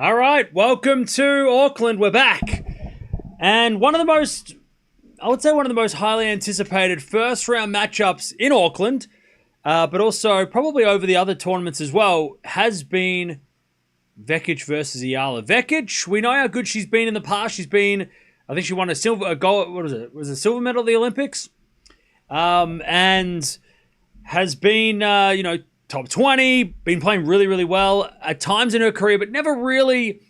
All right, welcome to Auckland. We're back. And one of the most highly anticipated first round matchups in Auckland, but also probably over the other tournaments as well, has been Vekic versus Eala. Vekic, we know how good she's been in the past. I think she won a gold, what was it? Was it a silver medal at the Olympics? And has been, top 20, been playing really, really well at times in her career, but never really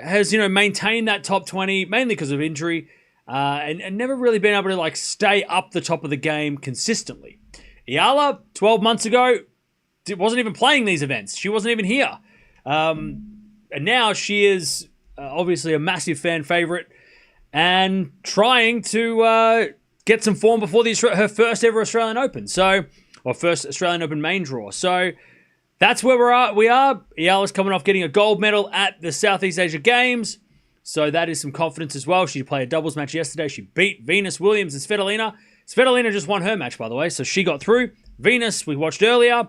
has, maintained that top 20, mainly because of injury, and never really been able to, stay up the top of the game consistently. Eala, 12 months ago, wasn't even playing these events. She wasn't even here. And now she is obviously a massive fan favorite and trying to get some form before her first ever Australian Open. Or first Australian Open main draw. So that's where we are. Eala's coming off getting a gold medal at the Southeast Asia Games. So that is some confidence as well. She played a doubles match yesterday. She beat Venus Williams and Svitolina. Svitolina just won her match, by the way. So she got through. Venus, we watched earlier.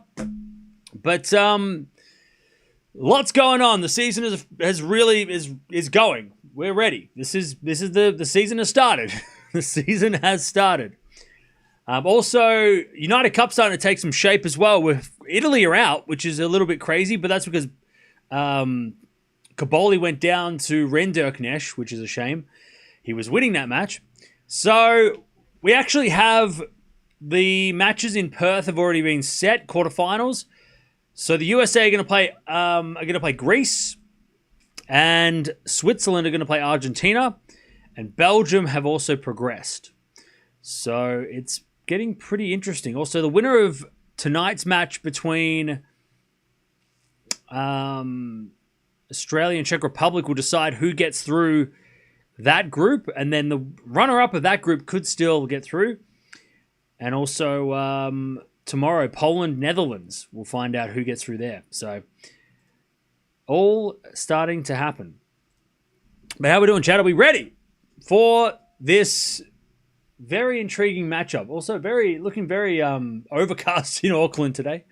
But lots going on. The season is going. We're ready. The season has started. The season has started. Also, United Cup starting to take some shape as well. With Italy are out, which is a little bit crazy, but that's because Caboli went down to Renderknecht, which is a shame. He was winning that match. So we actually have the matches in Perth have already been set, quarterfinals. So the USA are going to play Greece, and Switzerland are going to play Argentina, and Belgium have also progressed. So it's getting pretty interesting. Also, the winner of tonight's match between Australia and Czech Republic will decide who gets through that group, and then the runner-up of that group could still get through. And also tomorrow, Poland, Netherlands, will find out who gets through there. So all starting to happen. But how are we doing, Chad? Are we ready for this very intriguing matchup? Also looking very overcast in Auckland today.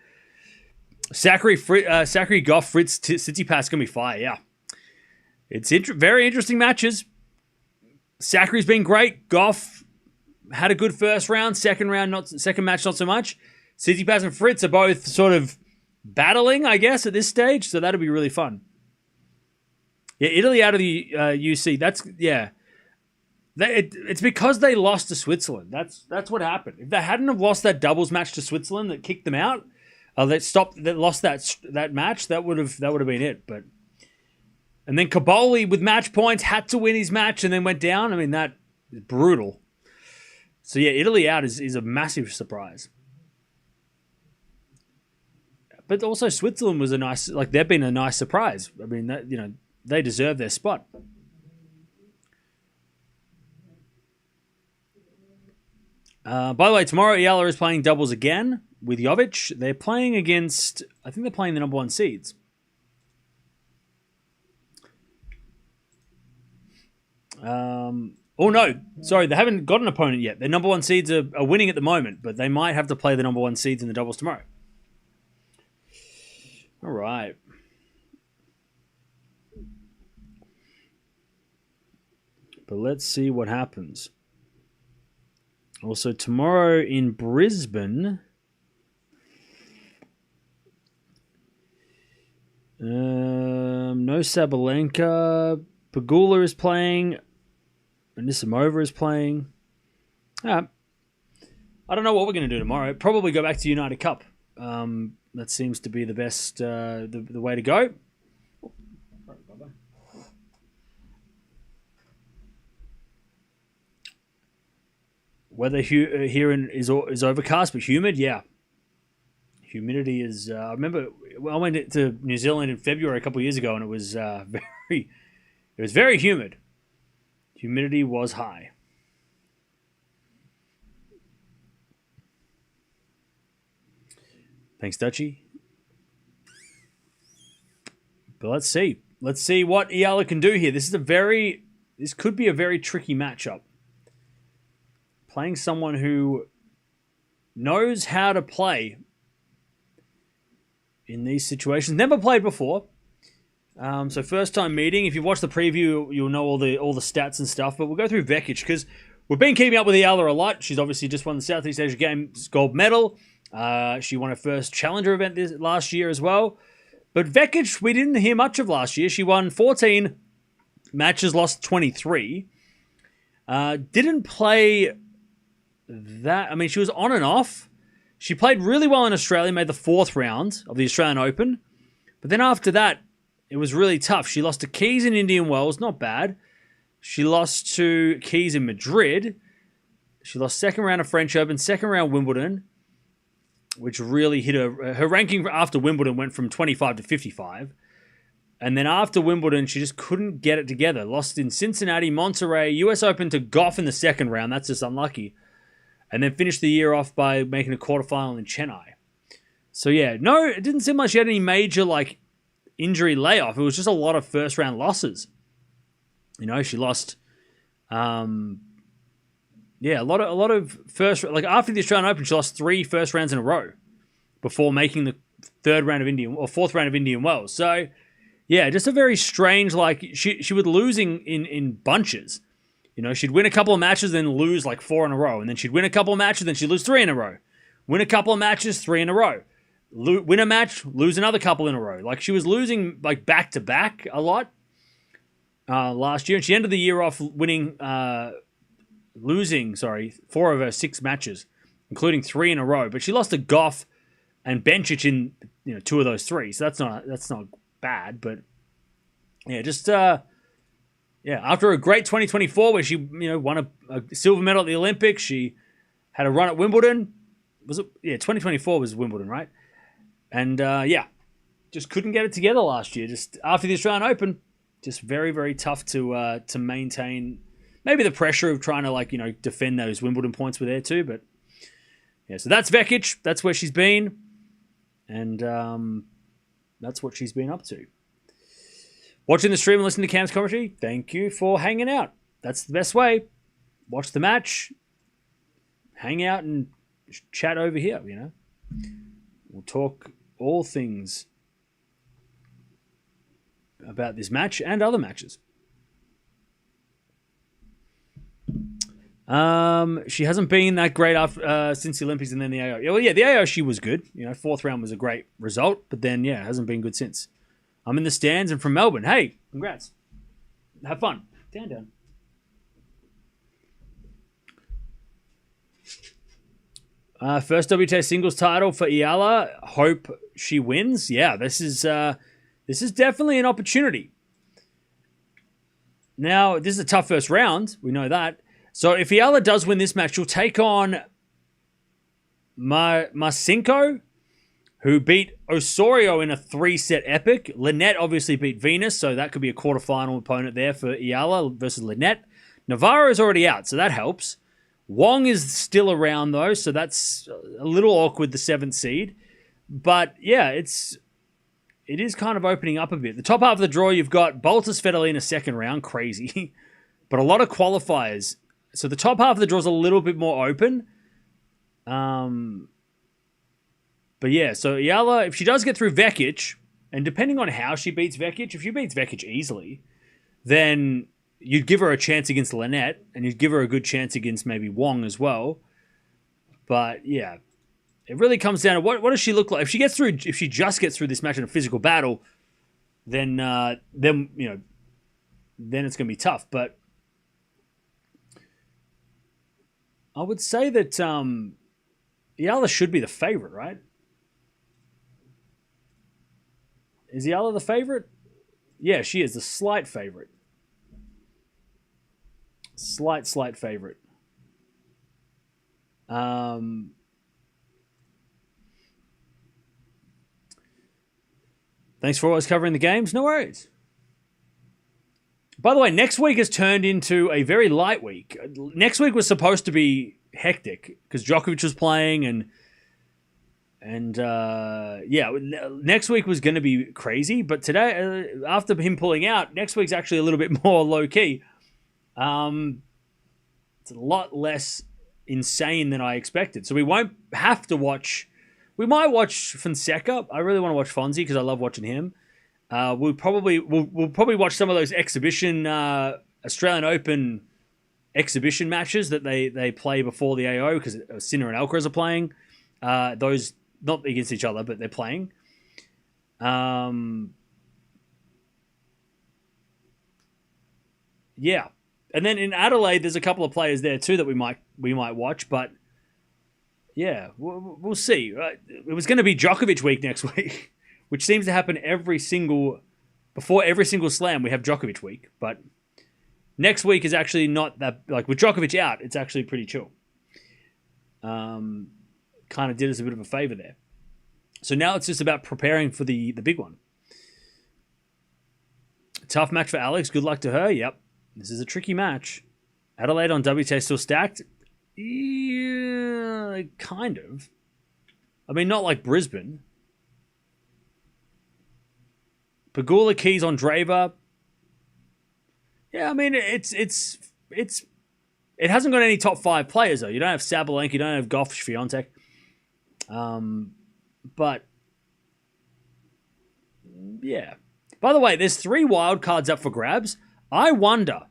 Zachary Gauff, Fritz Tsitsipas going to be fire, yeah. It's very interesting matches. Zachary's been great. Gauff had a good first round. Second match, not so much. Tsitsipas and Fritz are both sort of battling, I guess, at this stage. So that'll be really fun. Yeah, Italy out of the UC. It's because they lost to Switzerland. That's what happened. If they hadn't have lost that doubles match to Switzerland that kicked them out, that lost that match, that would have been it. And then Caboli with match points had to win his match and then went down. I mean, that is brutal. So yeah, Italy out is a massive surprise. But also Switzerland was they've been a nice surprise. I mean, they deserve their spot. By the way, tomorrow Eala is playing doubles again with Jovic. They're playing against, I think they're playing the number one seeds. Oh no, sorry, they haven't got an opponent yet. Their number one seeds are winning at the moment, but they might have to play the number one seeds in the doubles tomorrow. All right. But let's see what happens. Also, tomorrow in Brisbane, no Sabalenka. Pegula is playing. Anisimova is playing. I don't know what we're going to do tomorrow. Probably go back to United Cup. That seems to be the best, the way to go. Weather here is overcast but humid. Yeah, humidity is. I remember I went to New Zealand in February a couple of years ago, and it was very humid. Humidity was high. Thanks, Dutchie. But let's see. Let's see what Eala can do here. This could be a very tricky matchup. Playing someone who knows how to play in these situations. Never played before. So first time meeting. If you've watched the preview, you'll know all the stats and stuff. But we'll go through Vekic because we've been keeping up with Eala a lot. She's obviously just won the Southeast Asia Games gold medal. She won her first challenger event last year as well. But Vekic, we didn't hear much of last year. She won 14 matches, lost 23. Didn't play that. I mean, she was on and off. She played really well in Australia, made the 4th round of the Australian Open. But then after that, it was really tough. She lost to Keys in Indian Wells, not bad. She lost to Keys in Madrid. She lost 2nd round of French Open, 2nd round Wimbledon, which really hit her. Her ranking after Wimbledon went from 25 to 55. And then after Wimbledon, she just couldn't get it together. Lost in Cincinnati, Monterrey, US Open to Gauff in the 2nd round. That's just unlucky. And then finished the year off by making a quarterfinal in Chennai. So yeah, no, it didn't seem like she had any major injury layoff. It was just a lot of first round losses. You know, she lost a lot of first, after the Australian Open, she lost 3 first rounds in a row before making the 4th round of Indian Wells. So yeah, just a very strange, she was losing in bunches. You know, she'd win a couple of matches, then lose 4 in a row. And then she'd win a couple of matches, then she'd lose 3 in a row. Win a couple of matches, 3 in a row. Win a match, lose another couple in a row. She was losing back to back a lot last year. And she ended the year off losing 4 of her 6 matches, including 3 in a row. But she lost to Gauff and Bencic in 2 of those 3. So that's not bad. But yeah, just after a great 2024 where she won a silver medal at the Olympics, she had a run at Wimbledon. 2024 was Wimbledon, right? And just couldn't get it together last year. Just after the Australian Open, just very, very tough to maintain. Maybe the pressure of trying to defend those Wimbledon points were there too. But yeah, so that's Vekic. That's where she's been, and that's what she's been up to. Watching the stream and listening to Cam's commentary, thank you for hanging out. That's the best way. Watch the match, hang out, and chat over here. We'll talk all things about this match and other matches. She hasn't been that great since the Olympics and then the AO. Well, yeah, the AO she was good. 4th round was a great result, but then hasn't been good since. I'm in the stands and from Melbourne. Hey, congrats. Have fun. Down. First WTA singles title for Eala. Hope she wins. Yeah, this is definitely an opportunity. Now, this is a tough first round. We know that. So if Eala does win this match, she'll take on Marcinko, who beat Osorio in a 3-set epic. Linette obviously beat Venus, so that could be a quarterfinal opponent there for Eala versus Linette. Navarro is already out, so that helps. Wong is still around, though, so that's a little awkward, the 7th seed. But, yeah, it is kind of opening up a bit. The top half of the draw, you've got Baltas Federline 2nd round, crazy. But a lot of qualifiers. So the top half of the draw is a little bit more open. But yeah, so Eala, if she does get through Vekic, and depending on how she beats Vekic, if she beats Vekic easily, then you'd give her a chance against Linette, and you'd give her a good chance against maybe Wong as well. But yeah, it really comes down to what does she look like? If she just gets through this match in a physical battle, then it's going to be tough. But I would say that Eala should be the favorite, right? Is Eala the favorite? Yeah, she is the slight favorite. Slight favorite. Thanks for always covering the games. No worries. By the way, next week has turned into a very light week. Next week was supposed to be hectic because Djokovic was playing and next week was going to be crazy. But today, after him pulling out, next week's actually a little bit more low key. It's a lot less insane than I expected. So we won't have to watch. We might watch Fonseca. I really want to watch Fonzie because I love watching him. We'll probably watch some of those exhibition Australian Open exhibition matches that they play before the AO, because Sinner and Alcaraz are playing. Those not against each other, but they're playing. Yeah, and then in Adelaide, there's a couple of players there too that we might watch, but yeah, we'll see. It was going to be Djokovic week next week, which seems to happen before every single slam. We have Djokovic week, but next week is actually not that, like, with Djokovic out, it's actually pretty chill. Kind of did us a bit of a favor there. So now it's just about preparing for the big one. Tough match for Alex. Good luck to her. Yep. This is a tricky match. Adelaide on WTA still stacked? Yeah, kind of. I mean, not like Brisbane. Pegula Keys on Draver. Yeah, I mean, it hasn't got any top 5 players, though. You don't have Sabalenka, you don't have Gauff, Swiatek. But, yeah. By the way, there's 3 wild cards up for grabs. I wonder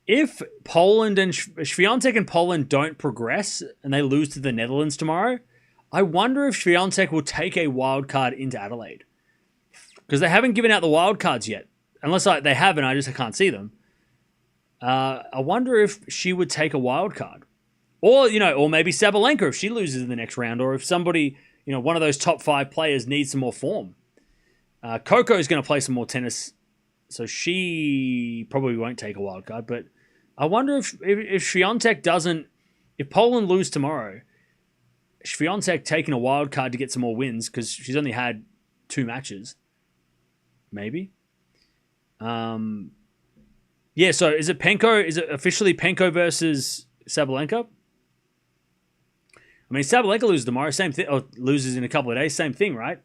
if Poland and Swiatek and Poland don't progress and they lose to the Netherlands tomorrow, I wonder if Swiatek will take a wild card into Adelaide. Because they haven't given out the wild cards yet. Unless they haven't, I can't see them. I wonder if she would take a wild card. Or maybe Sabalenka if she loses in the next round. Or if somebody, one of those top 5 players needs some more form. Coco is going to play some more tennis, so she probably won't take a wild card. But I wonder if Swiatek doesn't, if Poland lose tomorrow, Swiatek taking a wild card to get some more wins, because she's only had 2 matches. Maybe. Yeah, so is it Penko? Is it officially Penko versus Sabalenka? I mean, Sabalenka loses tomorrow, same thing, or loses in a couple of days, same thing, right?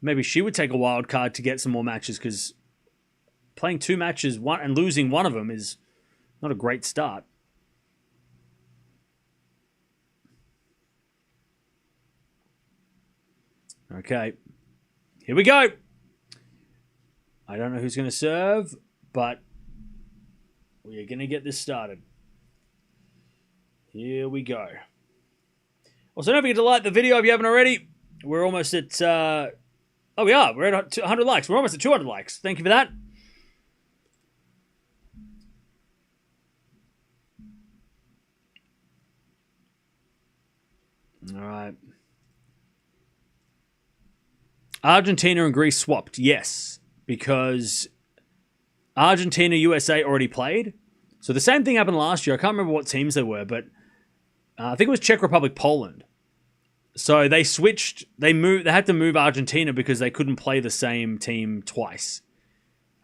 Maybe she would take a wild card to get some more matches, because playing 2 matches and losing one of them is not a great start. Okay, here we go. I don't know who's going to serve, but we are going to get this started. Here we go. Also, don't forget to like the video if you haven't already. We're almost at... we are. We're at 100 likes. We're almost at 200 likes. Thank you for that. All right. Argentina and Greece swapped. Yes, because Argentina, USA already played. So the same thing happened last year. I can't remember what teams they were, but I think it was Czech Republic, Poland. So they switched. They had to move Argentina because they couldn't play the same team twice.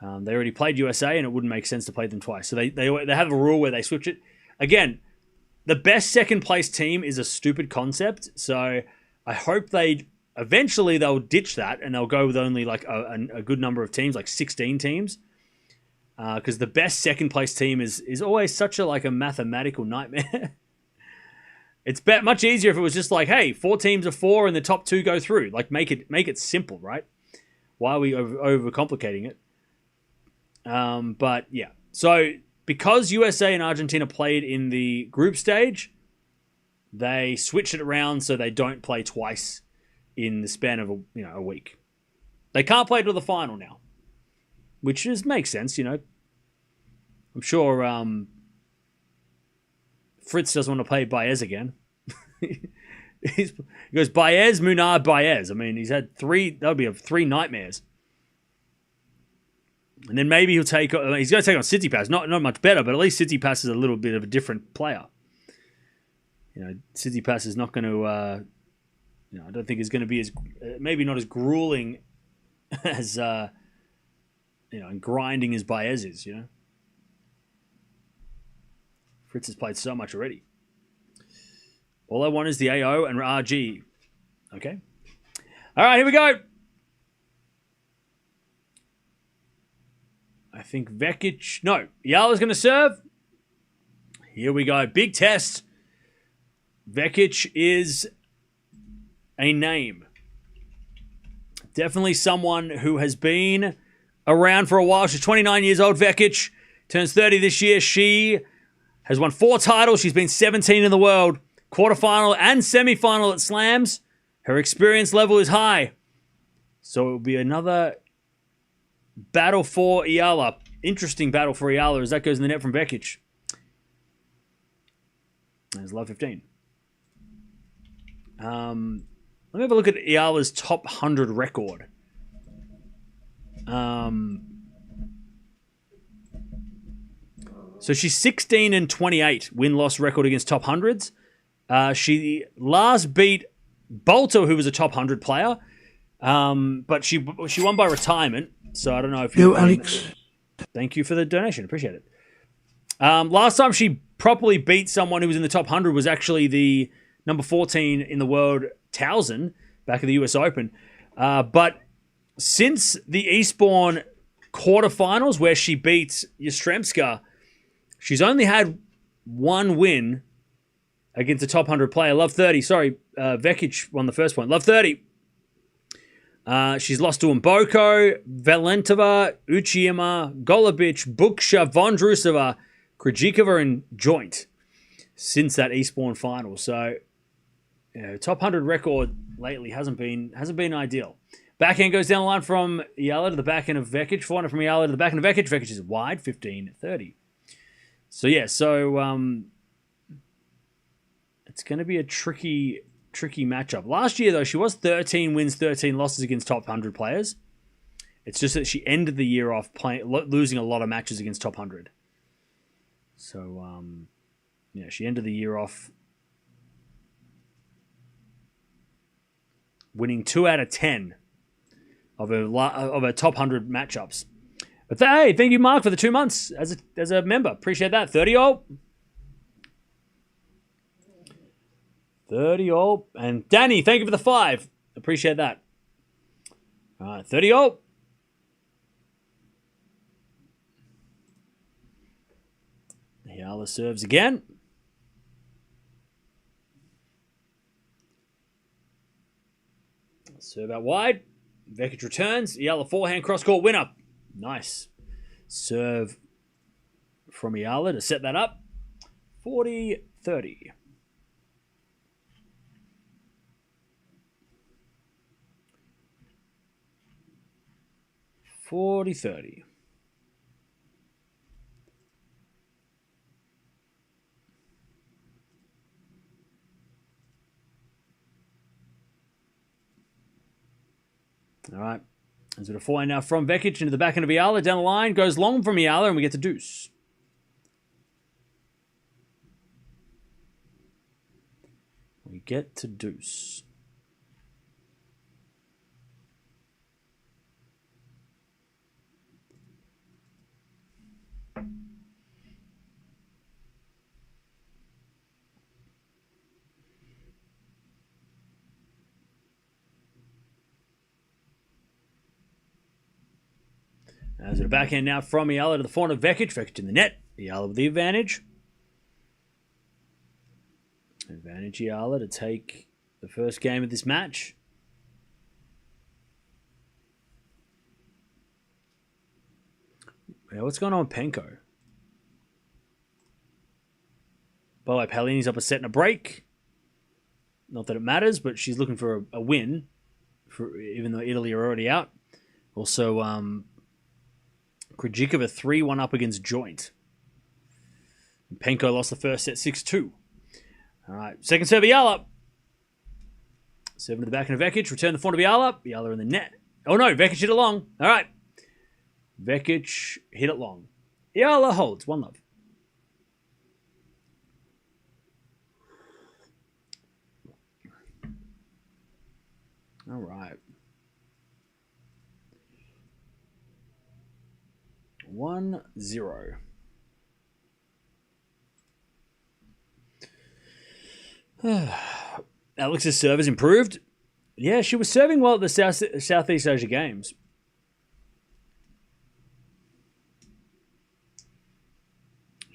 They already played USA, and it wouldn't make sense to play them twice. So they have a rule where they switch it. Again, the best second place team is a stupid concept. So I hope eventually they'll ditch that and they'll go with only like a good number of teams, like 16 teams. Because the best second place team is always such a mathematical nightmare. It's much easier if it was just like, hey, 4 teams of 4 and the top 2 go through. Like, make it simple, right? Why are we overcomplicating it? But yeah, so because USA and Argentina played in the group stage, they switched it around so they don't play twice in the span of a week. They can't play till the final now, which makes sense. I'm sure Fritz doesn't want to play Baez again. He goes Baez, Munard, Baez. I mean, he's had 3. That would be 3 nightmares. And then maybe he's going to take on Tsitsipas. Not much better, but at least Tsitsipas is a little bit of a different player. Tsitsipas is not going to. I don't think is going to be as maybe not as grueling as and grinding as Baez is. Fritz has played so much already. All I want is the AO and RG. Okay. All right, here we go. I think Vekic... No, Eala's going to serve. Here we go. Big test. Vekic is a name. definitely someone who has been around for a while. She's 29 years old, Vekic. Turns 30 this year. She has won 4 titles. She's been 17 in the world. Quarterfinal and semi-final at slams. Her experience level is high. So it will be another battle for Eala. Interesting battle for Eala as that goes in the net from Vekic. There's love 15. Let me have a look at Eala's top 100 record. So she's 16-28 win-loss record against top 100s. She last beat Bolter, who was a top 100 player, but she won by retirement. So I don't know if you... Alex. Thank you for the donation. Appreciate it. Last time she properly beat someone who was in the top 100 was actually the number 14 in the world, Towson, back at the US Open. But since the Eastbourne quarterfinals, where she beat Yastremska, she's only had one win against a top 100 player. Love 30. Sorry, Vekic won the first point. Love 30. She's lost to Mboko, Valentova, Uchiyama, Golubic, Buksha, Vondrusova, Krejcikova, and Joint since that Eastbourne final. So, top 100 record lately hasn't been ideal. Backhand goes down the line from Eala to the backhand of Vekic. Forehand from Eala to the backhand of Vekic. Vekic is wide, 15-30. So it's going to be a tricky matchup. Last year, though, she was 13 wins, 13 losses against top 100 players. It's just that she ended the year off losing a lot of matches against top 100. So, she ended the year off winning 2 out of 10 of her top 100 matchups. But hey, thank you, Mark, for the 2 months as a member. Appreciate that. 30 all. 30 all. And Danny, thank you for the 5. Appreciate that. All right, 30 all. Eala serves again. Serve out wide. Vekic returns. Eala forehand cross-court winner. Nice. Serve from Eala to set that up. 40-30. All right. There's a bit of forehand now from Vekic into the backhand of Eala. Down the line, goes long from Eala, and we get to deuce. We get to deuce. There's a backhand now from Eala to the forehand of Vekic. Vekic in the net. Eala with the advantage. Advantage Eala to take the first game of this match. What's going on with Penko? By the way, Palini's up a set and a break. Not that it matters, but she's looking for a win, even though Italy are already out. Also, Krejcikova 3-1 up against Joint. And Penko lost the first set 6-2. All right, second serve Eala. 7 to the back of Vekic. Return the forehand of Eala. Eala in the net. Oh no, Vekic hit it long. All right. Vekic hit it long. Eala holds. 1 love. All right. 1-0. Alex's serve has improved. Yeah, she was serving well at the Southeast Asia Games.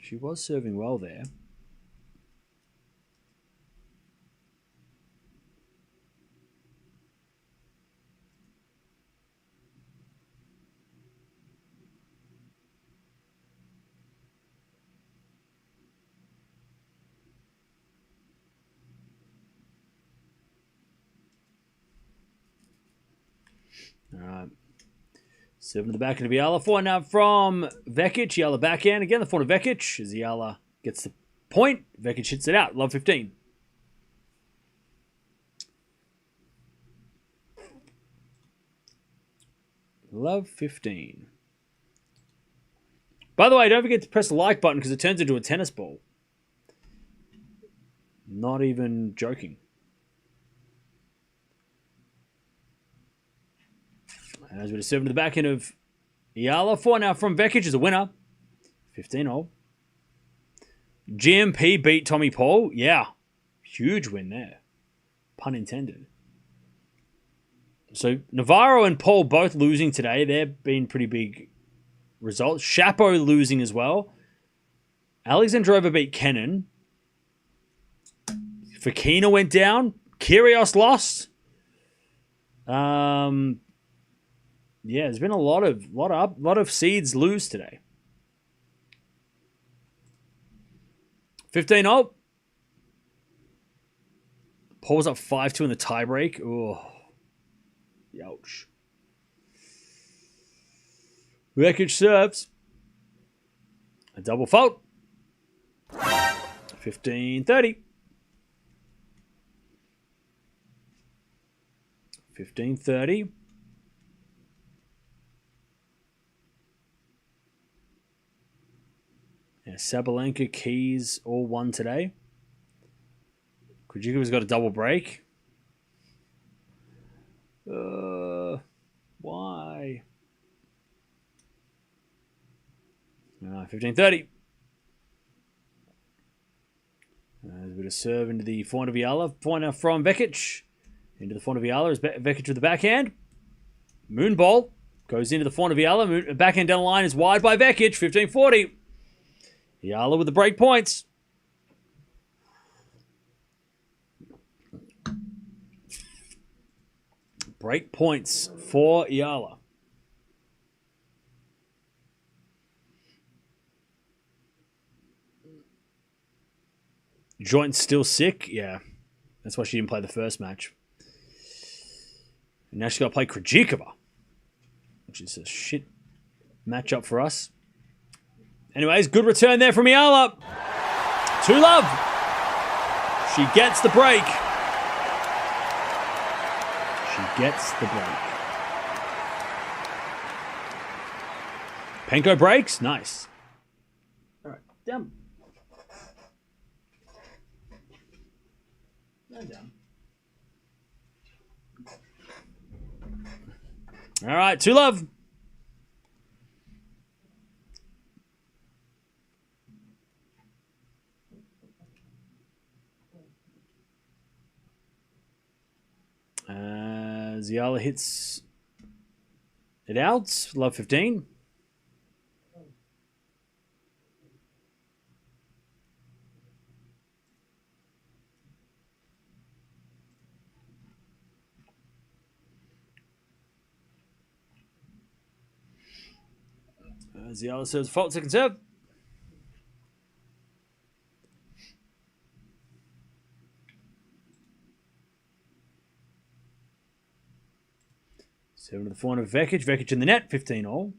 She was serving well there. All right. 7 to the back end of Eala. 4 now from Vekic. Eala backhand. Again, the 4 to Vekic as Eala gets the point. Vekic hits it out. Love 15. Love 15. By the way, don't forget to press the like button because it turns into a tennis ball. Not even joking. As we 7 to the back end of Eala. 4 now from Vekic is a winner. 15-all. GMP beat Tommy Paul. Yeah. Huge win there. Pun intended. So Navarro and Paul both losing today. They've been pretty big results. Shapo losing as well. Alexandra Eala beat Kenin. Fokina went down. Kyrgios lost. Yeah, there's been a lot of seeds lose today. 15-0. Paul was up 5-2 in the tiebreak. Oh, ouch. Vekic serves. A double fault. 15-30. 15-30. Yeah, Sabalenka, Keys, all won today. Djokovic's got a double break. Why? 15-30. There's a bit of serve into the forehand of Eala. Point now from Vekic. Into the forehand of Eala is Vekic with the backhand. Moon ball. Goes into the forehand of Eala. Backhand down the line is wide by Vekic. 15-40. Eala with the break points. Break points for Eala. Joint's still sick? Yeah. That's why she didn't play the first match. And now she's got to play Krejcikova, which is a shit matchup for us. Anyways, good return there from Eala. 2-love. She gets the break. She gets the break. Penko breaks. Nice. All right, down. Down. All right, 2-love. Eala hits it out. Love 15. Eala serves fault, second serve. Seven to the forehand of Vekic. Vekic in the net. 15-all.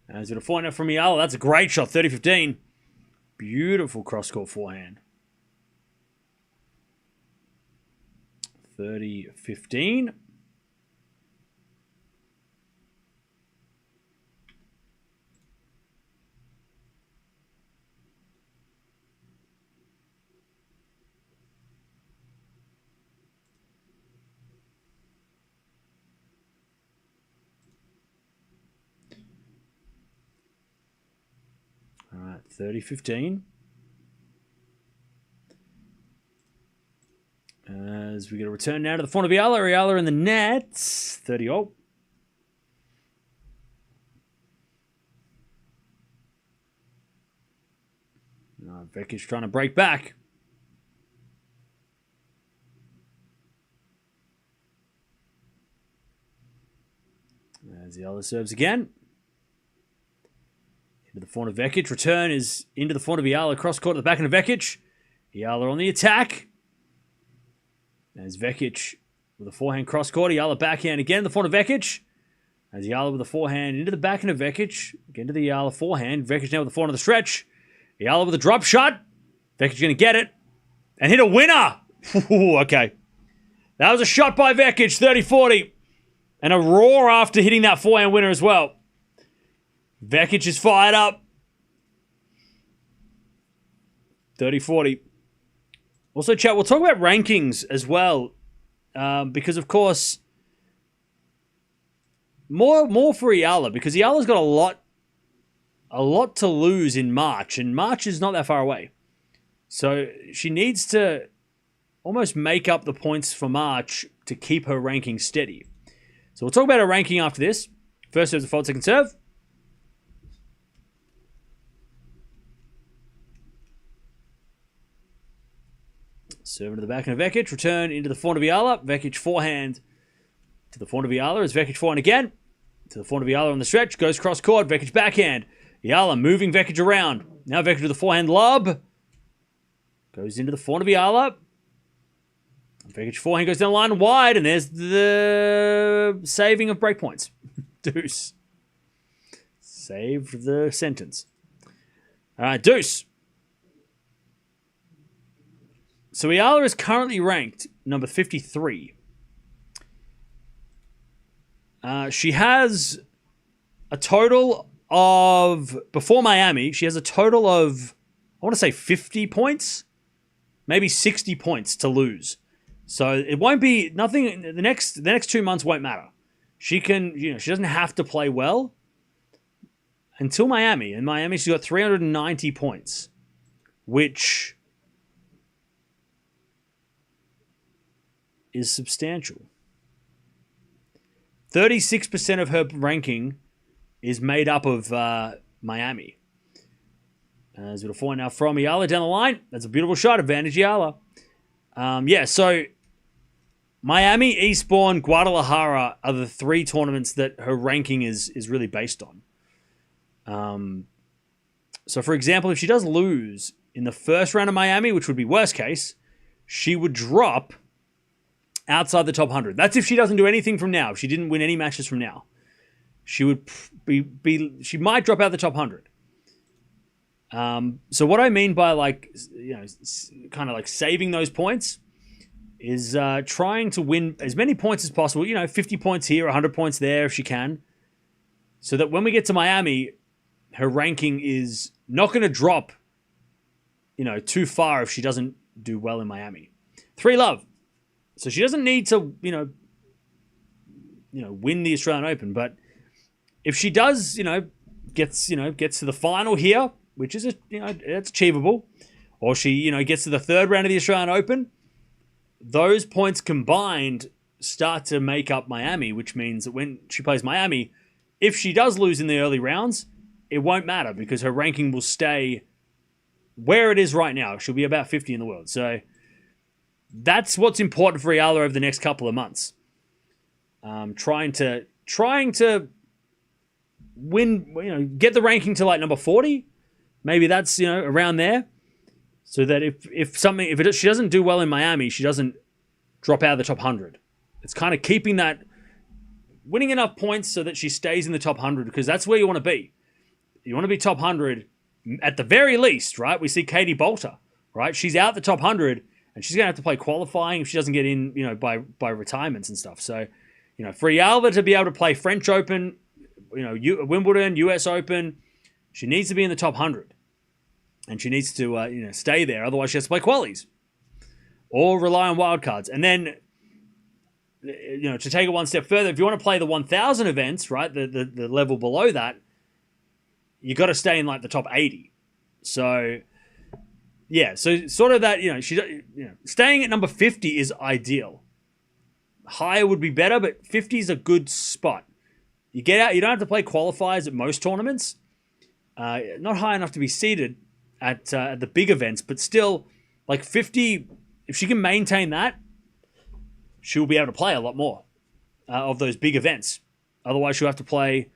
As with a forehand from Eala. That's a great shot. 30-15. Beautiful cross-court forehand. 30-15. All right, 30-15. As we get a return now to the front of Eala. Eala in the net. 30-all. Vekic trying to break back. As Eala serves again. Into the forehand of Vekic. Return is into the forehand of Eala. Cross court at the back of Vekic. Eala on the attack. As Vekic with a forehand cross court. Eala backhand again. The forehand of Vekic. As Eala with a forehand into the backhand of Vekic. Again to the Eala forehand. Vekic now with the forehand of the stretch. Eala with a drop shot. Vekic going to get it. And hit a winner. Ooh, okay. That was a shot by Vekic. 30-40. And a roar after hitting that forehand winner as well. Vekic is fired up. 30-40. Also, chat, we'll talk about rankings as well. Because, of course, more for Eala. Because Eala's got a lot to lose in March. And March is not that far away. So she needs to almost make up the points for March to keep her ranking steady. So we'll talk about her ranking after this. First serve, the fault, second serve. Serve into the back of Vekic. Return into the forehand of Eala. Vekic forehand to the forehand of Eala. As Vekic forehand again. To the forehand of Eala on the stretch. Goes cross court. Vekic backhand. Eala moving Vekic around. Now Vekic with the forehand lob. Goes into the forehand of Eala. Vekic forehand goes down the line wide. And there's the saving of breakpoints. Deuce. Saved the sentence. All right, deuce. So Eala is currently ranked number 53. She has a total of, before Miami, she has a total of, I want to say 50 points, maybe 60 points to lose. So it won't be, nothing, the next 2 months won't matter. She can, she doesn't have to play well until Miami. In Miami, she's got 390 points, which is substantial. 36% of her ranking is made up of Miami. As we'll find now from Eala down the line. That's a beautiful shot. Advantage Eala. So Miami, Eastbourne, Guadalajara are the 3 tournaments that her ranking is really based on. So, for example, if she does lose in the first round of Miami, which would be worst case, she would drop outside the top 100. That's if she doesn't do anything from now. If she didn't win any matches from now, she would she might drop out the top 100. So what I mean by kind of like saving those points is trying to win as many points as possible. 50 points here, 100 points there if she can, so that when we get to Miami, her ranking is not going to drop, too far if she doesn't do well in Miami. 3 love. So she doesn't need to, win the Australian Open. But if she does, gets to the final here, which is, it's achievable, or she, gets to the 3rd round of the Australian Open, those points combined start to make up Miami, which means that when she plays Miami, if she does lose in the early rounds, it won't matter because her ranking will stay where it is right now. She'll be about 50 in the world. So that's what's important for Eala over the next couple of months. Trying to win, get the ranking to like number 40. Maybe that's, around there. So that if she doesn't do well in Miami, she doesn't drop out of the top 100. It's kind of keeping that, winning enough points so that she stays in the top 100 because that's where you want to be. You want to be top 100 at the very least, right? We see Katie Bolter, right? She's out the top 100 and she's going to have to play qualifying if she doesn't get in, by retirements and stuff. So, for Eala to be able to play French Open, Wimbledon, US Open, she needs to be in the top 100. And she needs to, stay there. Otherwise, she has to play qualies or rely on wildcards. And then, to take it one step further, if you want to play the 1,000 events, right, the level below that, you got to stay in like the top 80. So, yeah, so sort of that, staying at number 50 is ideal. Higher would be better, but 50 is a good spot. You get out, you don't have to play qualifiers at most tournaments. Not high enough to be seeded at the big events, but still, like 50, if she can maintain that, she'll be able to play a lot more of those big events. Otherwise, she'll have to play.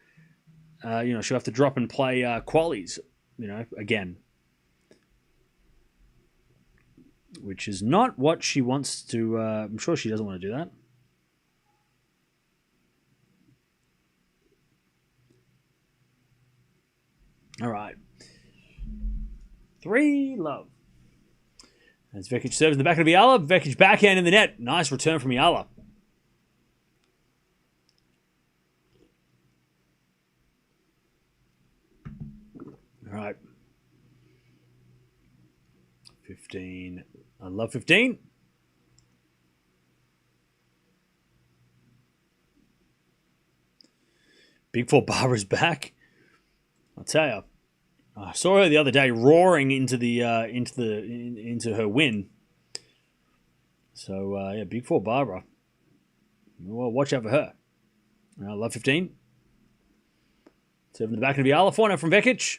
She'll have to drop and play qualies. Again, which is not what she wants to. I'm sure she doesn't want to do that. All right. 3-love. As Vekic serves in the back of Eala. Vekic backhand in the net. Nice return from Eala. All right. 15. I love 15. Big Four Barbara's back. I'll tell you. I saw her the other day roaring into her win. So Big Four Barbara. Well, watch out for her. I love 15. Serving the back of Eala. Forehand from Vekic.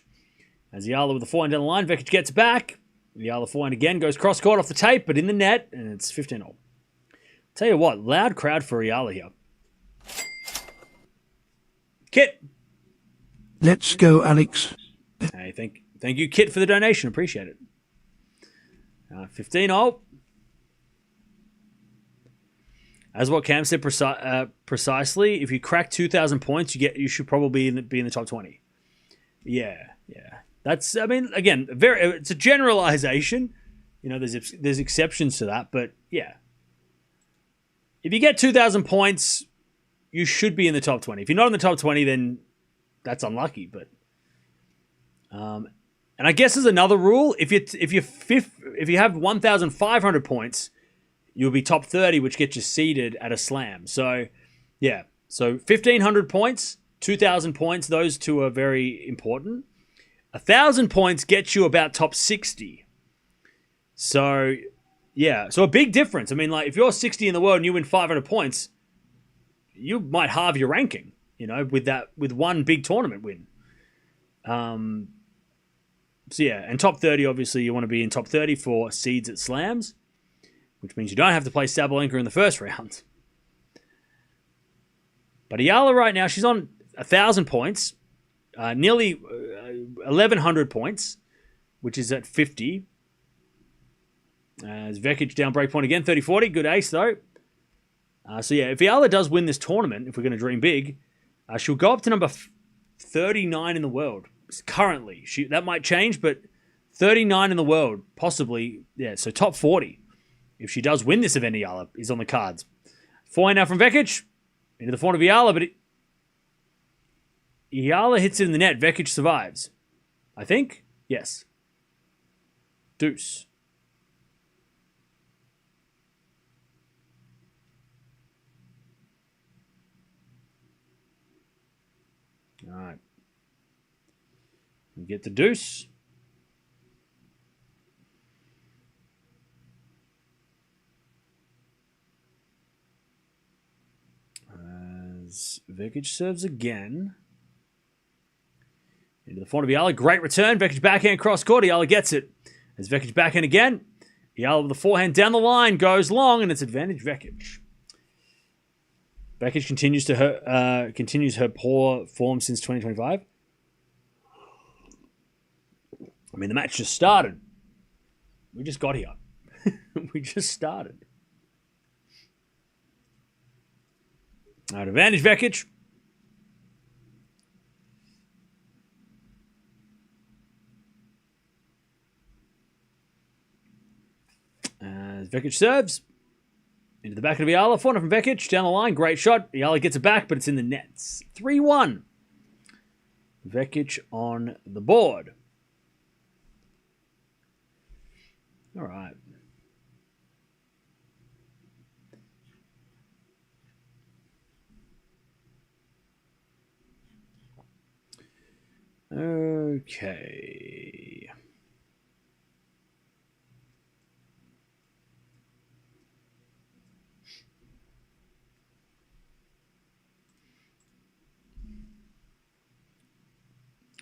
As Eala with the forehand down the line, Vekic gets back. Eala forehand again goes cross court off the tape, but in the net, and it's 15-all. Tell you what, loud crowd for Eala here. Kit. Let's go, Alex. Hey, thank you, Kit, for the donation. Appreciate it. 15-all. As what Cam said precisely, if you crack 2,000 points, you should probably be in the top 20. Yeah. That's, again, it's a generalization. There's exceptions to that, but yeah. If you get 2,000 points, you should be in the top 20. If you're not in the top 20, then that's unlucky. But and I guess there's another rule. If you have 1,500 points, you'll be top 30, which gets you seeded at a slam. So yeah, so 1,500 points, 2,000 points. Those two are very important. 1,000 points gets you about top 60. So yeah, so a big difference. If you're 60 in the world and you win 500 points, you might halve your ranking. With one big tournament win. So yeah, and top 30, obviously, you want to be in top 30 for seeds at slams, which means you don't have to play Sabalenka in the first round. But Eala right now, she's on 1,000 points, nearly 1,100 points, which is at 50. As Vekic down breakpoint again, 30-40. Good ace, though. So yeah, if Eala does win this tournament, if we're going to dream big, she'll go up to number 39 in the world. Currently. That might change, but 39 in the world, possibly. Yeah, so top 40. If she does win this event, Eala is on the cards. Forehand now from Vekic. Into the forehand of Eala, but Eala hits it in the net. Vekic survives. I think? Yes. Deuce. All right. We get the deuce. As Vekic serves again. Into the forehand of Eala. Great return. Vekic backhand cross court. Eala gets it. As Vekic backhand again. Eala with the forehand down the line. Goes long, and it's advantage Vekic. Vekic continues her poor form since 2025. The match just started. We just got here. We just started. All right, advantage Vekic. As Vekic serves. Into the back of Eala. Forehand from Vekic. Down the line. Great shot. Eala gets it back, but it's in the nets. 3-1. Vekic on the board. All right. Okay.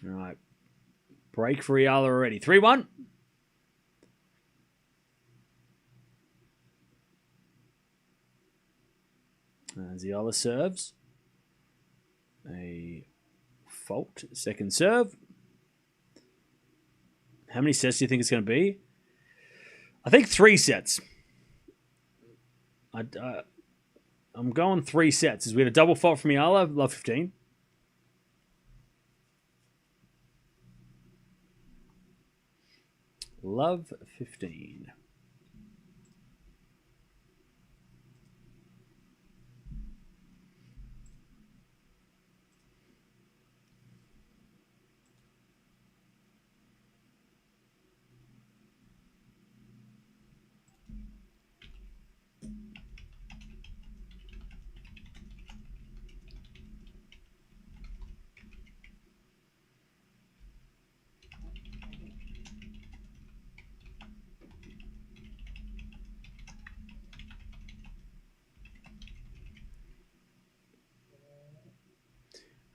All right. Break for Eala already. 3-1. As Eala serves. a fault. Second serve. How many sets do you think it's going to be? I think 3 sets. I'm going 3 sets. As we had a double fault from Eala, love 15. Love 15.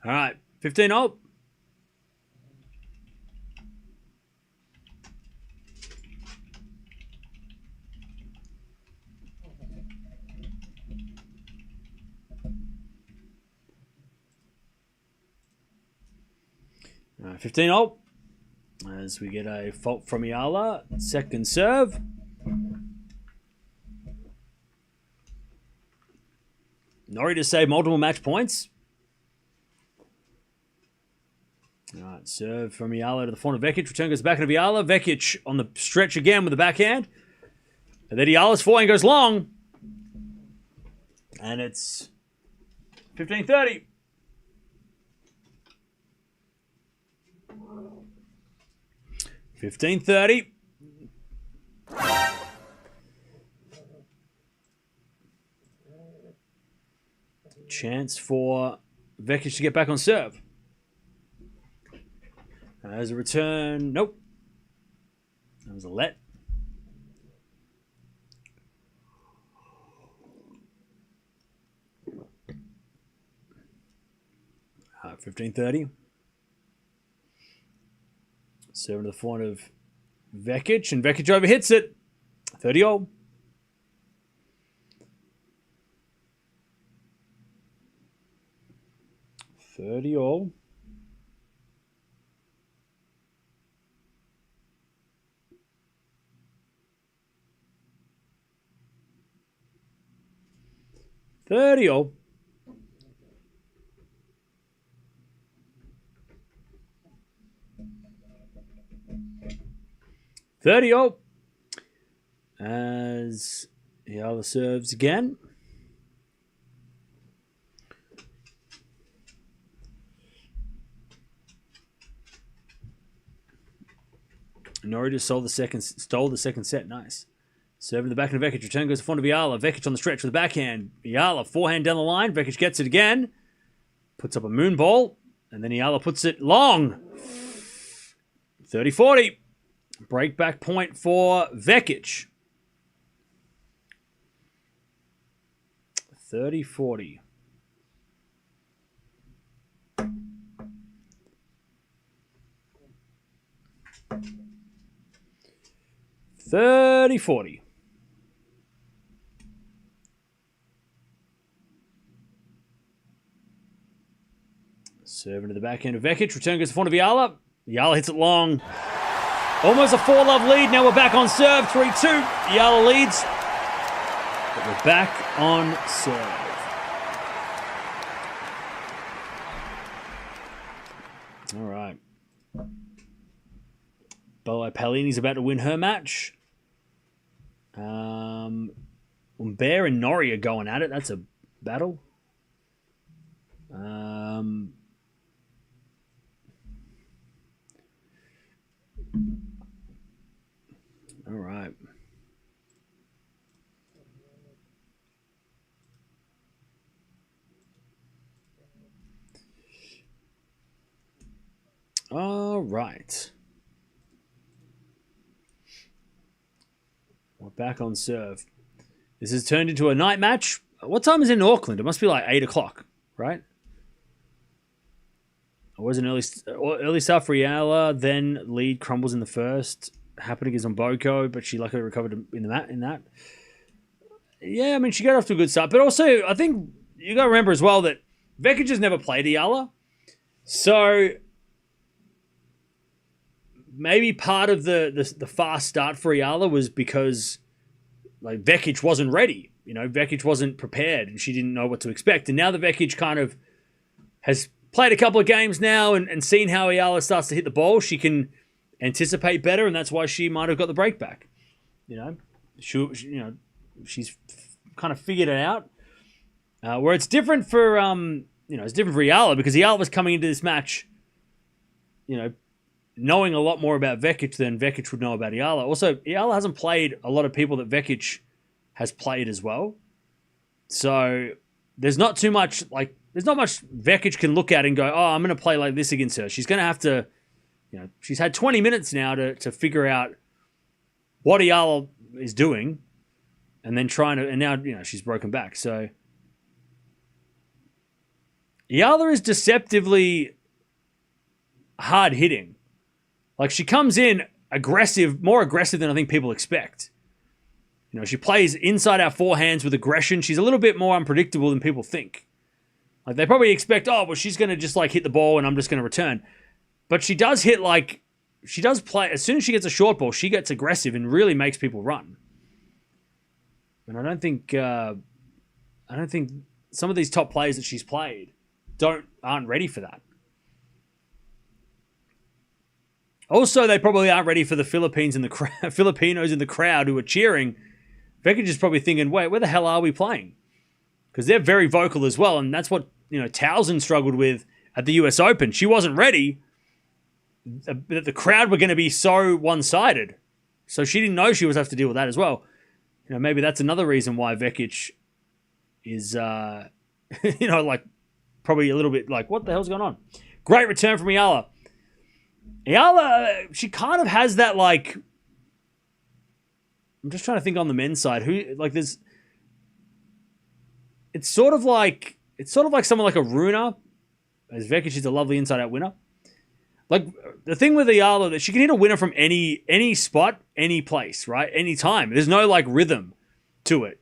All right, 15 all. All right, 15 all. As we get a fault from Eala. Second serve. Norrie to save multiple match points. All right, serve from Eala to the front of Vekic. Return goes back into Eala. Vekic on the stretch again with the backhand. And then Eala's forehand goes long. And it's 15-30. Chance for Vekic to get back on serve. As a return, nope. That was a let. All right, 15-30. Serving to the front of Vekic, and Vekic overhits it. 30 all. 30 all. Thirty all. As Eala serves again. Norrie just stole the second set. Nice. Serving the back of Vekic. Return goes to front of Eala. Vekic on the stretch with the backhand. Eala forehand down the line. Vekic gets it again. Puts up a moon ball. And then Eala puts it long. 30-40. Break back point for Vekic. 30-40. Serving to the backhand of Vekic. Return goes to front of Eala. Eala hits it long. Almost a 4-love lead. Now we're back on serve. 3-2. Eala leads. But we're back on serve. All right. Boa Palini's about to win her match. Bear and Norrie are going at it. That's a battle. All right. All right. We're back on serve. This has turned into a night match. What time is it in Auckland? It must be like 8 o'clock, right? It was an early start for Eala. Then lead crumbles in the first. Happening is on Boko, but she luckily recovered in that. Yeah, I mean, she got off to a good start. But also, I think you got to remember as well that Vekic has never played Eala, so maybe part of the fast start for Eala was because like Vekic wasn't ready. Vekic wasn't prepared and she didn't know what to expect. And now that Vekic kind of has played a couple of games now and seen how Eala starts to hit the ball, she can anticipate better, and that's why she might have got the break back. She's kind of figured it out. Where it's different for it's different for Eala because Eala was coming into this match, knowing a lot more about Vekic than Vekic would know about Eala. Also, Eala hasn't played a lot of people that Vekic has played as well. So there's not much Vekic can look at and go, oh, I'm going to play like this against her. She's going to have to, she's had 20 minutes now to figure out what Eala is doing and then and now, she's broken back. So Eala is deceptively hard hitting. Like she comes in more aggressive than I think people expect. She plays inside our forehands with aggression. She's a little bit more unpredictable than people think. Like they probably expect, oh, well, she's going to just like hit the ball and I'm just going to return. But she does she does play, as soon as she gets a short ball, she gets aggressive and really makes people run. And I don't think some of these top players that she's played aren't ready for that. Also, they probably aren't ready for the Filipinos in the crowd who are cheering. Vekic is probably thinking, wait, where the hell are we playing? Because they're very vocal as well, and that's what Towson struggled with at the US Open. She wasn't ready. The crowd were going to be so one-sided. So she didn't know she was have to deal with that as well. Maybe that's another reason why Vekic is, probably a little bit like, what the hell's going on? Great return from Eala. Eala, she kind of has that, like, I'm just trying to think on the men's side. It's sort of like someone like a Runa, as Vekic is a lovely inside-out winner. Like, the thing with Eala, that she can hit a winner from any spot, any place, right? Any time. There's no, like, rhythm to it.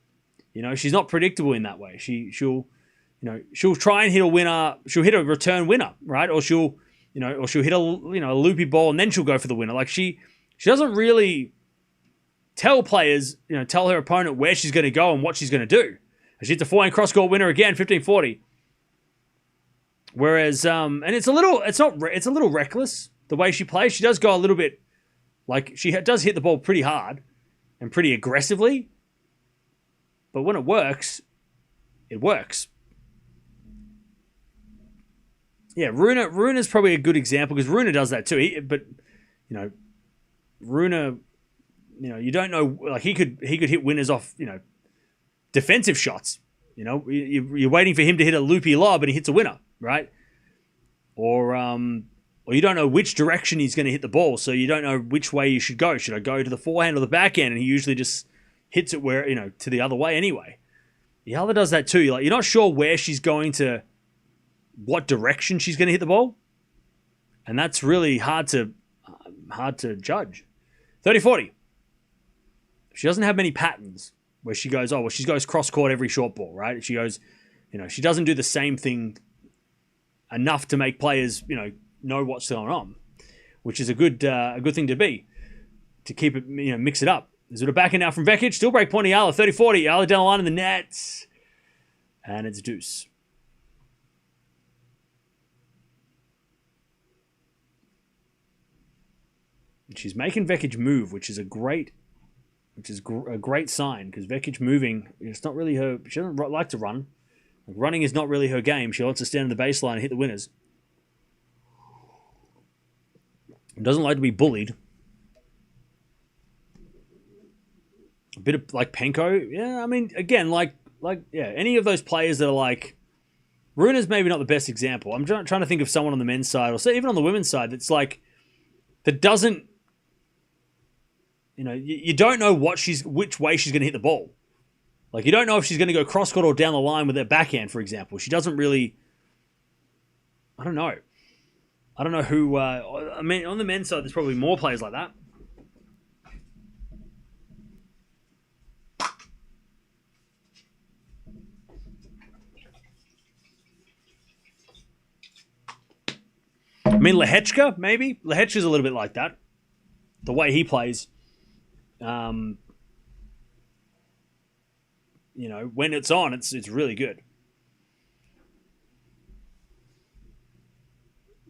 She's not predictable in that way. She'll try and hit a winner. She'll hit a return winner, right? Or she'll hit a loopy ball and then she'll go for the winner. Like, she doesn't really tell players, tell her opponent where she's going to go and what she's going to do. She hits a forehand cross-court winner again, 15-40. Whereas, and it's a little reckless the way she plays. She does go a little bit, like, she does hit the ball pretty hard and pretty aggressively. But when it works, it works. Yeah, Runa's probably a good example because Runa does that too. But Runa, you don't know, like he could hit winners off, defensive shots. You're waiting for him to hit a loopy lob and he hits a winner, right? Or you don't know which direction he's going to hit the ball, so you don't know which way you should go. Should I go to the forehand or the backhand? And he usually just hits it where, to the other way anyway. Eala does that too. You're not sure where she's going to, what direction she's going to hit the ball. And that's really hard to judge. 30-40. She doesn't have many patterns where she goes, she goes cross-court every short ball, right? She goes, she doesn't do the same thing enough to make players, know what's going on, which is a good thing to keep it, mix it up. There's a backhand now from Vekic. Still break point Eala, 30-40. Eala down the line in the net. And it's deuce. And she's making Vekic move, which is a great sign because Vekic moving, it's not really her. She doesn't like to run. Like, running is not really her game. She wants to stand on the baseline and hit the winners. Doesn't like to be bullied. A bit of like Penko. Yeah, I mean, again, any of those players that are like, Runa's maybe not the best example. I'm trying to think of someone on the men's side or say even on the women's side that's like, that doesn't, you don't know which way she's going to hit the ball. Like, you don't know if she's going to go cross-court or down the line with her backhand, for example. She doesn't really, I don't know. I don't know who, on the men's side, there's probably more players like that. mean, Lehechka, maybe? Lehechka's a little bit like that. The way he plays. When it's on, it's really good.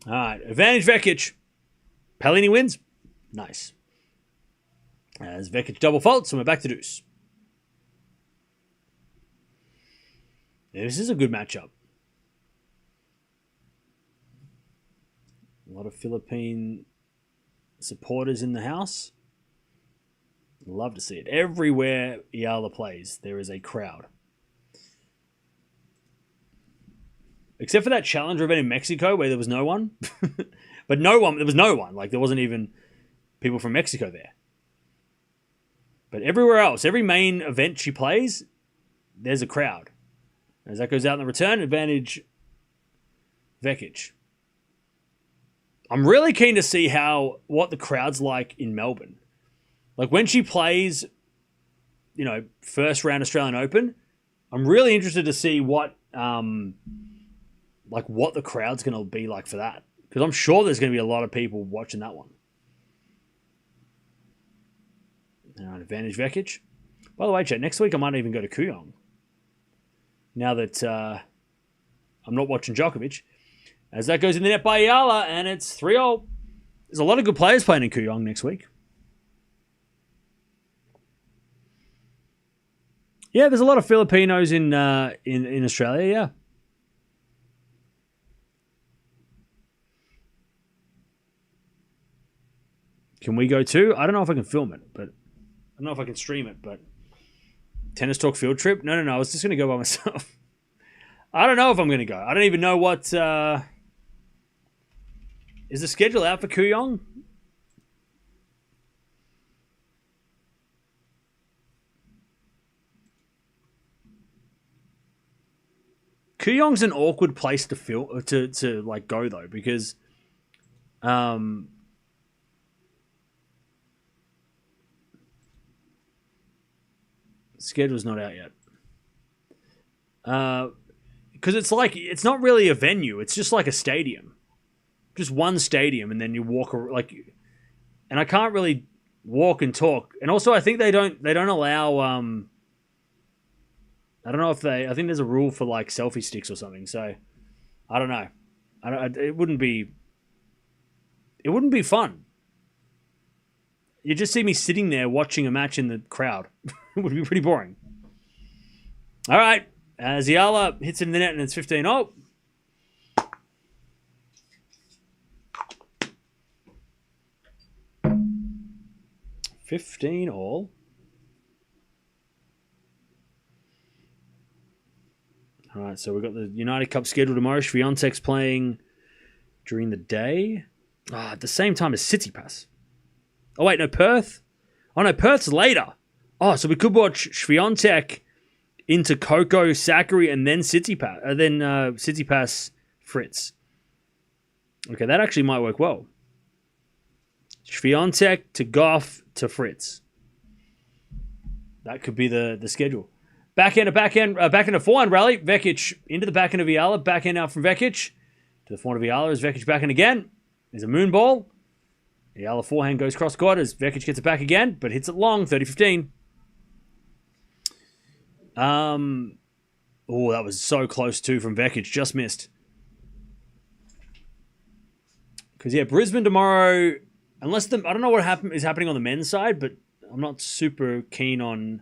All right, advantage Vekic. Palini wins. Nice. As Vekic double faults, and we're back to deuce. Yeah, this is a good matchup. A lot of Philippine supporters in the house. Love to see it. Everywhere Eala plays, there is a crowd. Except for that challenger event in Mexico where there was no one. But there was no one. Like, there wasn't even people from Mexico there. But everywhere else, every main event she plays, there's a crowd. As that goes out in the return, advantage Vekic. I'm really keen to see what the crowd's like in Melbourne. Like, when she plays, first round Australian Open, I'm really interested to see what the crowd's going to be like for that. Because I'm sure there's going to be a lot of people watching that one. All right, advantage Vekic. By the way, chat, next week I might even go to Kooyong. Now that I'm not watching Djokovic. As that goes in the net by Eala, and it's 3-0. There's a lot of good players playing in Kooyong next week. Yeah, there's a lot of Filipinos in Australia, yeah. Can we go too? I don't know if I can film it, but I don't know if I can stream it, but Tennis Talk field trip? No, I was just going to go by myself. I don't know if I'm going to go. I don't even know what... is the schedule out for Kooyong? Kooyong's an awkward place to go though, because schedule's not out yet. Because it's not really a venue. It's just like a stadium, just one stadium, and then you walk and I can't really walk and talk. And also, I think they don't allow. I don't know if I think there's a rule for like selfie sticks or something. So I don't know. It wouldn't be fun. You just see me sitting there watching a match in the crowd. It would be pretty boring. All right. As Eala hits it in the net and it's 15-0. All right, so we've got the United Cup scheduled tomorrow. Swiatek's playing during the day. At the same time as Tsitsipas. Oh, wait, no, Perth? Oh, no, Perth's later. Oh, so we could watch Swiatek into Coco, Sakkari, and then Tsitsipas, Fritz. Okay, that actually might work well. Swiatek to Gauff to Fritz. That could be the schedule. Backhand to forehand rally. Vekic into the backhand of Eala. Backhand out from Vekic to the forehand of Eala as Vekic backhand again. There's a moon ball. Eala forehand goes cross court as Vekic gets it back again, but hits it long, 30-15. Oh, that was so close too from Vekic. Just missed. Because, yeah, Brisbane tomorrow, I don't know what is happening on the men's side, but I'm not super keen on...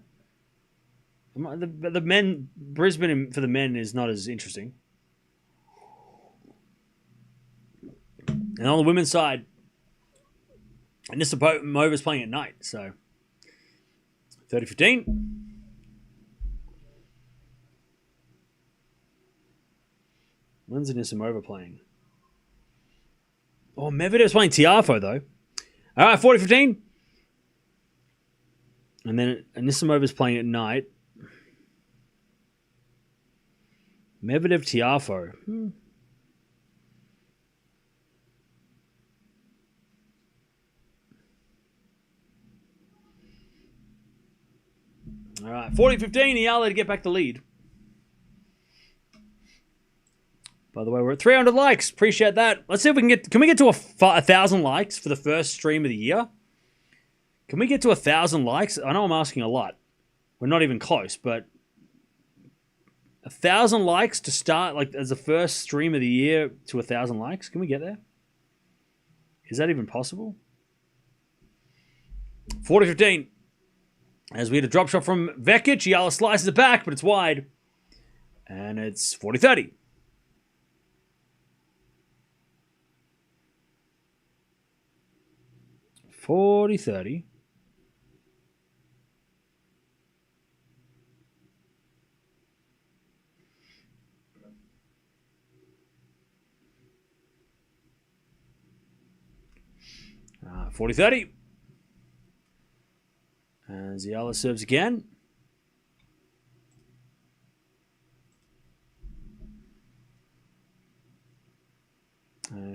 Brisbane for the men is not as interesting. And on the women's side, Anisimova playing at night, so 30-15. When's Anisimova playing? Oh, Medvedev's playing Tiafoe, though. All right, 40-15. And then Anisimova's playing at night. Medvedev Tiafoe. All right, 40-15, Eala to get back the lead. By the way, we're at 300 likes. Appreciate that. Let's see if we can get... Can we get to 1,000 likes for the first stream of the year? Can we get to 1,000 likes? I know I'm asking a lot. We're not even close, but 1,000 likes to start, like, as the first stream of the year to 1,000 likes. Can we get there? Is that even possible? 40-15. As we had a drop shot from Vekic, Eala slices it back, but it's wide. And it's 40-30. $40-30. $40-30. As Eala serves again.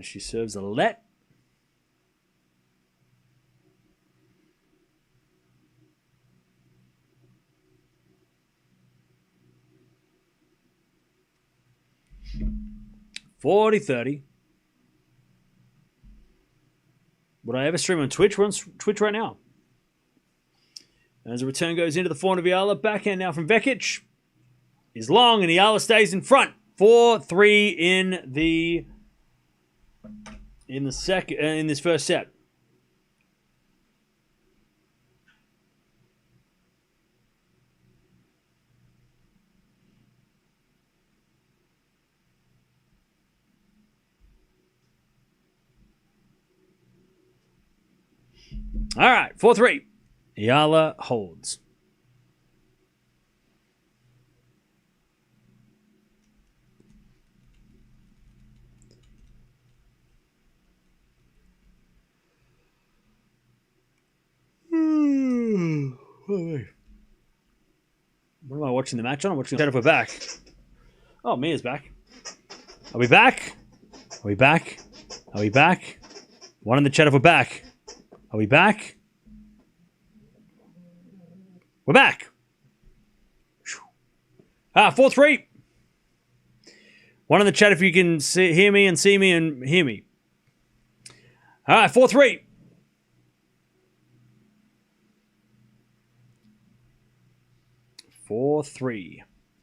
She serves a let. $40-30. Would I ever stream on Twitch? We're on Twitch right now. As the return goes into the forehand of Eala, backhand now from Vekic is long, and Eala stays in front. 4-3 in this first set. All right, 4-3. Eala holds. What am I watching the match on? I'm watching the if we're back. Oh, Mia's back. Are we back? Are we back? Are we back? One in the chat if we're back. Are we back? We're back. 4-3. One in the chat if you can hear me and see me and hear me. All right, 4-3.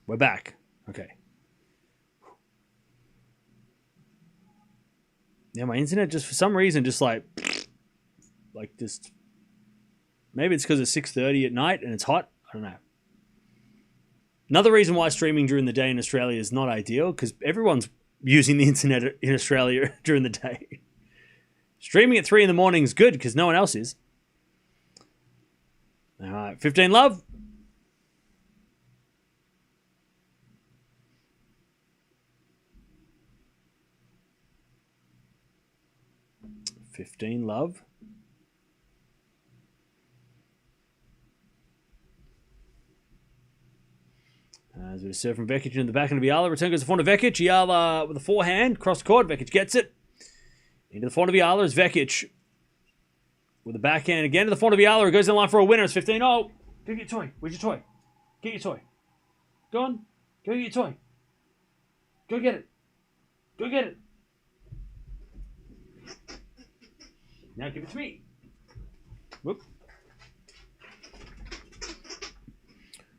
We're back. Okay. Yeah, my internet just for some reason just like just maybe it's because it's 6:30 at night and it's hot. I don't know. Another reason why streaming during the day in Australia is not ideal because everyone's using the internet in Australia during the day. Streaming at 3 in the morning is good because no one else is. All right, 15 love. As we serve from Vekic into the backhand of Eala. Return goes to the forehand of Vekic. Eala with a forehand. Cross court. Vekic gets it. Into the forehand of Eala is Vekic. With the backhand again to the forehand of Eala. It goes in line for a winner. It's 15. Oh, go get your toy. Where's your toy? Get your toy. Go on. Go get your toy. Go get it. Go get it. Now give it to me. Whoop.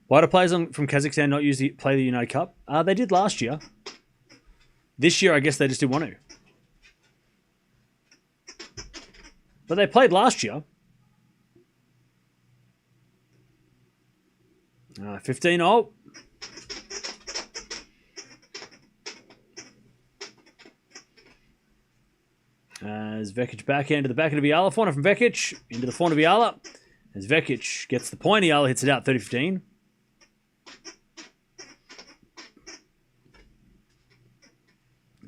Why do players from Kazakhstan not play the United Cup? They did last year. This year, I guess they just didn't want to. But they played last year. 15-0. As Vekic backhand to the backhand of Eala. Forehand from Vekic into the forehand of Eala. As Vekic gets the point, Eala hits it out 30-15.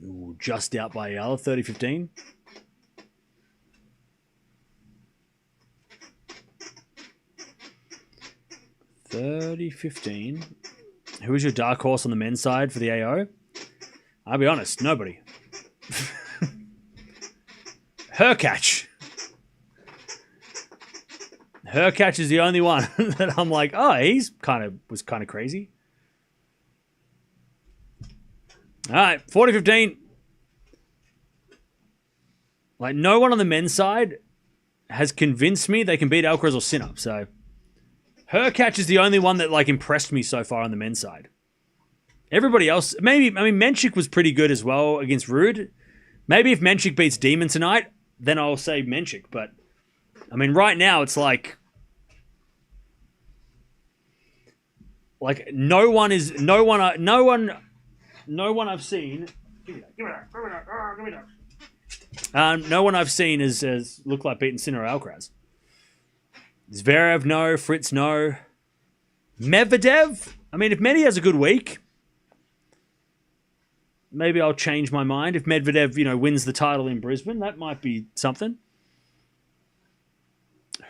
Ooh, just out by Eala, 30-15. Who is your dark horse on the men's side for the AO? I'll be honest, nobody. Hercatch. Hercatch is the only one that I'm like, oh, was kind of crazy. All right, 40-15. Like, no one on the men's side has convinced me they can beat Alcaraz or Sinner. So, Hurkacz is the only one that, like, impressed me so far on the men's side. Everybody else, maybe, I mean, Menchik was pretty good as well against Rude. Maybe if Menchik beats Demon tonight, then I'll say Menchik. But, I mean, right now, it's like no one I've seen. Give me that. No one I've seen has looked like beating Sinner or Alcaraz. Zverev, no. Fritz, no. Medvedev? I mean, if Medi has a good week, maybe I'll change my mind. If Medvedev, wins the title in Brisbane, that might be something.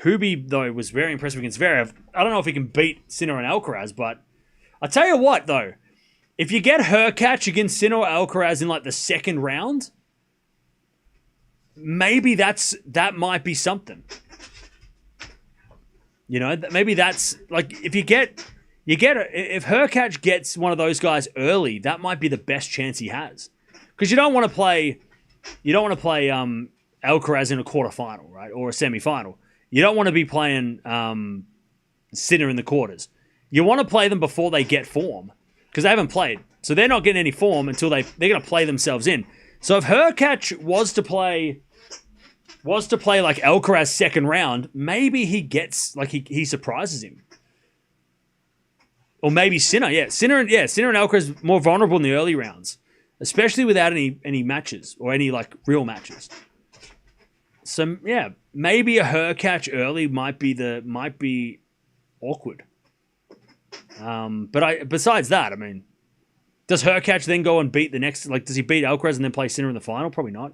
Hubie, though, was very impressive against Zverev. I don't know if he can beat Sinner and Alcaraz, but I'll tell you what, though. If you get Hurkacz against Sinner or Alcaraz in, like, the second round, maybe that might be something. Maybe that's, like, if if Hurkacz gets one of those guys early, that might be the best chance he has. Because you don't want to play Alcaraz in a quarterfinal, right? Or a semifinal. You don't want to be playing Sinner in the quarters. You want to play them before they get form. Because they haven't played. So they're not getting any form until they're going to play themselves in. So if Hurkacz was to play like Alcaraz second round, maybe he gets, like, he surprises him. Or maybe Sinner, Sinner and Alcaraz more vulnerable in the early rounds, especially without any matches or any, like, real matches. So yeah, maybe a Hurkacz early might be awkward. But besides that, I mean, does Hurkacz then go and beat the next? Like, does he beat Alcaraz and then play Sinner in the final? Probably not.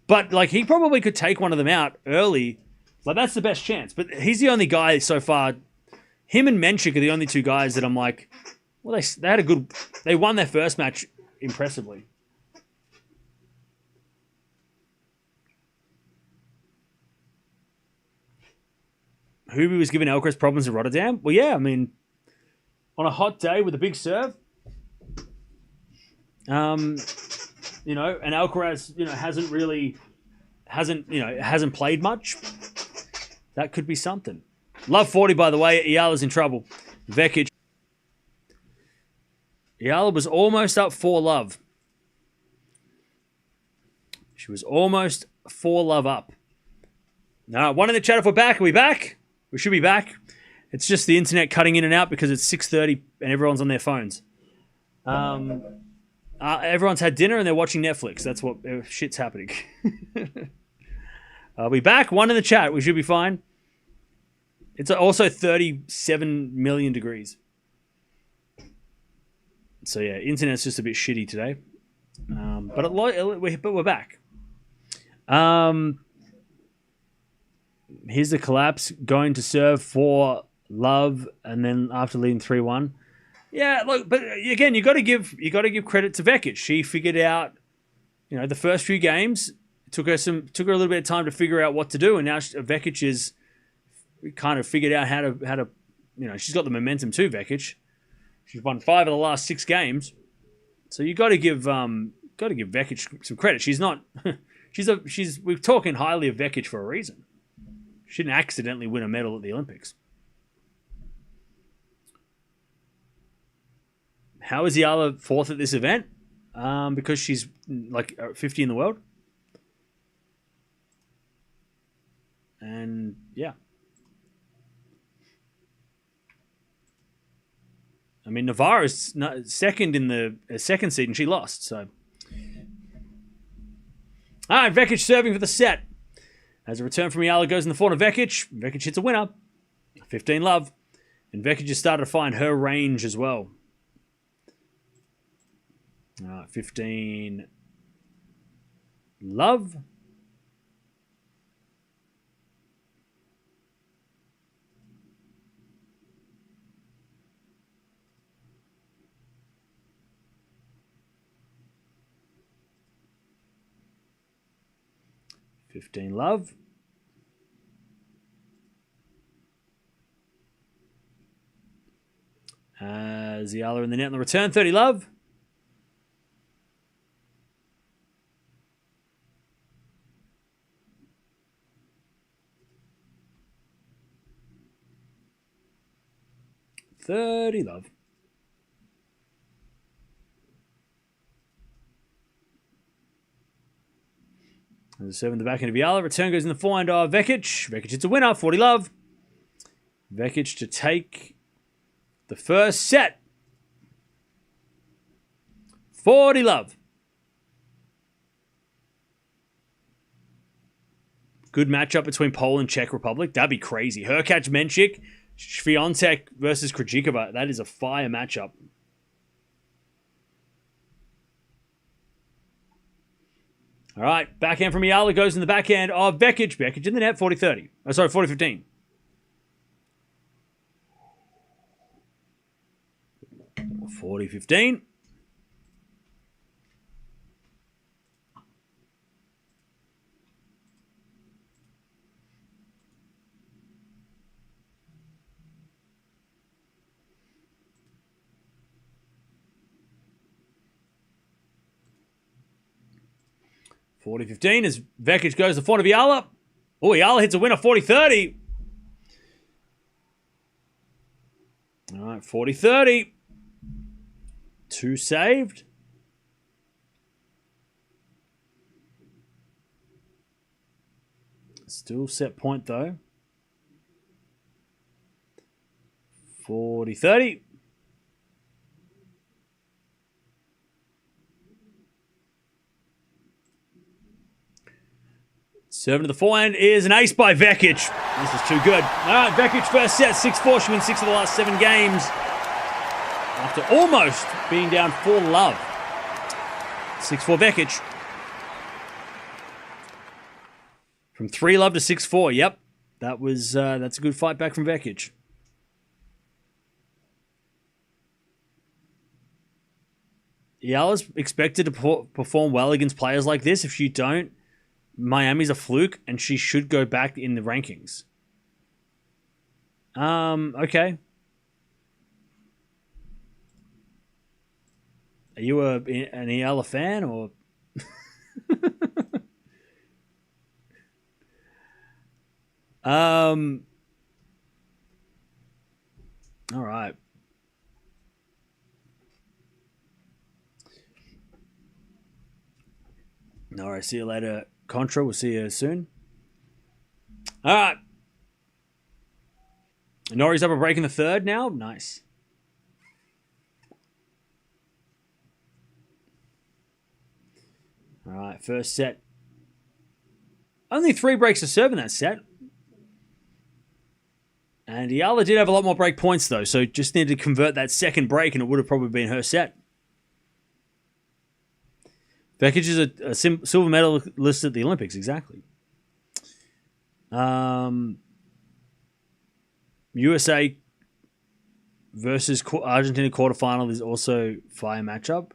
But, like, he probably could take one of them out early. Like, that's the best chance. But he's the only guy so far. Him and Menchik are the only two guys that I'm like, well, they won their first match impressively. Hubie was giving Alcaraz problems in Rotterdam. Well, yeah, I mean, on a hot day with a big serve, and Alcaraz, hasn't played much. That could be something. Love 40, by the way. Eala's in trouble. Vekic. Eala was almost up 4-love. She was almost 4-love up. Now, one in the chat if we're back. Are we back? We should be back. It's just the internet cutting in and out because it's 6:30 and everyone's on their phones. Everyone's had dinner and they're watching Netflix. That's what shit's happening. Are we back? One in the chat. We should be fine. It's also 37 million degrees. So yeah, internet's just a bit shitty today. But we're back. Here's the collapse. Going to serve for love, and then after leading 3-1. Yeah, look, but again, you got to give credit to Vekic. She figured out, the first few games took her a little bit of time to figure out what to do, and now Vekic is kind of figured out how to she's got the momentum too. Vekic, she's won 5 of the last 6 games, so you got to give Vekic some credit. She's not we're talking highly of Vekic for a reason. She didn't accidentally win a medal at the Olympics. How is Eala 4th at this event? Because she's like 50 in the world. And yeah. I mean, Navarro's second in the second seed and she lost. So, all right, Vekic serving for the set. As a return from Eala goes in the form of Vekic. Vekic hits a winner. 15-love. And Vekic just started to find her range as well. 15-love. Love. As Eala in the net on the return, 30-love. 30 love. There's a serve in the back end of Eala. Return goes in the forehand of Vekic. Vekic hits a winner, 40 love. Vekic to take the first set. 40 love. Good matchup between Poland and Czech Republic. That'd be crazy. Hurkacz, Menchik, Swiatek versus Krejcikova. That is a fire matchup. All right, backhand from Eala goes in the backhand of Vekic. Vekic in the net, 40-30. Oh, sorry, 40-15. 40-15. (40-15) as Vekic goes to the front of Eala. Oh, Eala hits a winner, 40-30. All right, 40-30. 2 saved. Still set point, though. 40-30. Serving to the forehand is an ace by Vekic. This is too good. All right, Vekic first set, 6-4. She wins 6 of the last 7 games. After almost being down 4 love. 6-4 Vekic. From 3 love to 6-4. Yep. That's a good fight back from Vekic. Eala's expected to perform well against players like this. If you don't, Miami's a fluke, and she should go back in the rankings. Okay. Are you an Eala fan, or? All right. All right, see you later, Contra. We'll see you soon. All right. Nori's up a break in the third now. Nice. All right, first set. Only 3 breaks to serve in that set. And Eala did have a lot more break points, though, so just needed to convert that second break, and it would have probably been her set. Vekic is a silver medalist at the Olympics, exactly. USA versus Argentina quarterfinal is also fire matchup.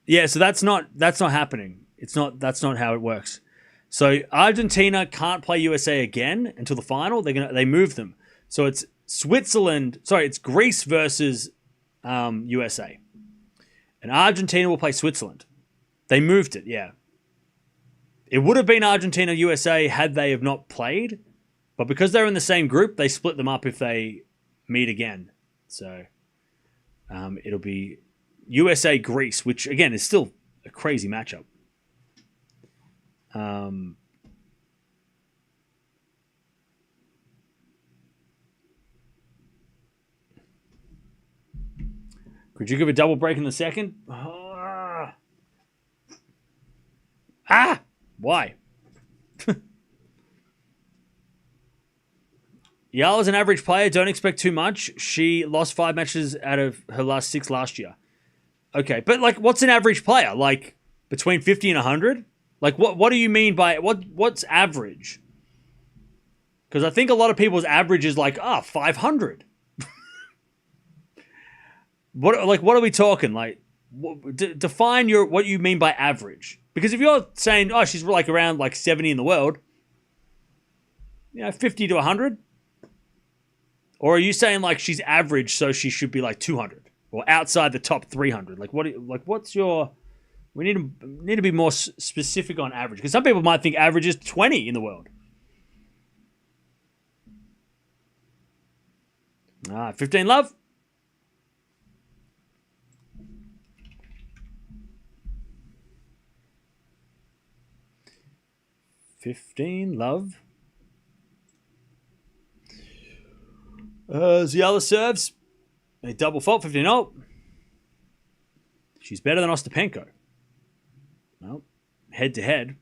Yeah, so that's not happening. That's not how it works. So Argentina can't play USA again until the final. They move them. So it's it's Greece versus USA. And Argentina will play Switzerland. They moved it, yeah. It would have been Argentina-USA had they have not played, but because they're in the same group, they split them up if they meet again. So it'll be USA-Greece, which, again, is still a crazy matchup. Could you give a double break in the second? Why? Eala's an average player. Don't expect too much. She lost 5 matches out of her last 6 last year. Okay, but what's an average player? Between 50 and 100? What do you mean by what's average? Because I think a lot of people's average is 500. What are we talking? Define what you mean by average. Because if you're saying, she's around 70 in the world, 50 to 100, or are you saying she's average, so she should be 200 or outside the top 300? What's your? We need to be more specific on average, because some people might think average is 20 in the world. 15 love. 15, love. Eala serves. A double fault, 15-0. She's better than Ostapenko. Well, head to head.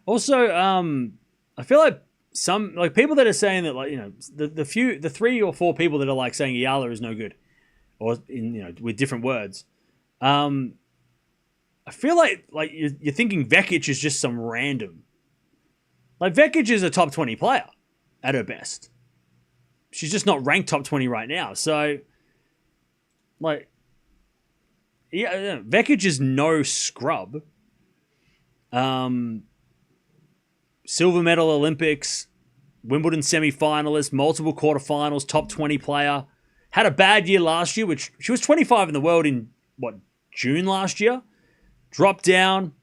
Also, I feel like some people that are saying that the 3 or 4 people that are like saying Eala is no good, or with different words. I feel like you're thinking Vekic is just some random. Like Vekic is a top 20 player at her best. She's just not ranked top 20 right now. So, Vekic is no scrub. Silver medal Olympics, Wimbledon semi-finalist, multiple quarterfinals, top 20 player. Had a bad year last year, which she was 25 in the world in, June last year? Dropped down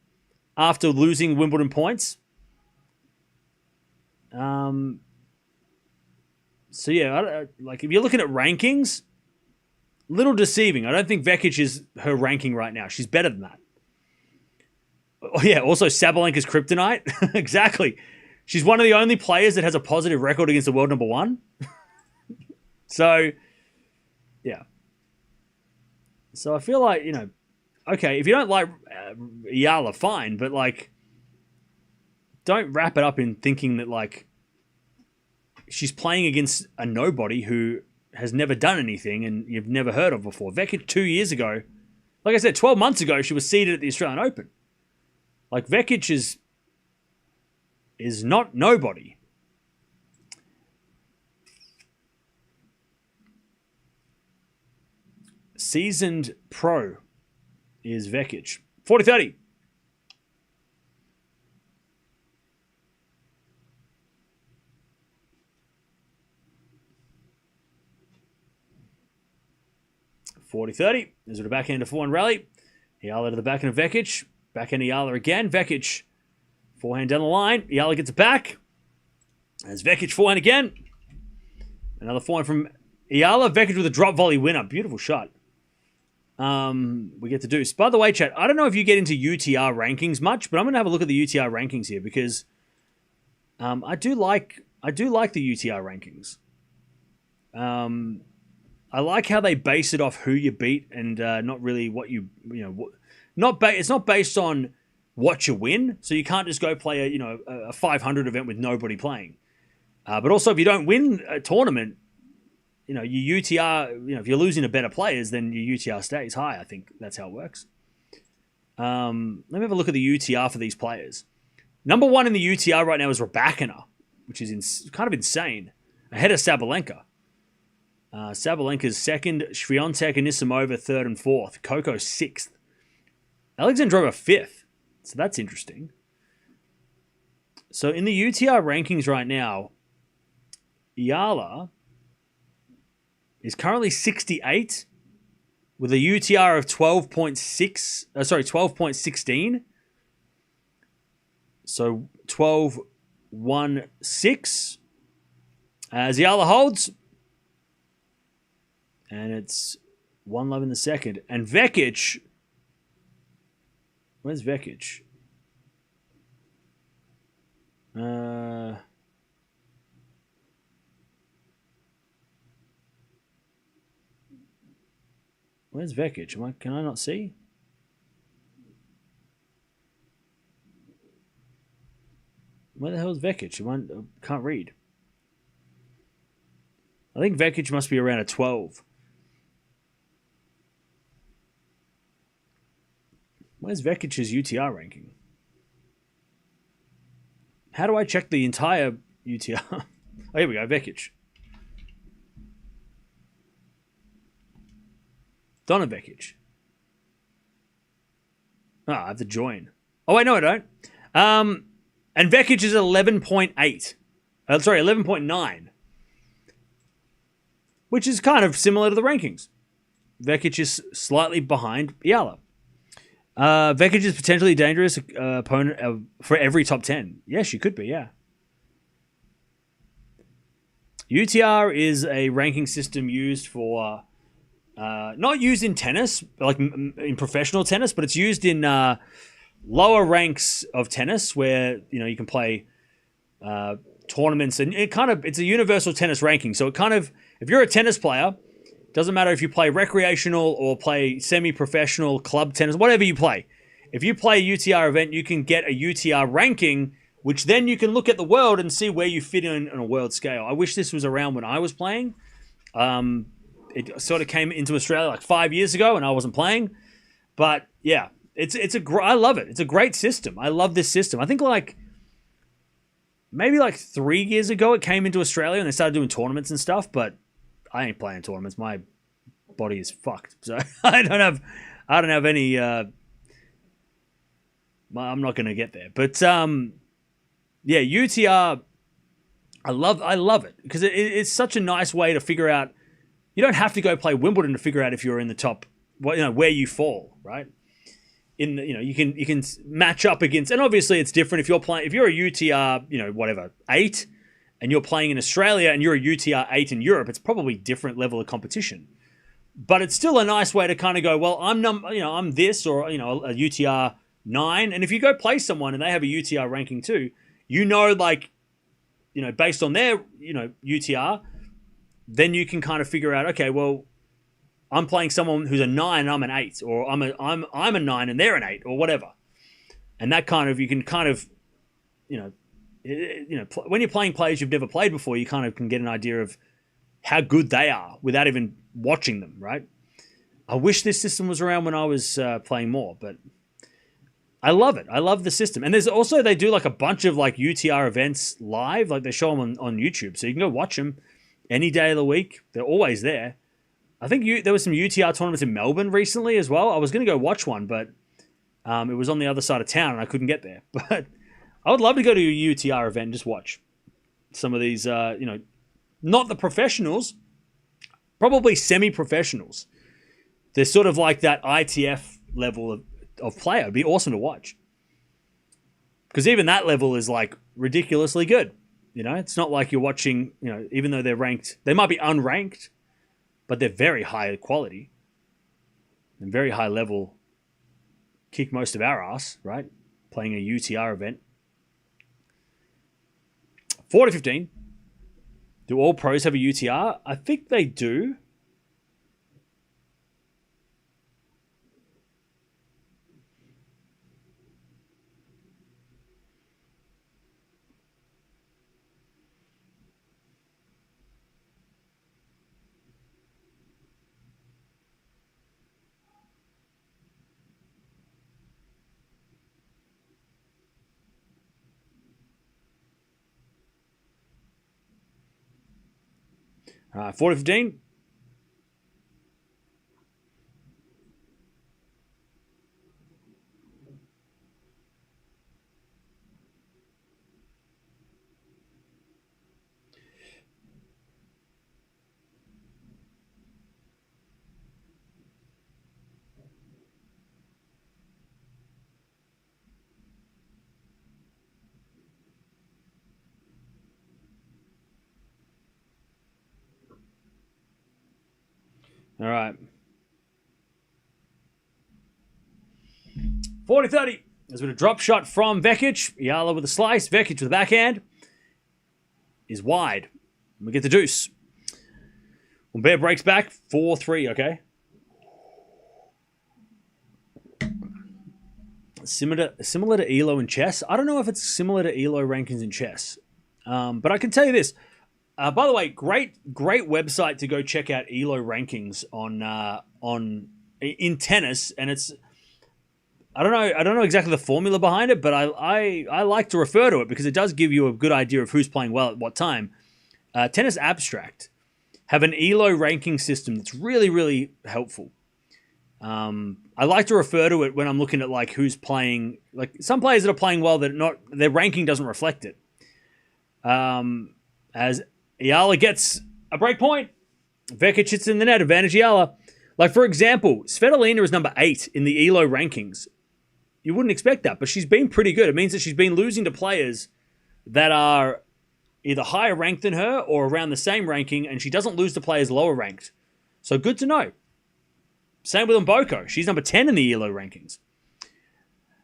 after losing Wimbledon points. So yeah, if you're looking at rankings, little deceiving. I don't think Vekic is her ranking right now. She's better than that. Oh, yeah, also Sabalenka's kryptonite. Exactly. She's one of the only players that has a positive record against the world number 1. So, yeah. So I feel like, okay, if you don't like Eala, fine, but don't wrap it up in thinking that she's playing against a nobody who has never done anything and you've never heard of before. Vekic 2 years ago, like I said, 12 months ago, she was seeded at the Australian Open. Vekic is not nobody. Seasoned pro is Vekic. 40-30. Is it a backhand to 4-1 rally? Eala to the backhand of Vekic. Backhand Eala again. Vekic. Forehand down the line. Eala gets it back. As Vekic forehand again. Another forehand from Eala. Vekic with a drop volley winner. Beautiful shot. We get to do. By the way, chat, I don't know if you get into UTR rankings much, but I'm going to have a look at the UTR rankings here because I do like the UTR rankings. I like how they base it off who you beat and not really what it's not based on what you win, so you can't just go play a 500 event with nobody playing. But also, if you don't win a tournament, your UTR, if you're losing to better players, then your UTR stays high. I think that's how it works. Let me have a look at the UTR for these players. Number 1 in the UTR right now is Raducanu, which is kind of insane, ahead of Sabalenka. Sabalenka's 2nd, Swiatek and Anisimova 3rd and 4th, Coco 6th. Alexandra Eala 5th. So that's interesting. So in the UTR rankings right now, Eala is currently 68 with a UTR of 12.16. So 12.16. As Eala holds. And it's 1-love in the second. And Vekic. Where's Vekic? Where's Vekic? Can I not see? Where the hell is Vekic? I can't read. I think Vekic must be around a 12. Where's Vekic's UTR ranking? How do I check the entire UTR? Oh, here we go, Vekic. Donna Vekic. I have to join. Oh, wait, no, I don't. And Vekic is 11.8. 11.9. Which is kind of similar to the rankings. Vekic is slightly behind Eala. Vekic is potentially a dangerous opponent for every top 10. Yeah, she could be, yeah. UTR is a ranking system used for, not used in tennis, like in professional tennis, but it's used in lower ranks of tennis where, you can play tournaments, and it's a universal tennis ranking. So if you're a tennis player, doesn't matter if you play recreational or play semi-professional club tennis, whatever you play. If you play a UTR event, you can get a UTR ranking, which then you can look at the world and see where you fit in on a world scale. I wish this was around when I was playing. It sort of came into Australia like 5 years ago and I wasn't playing. But yeah, I love it. It's a great system. I love this system. I think maybe 3 years ago it came into Australia and they started doing tournaments and stuff, but I ain't playing tournaments. My body is fucked. So I don't have any I'm not going to get there. But yeah, UTR I love it because it's such a nice way to figure out. You don't have to go play Wimbledon to figure out if you're in the top, where you fall, right? You can match up against, and obviously it's different if you're a UTR, 8, and you're playing in Australia and you're a UTR 8 in Europe, it's probably different level of competition. But it's still a nice way to kind of go, well, I'm this, or a UTR 9, and if you go play someone and they have a UTR ranking too, based on their UTR, then you can kind of figure out, okay, well, I'm playing someone who's a 9 and I'm an 8, or I'm a 9 and they're an 8, or whatever. And that you can kind of, when you're playing players you've never played before, you kind of can get an idea of how good they are without even watching them, right? I wish this system was around when I was playing more, but I love it. I love the system. And there's also, they do a bunch of UTR events live, they show them on YouTube, so you can go watch them any day of the week. They're always there. I think there was some UTR tournaments in Melbourne recently as well. I was going to go watch one, but it was on the other side of town and I couldn't get there. But I would love to go to a UTR event and just watch some of these, not the professionals, probably semi-professionals. They're sort of like that ITF level of player. It'd be awesome to watch. Because even that level is ridiculously good. It's not like you're watching, even though they're ranked, they might be unranked, but they're very high quality and very high level. Kick most of our ass, right? Playing a UTR event. 4 to 15. Do all pros have a UTR? I think they do. All right, 4 to 15. All right. 40-30. There's been a drop shot from Vekic. Eala with a slice. Vekic with a backhand. Is wide. We get the deuce. Bear breaks back. 4-3, okay? Similar to ELO in chess. I don't know if it's similar to ELO rankings in chess. But I can tell you this. By the way, great website to go check out ELO rankings in tennis, and it's I don't know exactly the formula behind it, but I like to refer to it because it does give you a good idea of who's playing well at what time. Tennis Abstract have an ELO ranking system that's really, really helpful. I like to refer to it when I'm looking at who's playing. Some players that are playing well, their ranking doesn't reflect it. As Eala gets a break point, Vekic hits in the net, advantage Eala. For example, Svitolina is number 8 in the ELO rankings. You wouldn't expect that, but she's been pretty good. It means that she's been losing to players that are either higher ranked than her or around the same ranking, and she doesn't lose to players lower ranked. So good to know. Same with Mboko. She's number 10 in the ELO rankings.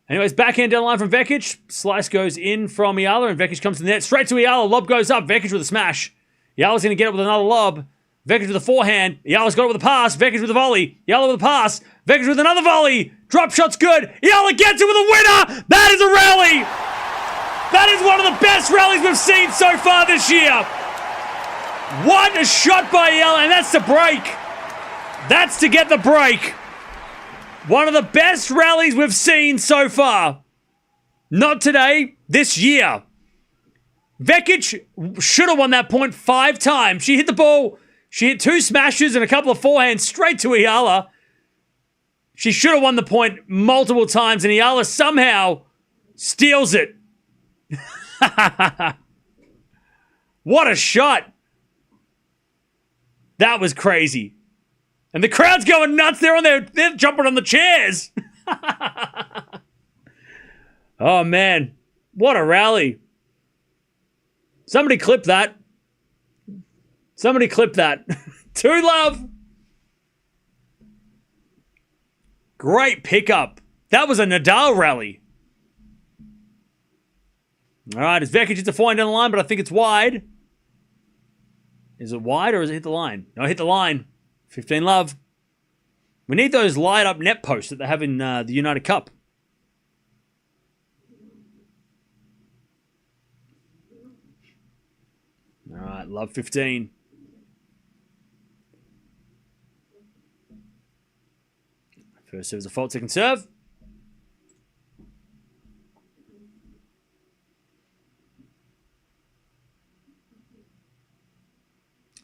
Anyways, backhand down the line from Vekic. Slice goes in from Eala, and Vekic comes to the net. Straight to Eala. Lob goes up. Vekic with a smash. Eala's going to get it with another lob. Vekic with a forehand. Eala's got it with a pass. Vekic with a volley. Eala with a pass. Vekic with another volley. Drop shot's good. Eala gets it with a winner. That is a rally. That is one of the best rallies we've seen so far this year. What a shot by Eala, and that's the break. That's to get the break. One of the best rallies we've seen so far. Not today, this year. Vekic should have won that point 5 times. She hit the ball. She hit 2 smashes and a couple of forehands straight to Eala. She should have won the point multiple times, and Eala somehow steals it. What a shot. That was crazy. And the crowd's going nuts. They're jumping on the chairs. Oh, man. What a rally. Somebody clip that. Somebody clip that. 2-love. Great pickup. That was a Nadal rally. All right, it's Vekic. It's a forehand down the line, but I think it's wide. Is it wide or is it hit the line? No, it hit the line. 15-love. We need those light-up net posts that they have in the United Cup. All right, love 15. First serve is a fault, second serve.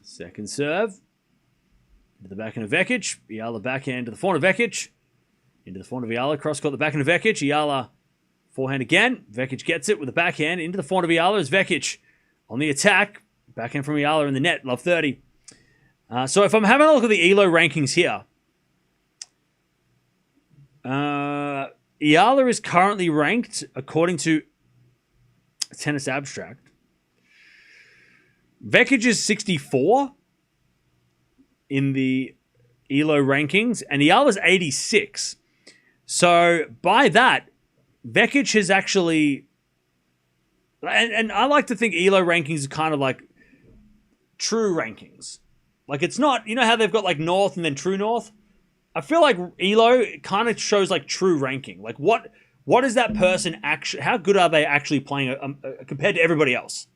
Second serve. Into the backhand of Vekic. Eala backhand to the forehand of Vekic. Into the forehand of Eala. Cross court the backhand of Vekic. Eala forehand again. Vekic gets it with the backhand. Into the forehand of Eala is Vekic on the attack. Backhand from Eala in the net. Love 30. So if I'm having a look at the ELO rankings here, Eala is currently ranked, according to Tennis Abstract. Vekic is 64 in the ELO rankings, and Eala's 86. So by that, Vekic has actually... And I like to think ELO rankings are kind of like true rankings. Like it's not... You know how they've got like North and then True North? I feel like ELO kind of shows like true ranking. Like what is that person actually... How good are they actually playing compared to everybody else?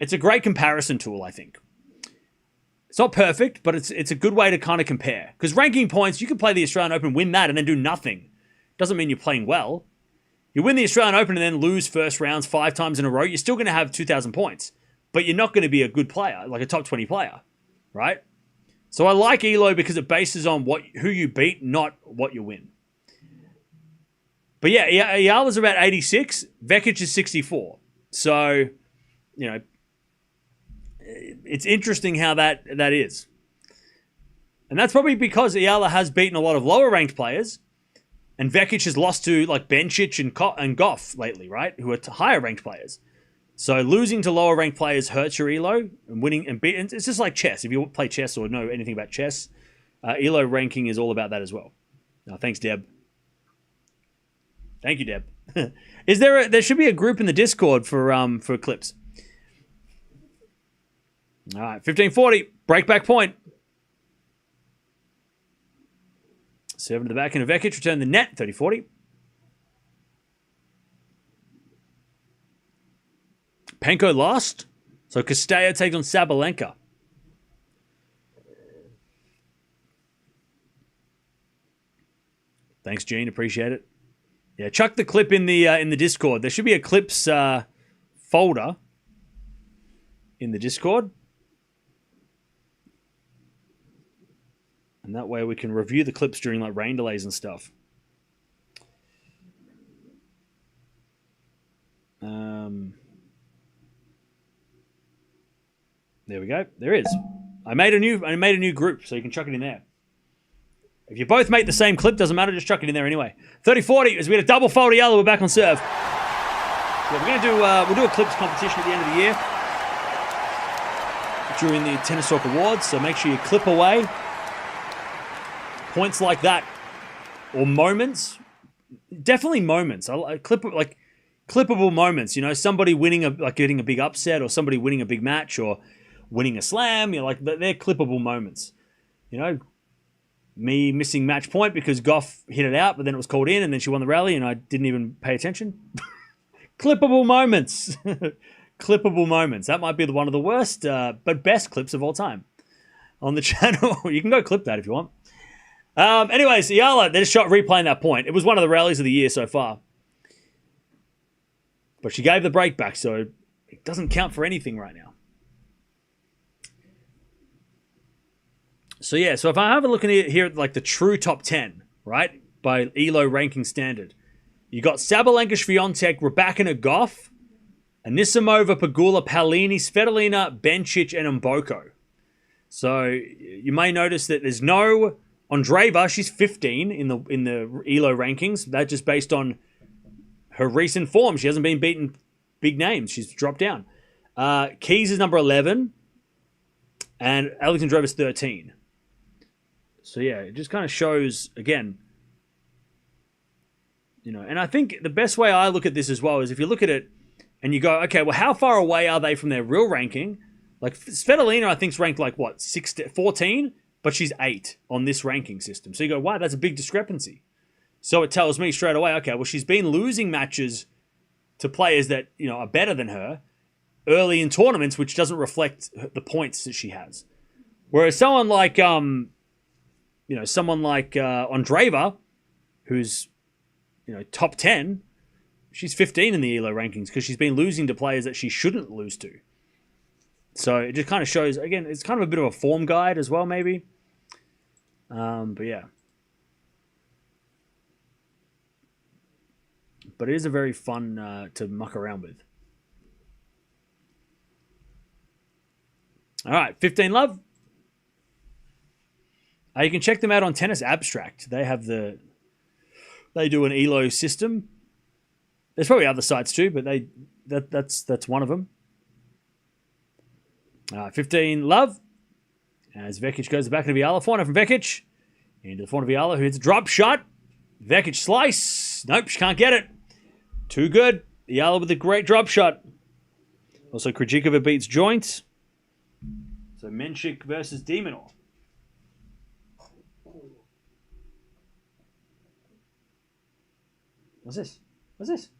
It's a great comparison tool, I think. It's not perfect, but it's a good way to kind of compare. Because ranking points, you can play the Australian Open, win that, and then do nothing. Doesn't mean you're playing well. You win the Australian Open and then lose first rounds 5 times in a row, you're still going to have 2,000 points. But you're not going to be a good player, like a top 20 player, right? So I like ELO because it bases on who you beat, not what you win. But yeah, Eala's about 86, Vekic is 64. So, you know, it's interesting how that is. And that's probably because Eala has beaten a lot of lower-ranked players, and Vekic has lost to like Bencic and Gauff lately, right? Who are higher-ranked players. So losing to lower-ranked players hurts your ELO, and winning and beating. It's just like chess. If you play chess or know anything about chess, ELO ranking is all about that as well. Thanks, Deb. Thank you, Deb. There should be a group in the Discord for clips. All right, 1540, breakback point. Serving to the backhand of Vekic, return the net, 30-40. Penko lost, so Castella takes on Sabalenka. Thanks, Gene, appreciate it. Yeah, chuck the clip in the Discord. There should be a clips folder in the Discord. And that way we can review the clips during like rain delays and stuff. There we go. There is. I made a new group, so you can chuck it in there. If you both make the same clip, doesn't matter, just chuck it in there anyway. 30-40 as we get a double fold Eala, we're back on serve. Yeah, we'll do a clips competition at the end of the year. during the Tennis Talk Awards, so make sure you clip away. Points like that, or moments, definitely moments. I clip like clippable moments. You know, somebody winning getting a big upset, or somebody winning a big match, or winning a slam. You know, like they're clippable moments. You know, me missing match point because Gauff hit it out, but then it was called in, and then she won the rally, and I didn't even pay attention. Clippable moments. Clippable moments. That might be one of the worst, but best clips of all time on the channel. You can go clip that if you want. Anyways, Eala, they just shot replaying that point. It was one of the rallies of the year so far. But she gave the break back, so it doesn't count for anything right now. So yeah, so if I have a look here at like the true top 10, right, by ELO ranking standard, you got Sabalenka, Swiatek, Raducanu, Gauff, Anisimova, Pegula, Paolini, Svitolina, Bencic, and Mboko. So you may notice that there's no Andreeva. She's 15 in the ELO rankings. That's just based on her recent form. She hasn't been beaten big names. She's dropped down. Keys is number 11, and Alexandra is 13. So yeah, it just kind of shows again. You know, and I think the best way I look at this as well is if you look at it and you go, okay, well, how far away are they from their real ranking? Like Svitolina, I think, is ranked like what, 14, but she's 8 on this ranking system. So you go, wow, that's a big discrepancy. So it tells me straight away, okay, well, she's been losing matches to players that, you know, are better than her early in tournaments, which doesn't reflect the points that she has. Whereas someone like Andreeva, who's, you know, top 10, she's 15 in the ELO rankings because she's been losing to players that she shouldn't lose to. So it just kind of shows, again, it's kind of a bit of a form guide as well, maybe. But yeah. But it is a very fun to muck around with. All right, 15 Love. You can check them out on Tennis Abstract. They have they do an ELO system. There's probably other sites too, but that's one of them. 15 Love. As Vekic goes to the back of Eala. Forehand from Vekic. Into the forehand of Eala, who hits a drop shot. Vekic slice. Nope, she can't get it. Too good. Eala with a great drop shot. Also, Krejcikova beats Joint. So Menchik versus Demonor. What's this? What's this?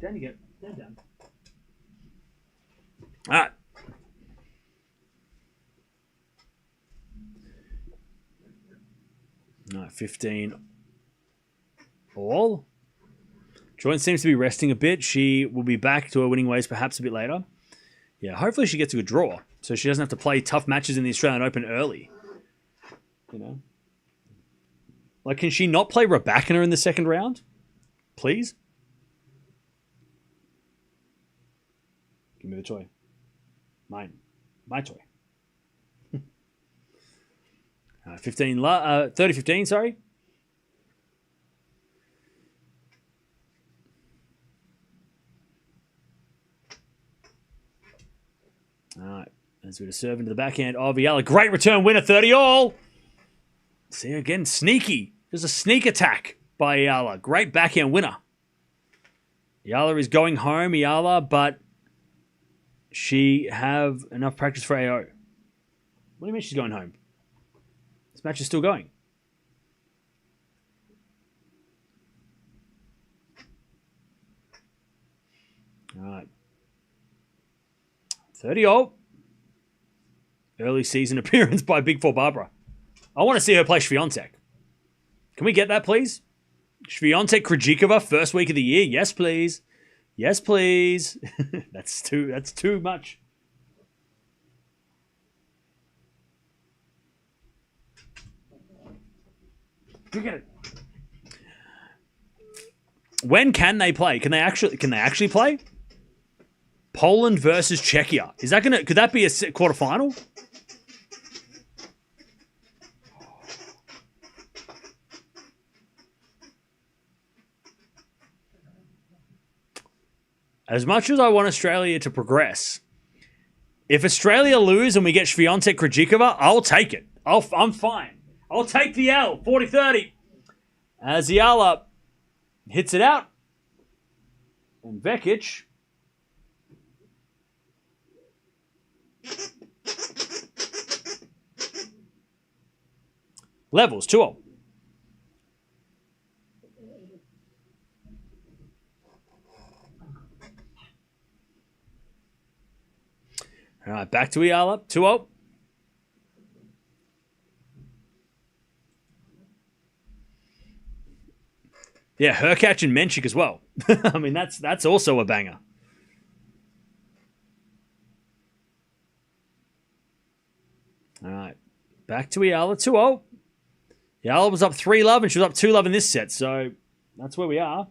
Down you get. Down. All right. All right, 15 all. Joint seems to be resting a bit. She will be back to her winning ways perhaps a bit later. Yeah, hopefully she gets a good draw so she doesn't have to play tough matches in the Australian Open early. You know? Like, can she not play Raducanu in the second round? Please? Give me the toy. Mine. My toy. 30-15, sorry. All right. As we serve into the backhand of Eala. Great return winner, 30 all. See, again, sneaky. There's a sneak attack by Eala. Great backhand winner. Eala is going home, Eala, but she have enough practice for AO. What do you mean she's going home? This match is still going. All right. 30 all. Early season appearance by Big Four Barbara. I want to see her play Swiatek. Can we get that, please? Swiatek Krejcikova, first week of the year. Yes, please. Yes, please. That's too much. Look at it. When can they play? Can they actually play? Poland versus Czechia. Could that be a quarterfinal? As much as I want Australia to progress, if Australia lose and we get Swiatek Krejcikova, I'll take it. I'm fine. I'll take the L, 40-30. As Eala hits it out. And Vekic levels 2-0. All right, back to Eala, 2-0. Yeah, Hurkacz and Menchik as well. I mean, that's also a banger. All right, back to Eala, 2-0. Eala was up 3-love and she was up 2-love in this set, so that's where we are.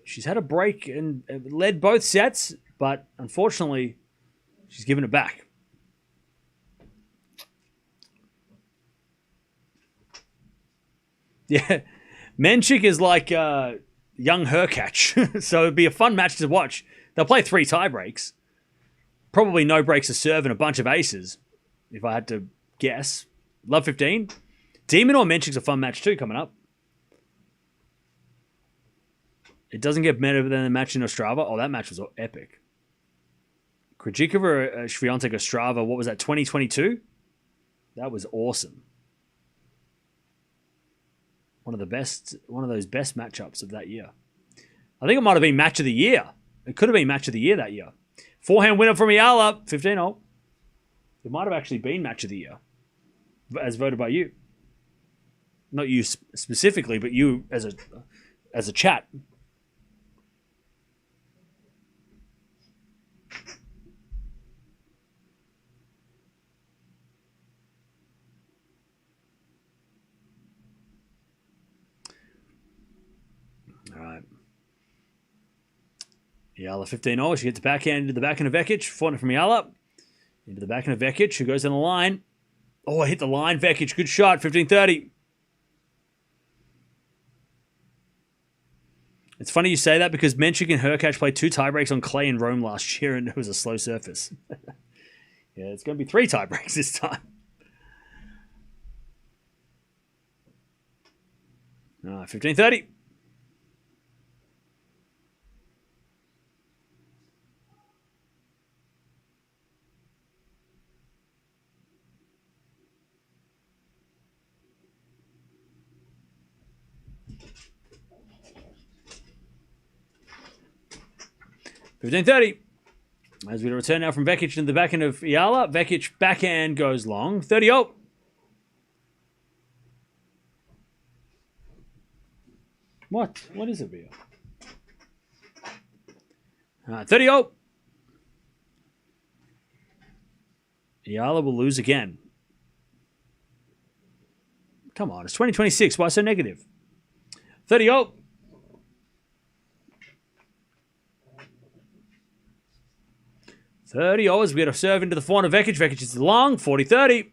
She's had a break and led both sets, but unfortunately, she's given it back. Yeah, Menchik is like young Hurkacz, so it'd be a fun match to watch. They'll play 3 tie breaks. Probably no breaks of serve and a bunch of aces, if I had to guess. Love 15. Demon or Menchik's a fun match too coming up. It doesn't get better than the match in Ostrava. Oh, that match was epic. Krejcikova, Swiatek, Ostrava, what was that, 2022? That was awesome. One of those best matchups of that year. I think it might have been match of the year. It could have been match of the year that year. Forehand winner from Eala, 15-0. It might have actually been match of the year, as voted by you. Not you specifically, but you as a chat. All right. Eala 15-0. She gets backhand into the backhand of Vekic. Forehand from Eala. Into the backhand of Vekic, who goes in the line. Oh, I hit the line, Vekic. Good shot, 15-30. It's funny you say that because Menchik and Hurkacz played 2 tiebreaks on clay in Rome last year, and it was a slow surface. Yeah, it's going to be 3 tiebreaks this time. All right, 15-30. As we return now from Vekic to the backhand of Eala. Vekic backhand goes long. 30-0. What? What is it, Rio? 30-0. Eala will lose again. Come on, it's 2026. Why so negative? 30-0. 30-0 as we get a serve into the forehand of Vekic. Vekic is long. 40-30.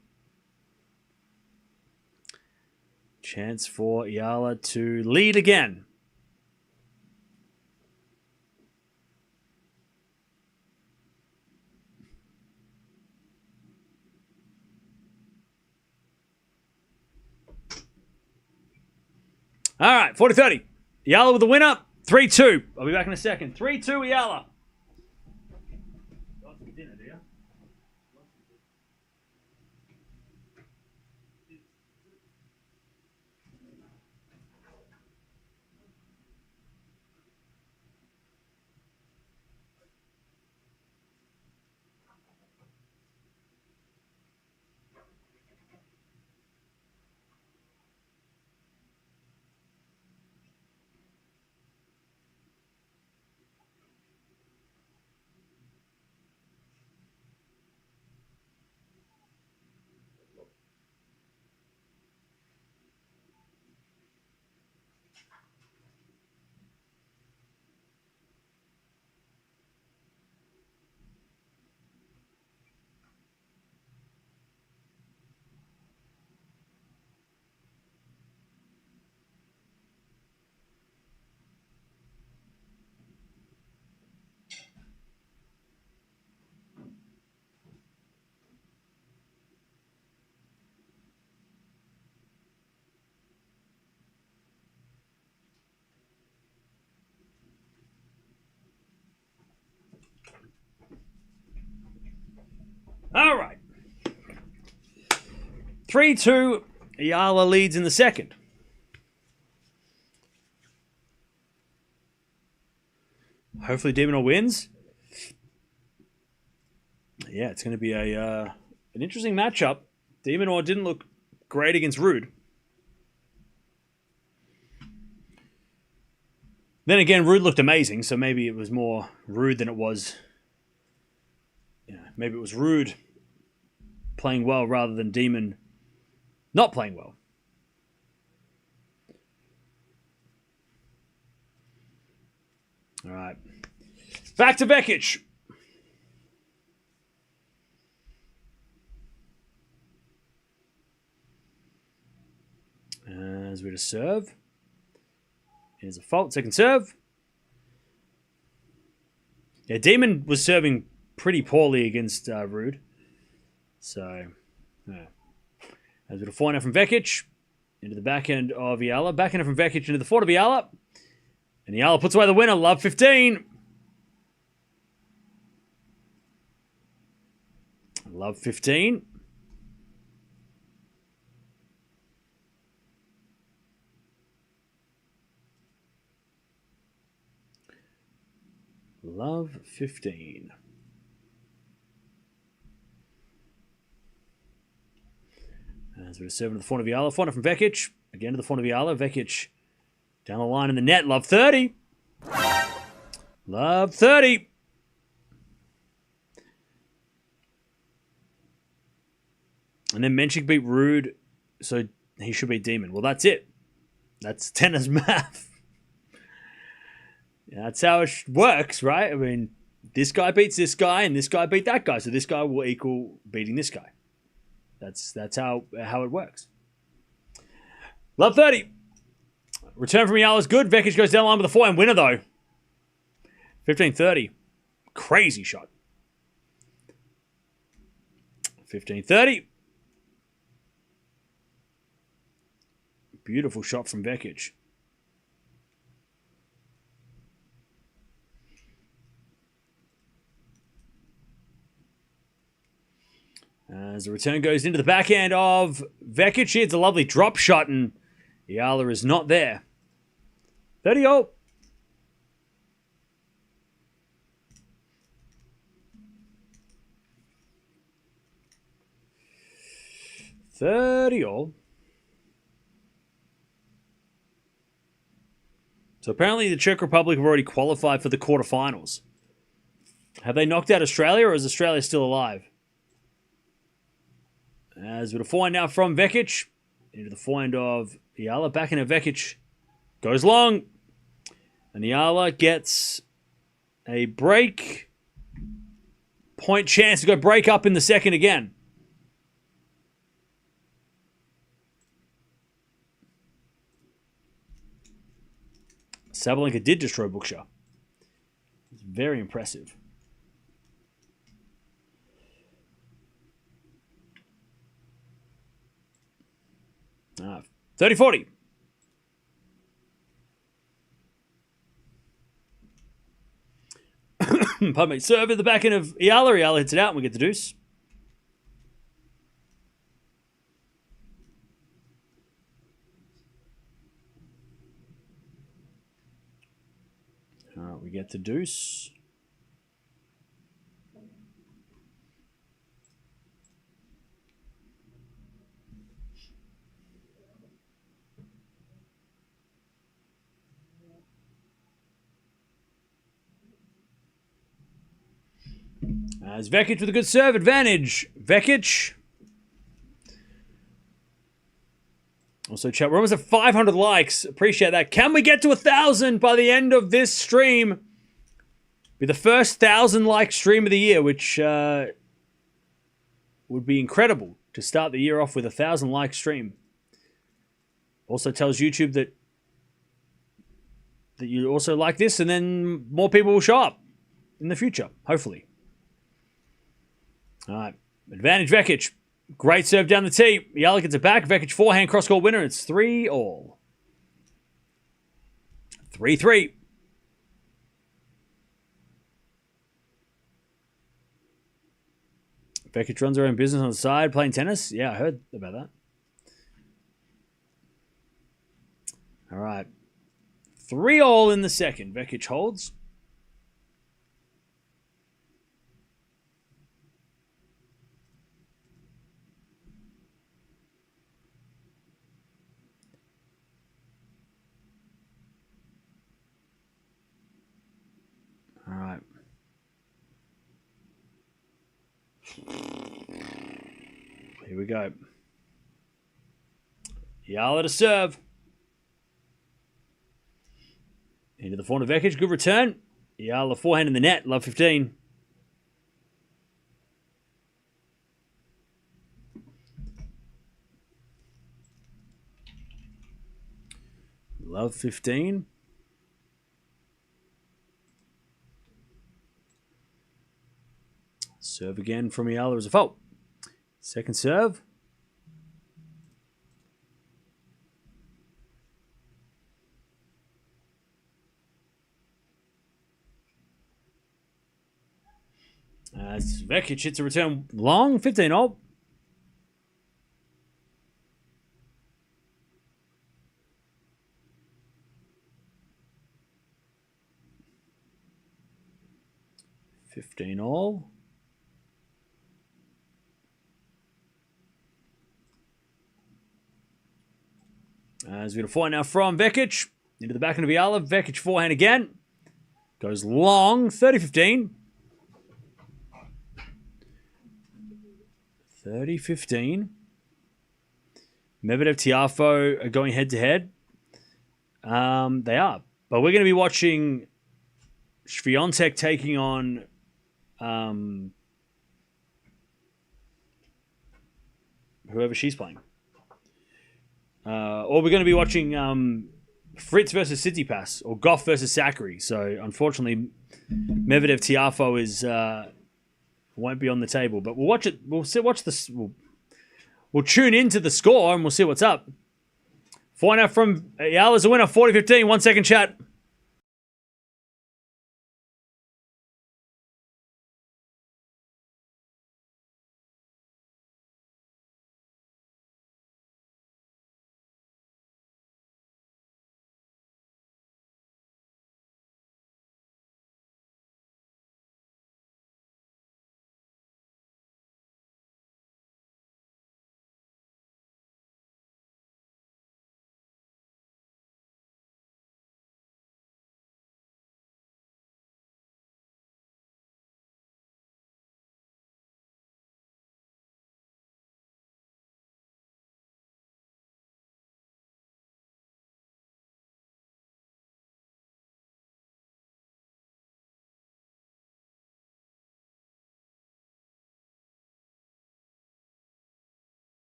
Chance for Eala to lead again. All right, 40-30. Eala with the winner. 3-2. I'll be back in a second. 3-2 Eala. Dinner, do you? 3-2. Eala leads in the second. Hopefully de Minaur wins. Yeah, it's going to be an interesting matchup. De Minaur didn't look great against Ruud. Then again, Ruud looked amazing, so maybe it was more Ruud than it was... maybe it was Ruud playing well rather than Demon not playing well. All right. Back to Vekic. As we're to serve. Here's a fault. Second serve. Yeah, Demon was serving pretty poorly against Ruud. So, yeah. As we're to find out from Vekic. Into the backhand of Eala. Backhand from Vekic into the forehand of Eala. And Eala puts away the winner. Love 15. Love 15. Love 15. As we're serving to the front of Eala. Front from Vekic. Again to the front of Eala. Vekic down the line in the net. Love 30. Love 30. And then Menchik beat Ruud, so he should beat Demon. Well, that's it. That's tennis math. Yeah, that's how it works, right? I mean, this guy beats this guy, and this guy beat that guy, so this guy will equal beating this guy. That's how it works. Love 30. Return from Eala is good. Vekic goes down the line with a forehand winner, though. 15-30. Crazy shot. 15-30. Beautiful shot from Vekic. As the return goes into the backhand of Vekic. It's a lovely drop shot, and Eala is not there. 30-0. So apparently the Czech Republic have already qualified for the quarterfinals. Have they knocked out Australia, or is Australia still alive? As with a forehand now from Vekic. Into the forehand of Eala. Back into Vekic. Goes long. And Eala gets a break point chance to go break up in the second again. Sabalenka did destroy Buksha. It's very impressive. 30-40. Pardon me. Serve at the back end of Eala. Eala hits it out and we get the deuce. All right, we get the deuce. As Vekic with a good serve advantage. Vekic. Also, chat, we're almost at 500 likes. Appreciate that. Can we get to 1,000 by the end of this stream? Be the first 1,000-like stream of the year, which would be incredible to start the year off with a 1,000-like stream. Also tells YouTube that you also like this, and then more people will show up in the future, hopefully. All right. Advantage Vekic. Great serve down the tee. Eala gets it back. Vekic forehand cross-court winner. It's 3-all. 3-3. Vekic runs her own business on the side playing tennis. Yeah, I heard about that. 3-all in the second. Vekic holds. All right. Here we go. Eala to serve. Into the forehand of Vekic. Good return. Eala forehand in the net. Love 15. Love 15. Serve again from Eala as a fault. Second serve. As Vekic hits a return long, 15-all. As we get a forehand now from Vekic. Into the backhand of Eala. Vekic forehand again. Goes long, 30-15. 30-15. Medvedev Tiafoe are going head-to-head. They are. But we're going to be watching Swiatek taking on whoever she's playing. Or we're going to be watching Fritz versus Tsitsipas or Gauff versus Sakkari. So, unfortunately, Medvedev Tiafoe is... won't be on the table, but we'll watch it. Watch this. We'll tune into the score and we'll see what's up. Find out from Eala's a winner, 40-15. 1 second chat.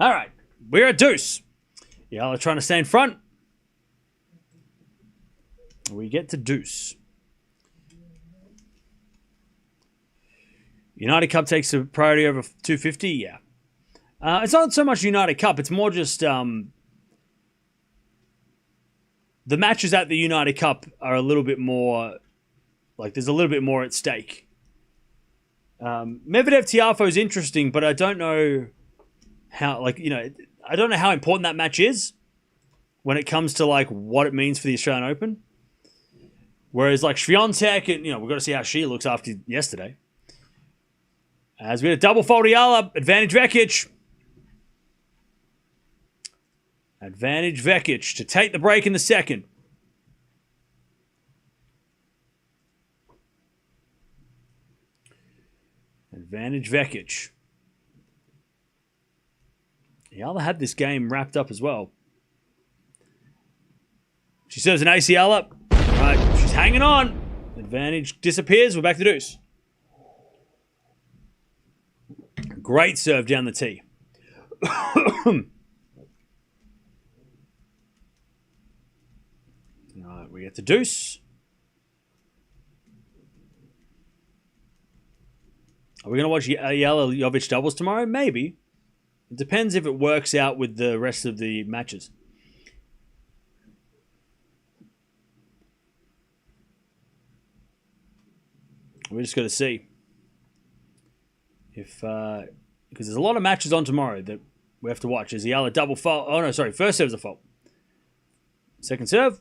All right, we're at deuce. Eala trying to stay in front. We get to deuce. United Cup takes a priority over 250. Yeah, it's not so much United Cup. It's more just the matches at the United Cup are a little bit more like there's a little bit more at stake. Medvedev Tiafoe is interesting, but I don't know how, I don't know how important that match is when it comes to like what it means for the Australian Open. Whereas like Swiatek, and we've got to see how she looks after yesterday. As we had a double fault Eala, advantage Vekic. Advantage Vekic to take the break in the second. Advantage Vekic. Eala had this game wrapped up as well. She serves an ACL up. Right, she's hanging on. Advantage disappears. We're back to deuce. Great serve down the tee. we get to deuce. Are we going to watch Eala Jovic doubles tomorrow? Maybe. It depends if it works out with the rest of the matches. We just got to see if because there's a lot of matches on tomorrow that we have to watch. Is Eala double fault? Oh no, sorry. First serve's a fault. Second serve.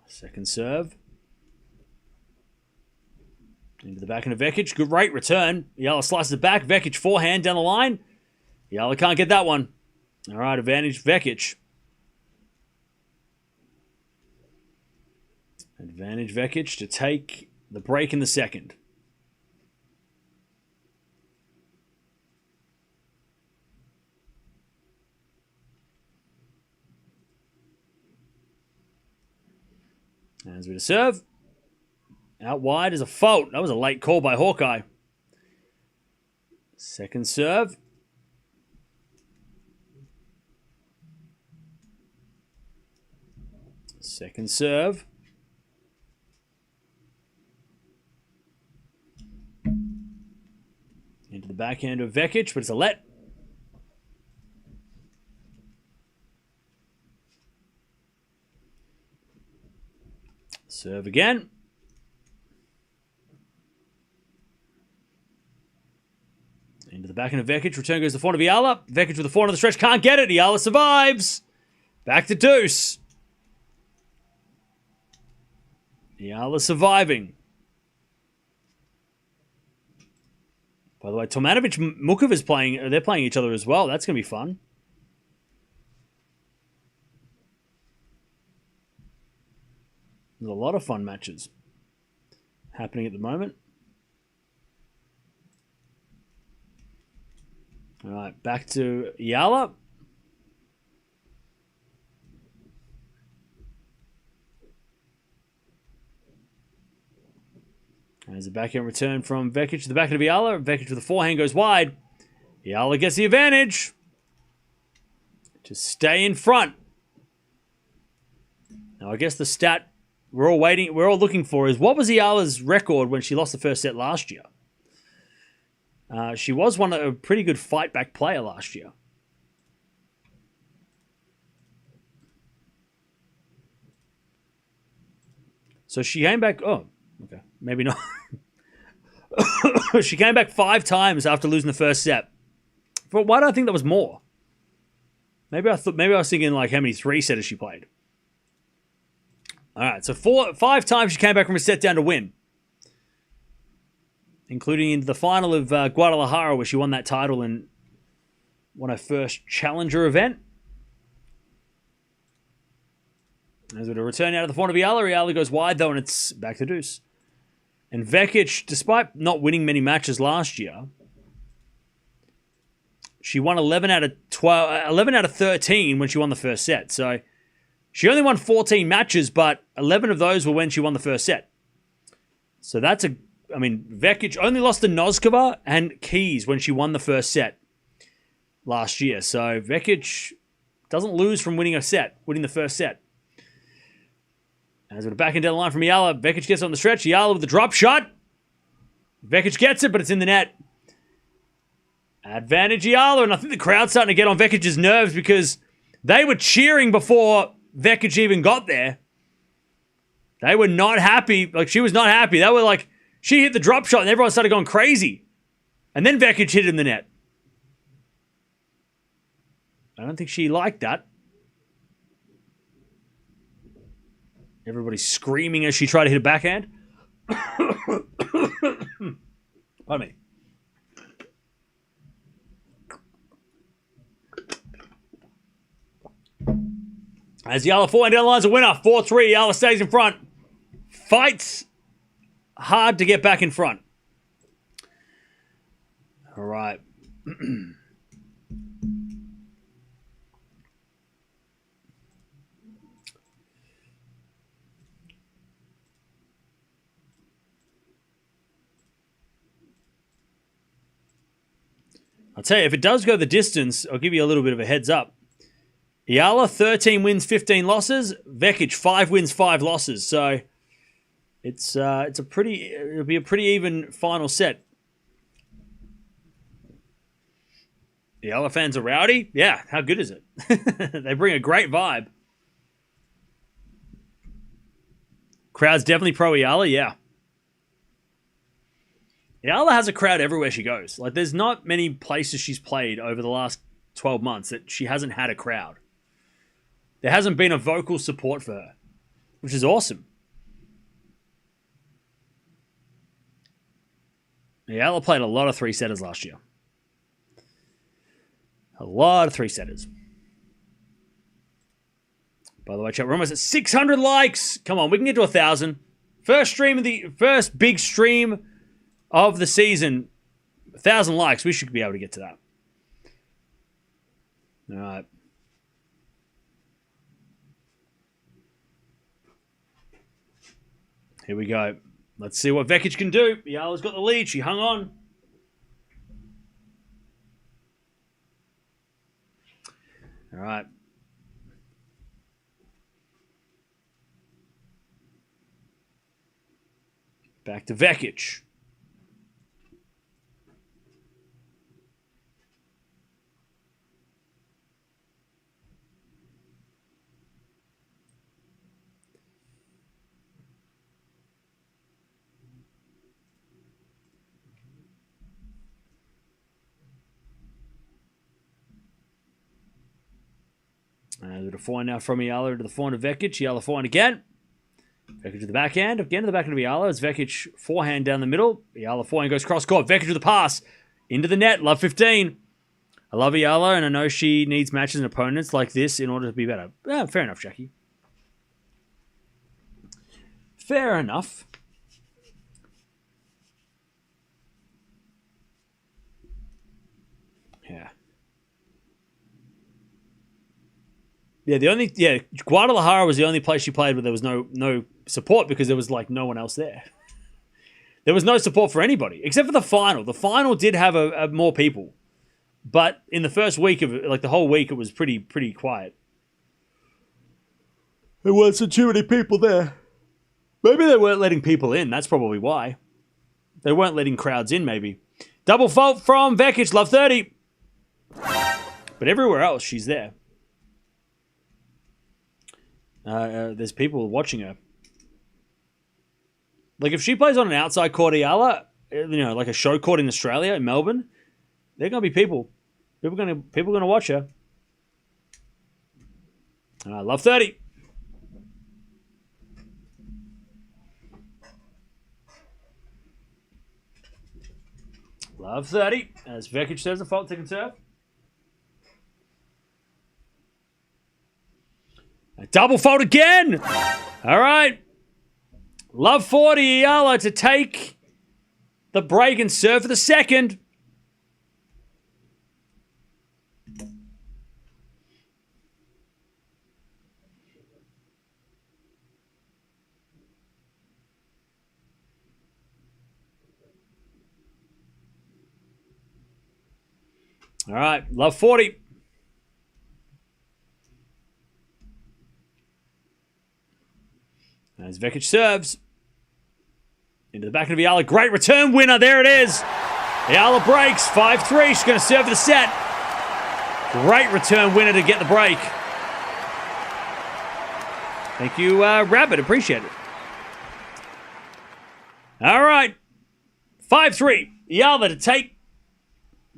Second serve. Into the backhand of Vekic. Great return. Eala slices it back. Vekic forehand down the line. Eala can't get that one. All right, advantage Vekic. Advantage Vekic to take the break in the second. As we to serve. Out wide is a fault. That was a late call by Hawkeye. Second serve. Second serve. Into the backhand of Vekic, but it's a let. Serve again. Into the backhand of Vekic. Return goes to the forehand of Eala. Vekic with the forehand on the stretch. Can't get it. Eala survives. Back to deuce. Eala surviving. By the way, Tomanovic Mukov is playing. They're playing each other as well. That's going to be fun. There's a lot of fun matches happening at the moment. All right, back to Eala. There's a backhand return from Vekic to the backhand of Eala. Vekic with the forehand goes wide. Eala gets the advantage to stay in front. Now, I guess the stat we're all looking for is what was Eala's record when she lost the first set last year? She was a pretty good fight back player last year. So she came back. Oh, okay, maybe not. She came back 5 times after losing the first set. But why do I think that was more? Maybe I was thinking like how many 3-setters she played. All right, so 5 times she came back from a set down to win, including in the final of Guadalajara, where she won that title and won her first challenger event. As with a return out of the forehand of Eala, Eala goes wide though, and it's back to deuce. And Vekic, despite not winning many matches last year, she won 11 out of 13 when she won the first set. So she only won 14 matches, but 11 of those were when she won the first set. So Vekic only lost to Noskova and Keys when she won the first set last year. So Vekic doesn't lose from winning the first set. As with a backhand down the line from Eala, Vekic gets on the stretch. Eala with the drop shot. Vekic gets it, but it's in the net. Advantage Eala, and I think the crowd's starting to get on Vekic's nerves because they were cheering before Vekic even got there. They were not happy. Like, she was not happy. They were like, she hit the drop shot and everyone started going crazy. And then Vekic hit it in the net. I don't think she liked that. Everybody's screaming as she tried to hit a backhand. Pardon me. As Eala forehand down the line's a winner. 4-3. Eala stays in front. Fights hard to get back in front. All right. I'll tell you, if it does go the distance, I'll give you a little bit of a heads up. Eala, 13 wins, 15 losses. Vekic, 5 wins, 5 losses. So it'll be a pretty even final set. Eala fans are rowdy? Yeah, how good is it? They bring a great vibe. Crowd's definitely pro Eala, yeah. Eala has a crowd everywhere she goes. Like, there's not many places she's played over the last 12 months that she hasn't had a crowd. There hasn't been a vocal support for her, which is awesome. Eala played a lot of 3-setters last year. A lot of 3-setters. By the way, chat, we're almost at 600 likes. Come on, we can get to 1,000. First big stream of the season. 1,000 likes. We should be able to get to that. All right. Here we go. Let's see what Vekic can do. Eala's got the lead. She hung on. All right. Back to Vekic. To the forehand now from Eala to the forehand of Vekic. Eala forehand again. Vekic to the backhand. Again to the backhand of Eala. It's Vekic forehand down the middle. Eala forehand goes cross court. Vekic with the pass. Into the net. Love 15. I love Eala, and I know she needs matches and opponents like this in order to be better. Fair enough, Jackie. Fair enough. Yeah. Guadalajara was the only place she played where there was no support because there was like no one else there. There was no support for anybody except for the final. The final did have a more people, but in the first week of it, like the whole week, it was pretty quiet. There weren't too many people there. Maybe they weren't letting people in. That's probably why. They weren't letting crowds in. Maybe double fault from Vekic. Love 30, but everywhere else she's there. There's people watching her. Like if she plays on an outside court, Eala, like a show court in Australia, in Melbourne, there are gonna be people. People gonna watch her. Love 30. Love 30. As Vekic says, the fault taken serve. A double fault again. All right. Love 40, Eala to take the break and serve for the second. All right. Love 40. As Vekic serves. Into the back of Eala. Great return winner. There it is. Eala breaks. 5-3. She's going to serve for the set. Great return winner to get the break. Thank you, Rabbit. Appreciate it. All right. 5-3. Eala to take.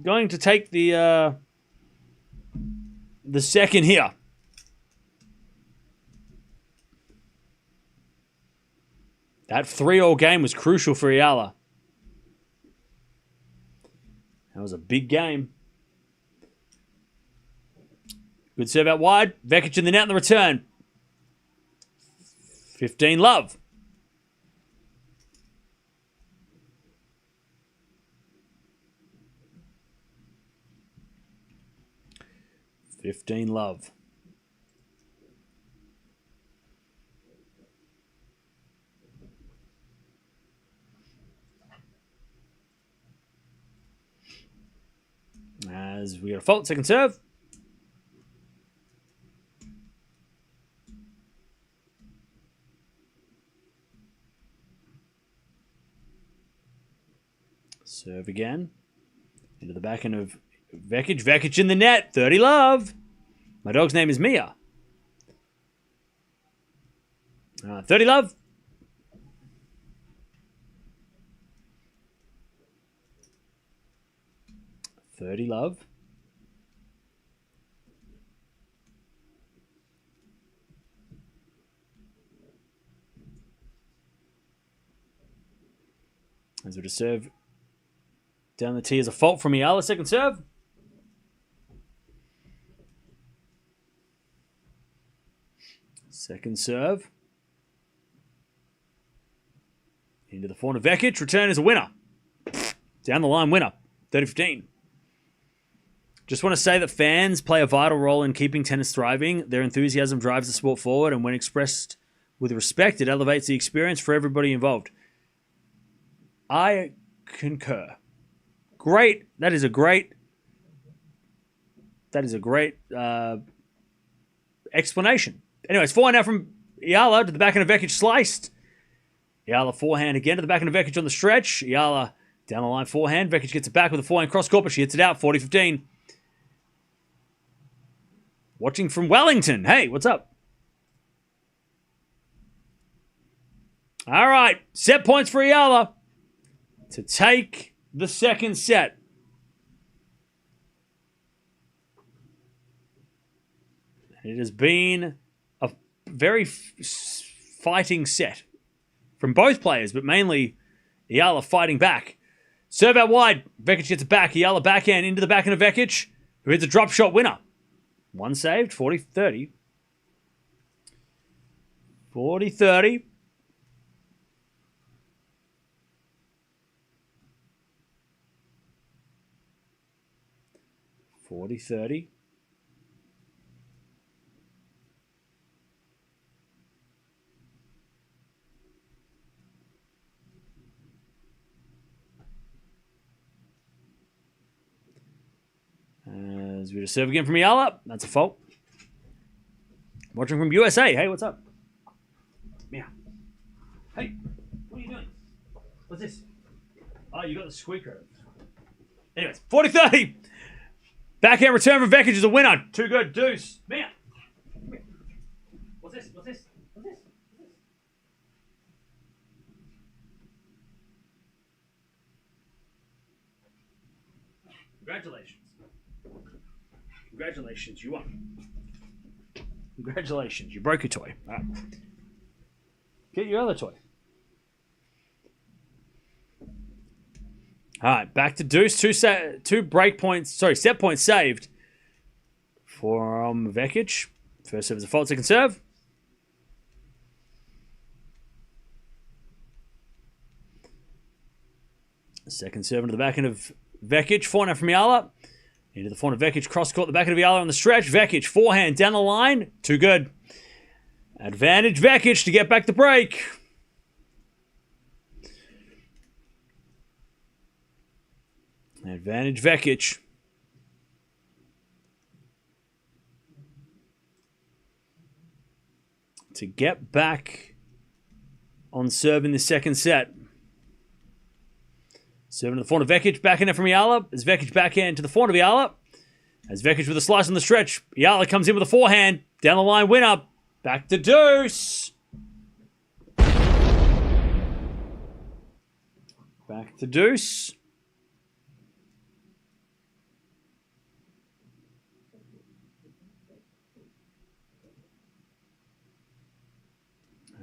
Going to take the second here. That 3-3 game was crucial for Eala. That was a big game. Good serve out wide. Vekic in the net in the return. 15 love. Love. As we got a fault, second serve. Serve again. Into the back end of Vekic. Vekic in the net. 30 love. My dog's name is Mia. 30 love. $30 love. As we just serve down the tee as a fault from Eala. Second serve. Second serve. Into the forehand of Vekic. Return is a winner. Down the line winner. 30-15. Just want to say that fans play a vital role in keeping tennis thriving. Their enthusiasm drives the sport forward, and when expressed with respect, it elevates the experience for everybody involved. I concur. Great. That is a great explanation. Anyways, forehand now from Eala to the backhand of Vekic sliced. Eala forehand again to the backhand of Vekic on the stretch. Eala down the line forehand. Vekic gets it back with a forehand cross court, but she hits it out. 40-15. Watching from Wellington. Hey, what's up? All right. Set points for Eala to take the second set. It has been a very fighting set from both players, but mainly Eala fighting back. Serve out wide. Vekic gets it back. Eala backhand into the backhand of Vekic, who hits a drop shot winner. One saved, 40-30. 40-30. As we just serve again from Eala. That's a fault. Watching from USA. Hey, what's up? Meow. Hey, what are you doing? What's this? Oh, you got the squeaker. Anyways, 40-30. Backhand return from Vekic is a winner. Too good. Deuce. Meow. What's this? What's this? What's this? Congratulations. Congratulations, you won. Congratulations, you broke your toy. All right. Get your other toy. All right, back to deuce. Two break points. Sorry, set points saved from Vekic. First serve is a fault. Second serve. Second serve into the backhand of Vekic. Forehand from Eala. Into the forehand of Vekic. Cross court. The backhand of Eala on the stretch. Vekic. Forehand down the line. Too good. Advantage Vekic to get back the break. Advantage Vekic. To get back on serve in the second set. Serving to the forehand of Vekic. Backhand from Eala. As Vekic backhand to the forehand of Eala. As Vekic with a slice on the stretch. Eala comes in with a forehand. Down the line winner. Back to deuce. Back to deuce.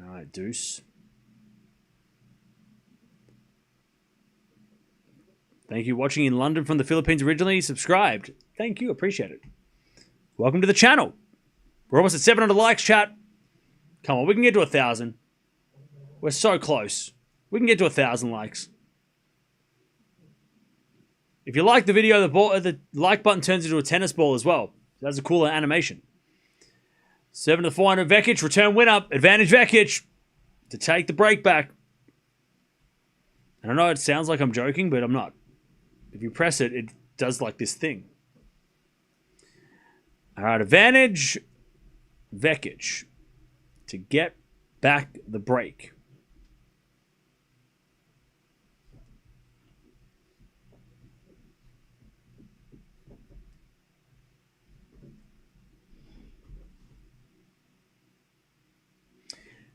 All right, deuce. Thank you. Watching in London from the Philippines originally. Subscribed. Thank you. Appreciate it. Welcome to the channel. We're almost at 700 likes, chat. Come on, we can get to 1,000. We're so close. We can get to 1,000 likes. If you like the video, the like button turns into a tennis ball as well. That's a cooler animation. 7 to the 400 Vekic. Return winner. Advantage Vekic to take the break back. And I know it sounds like I'm joking, but I'm not. If you press it, it does like this thing. All right, advantage Vekic to get back the break.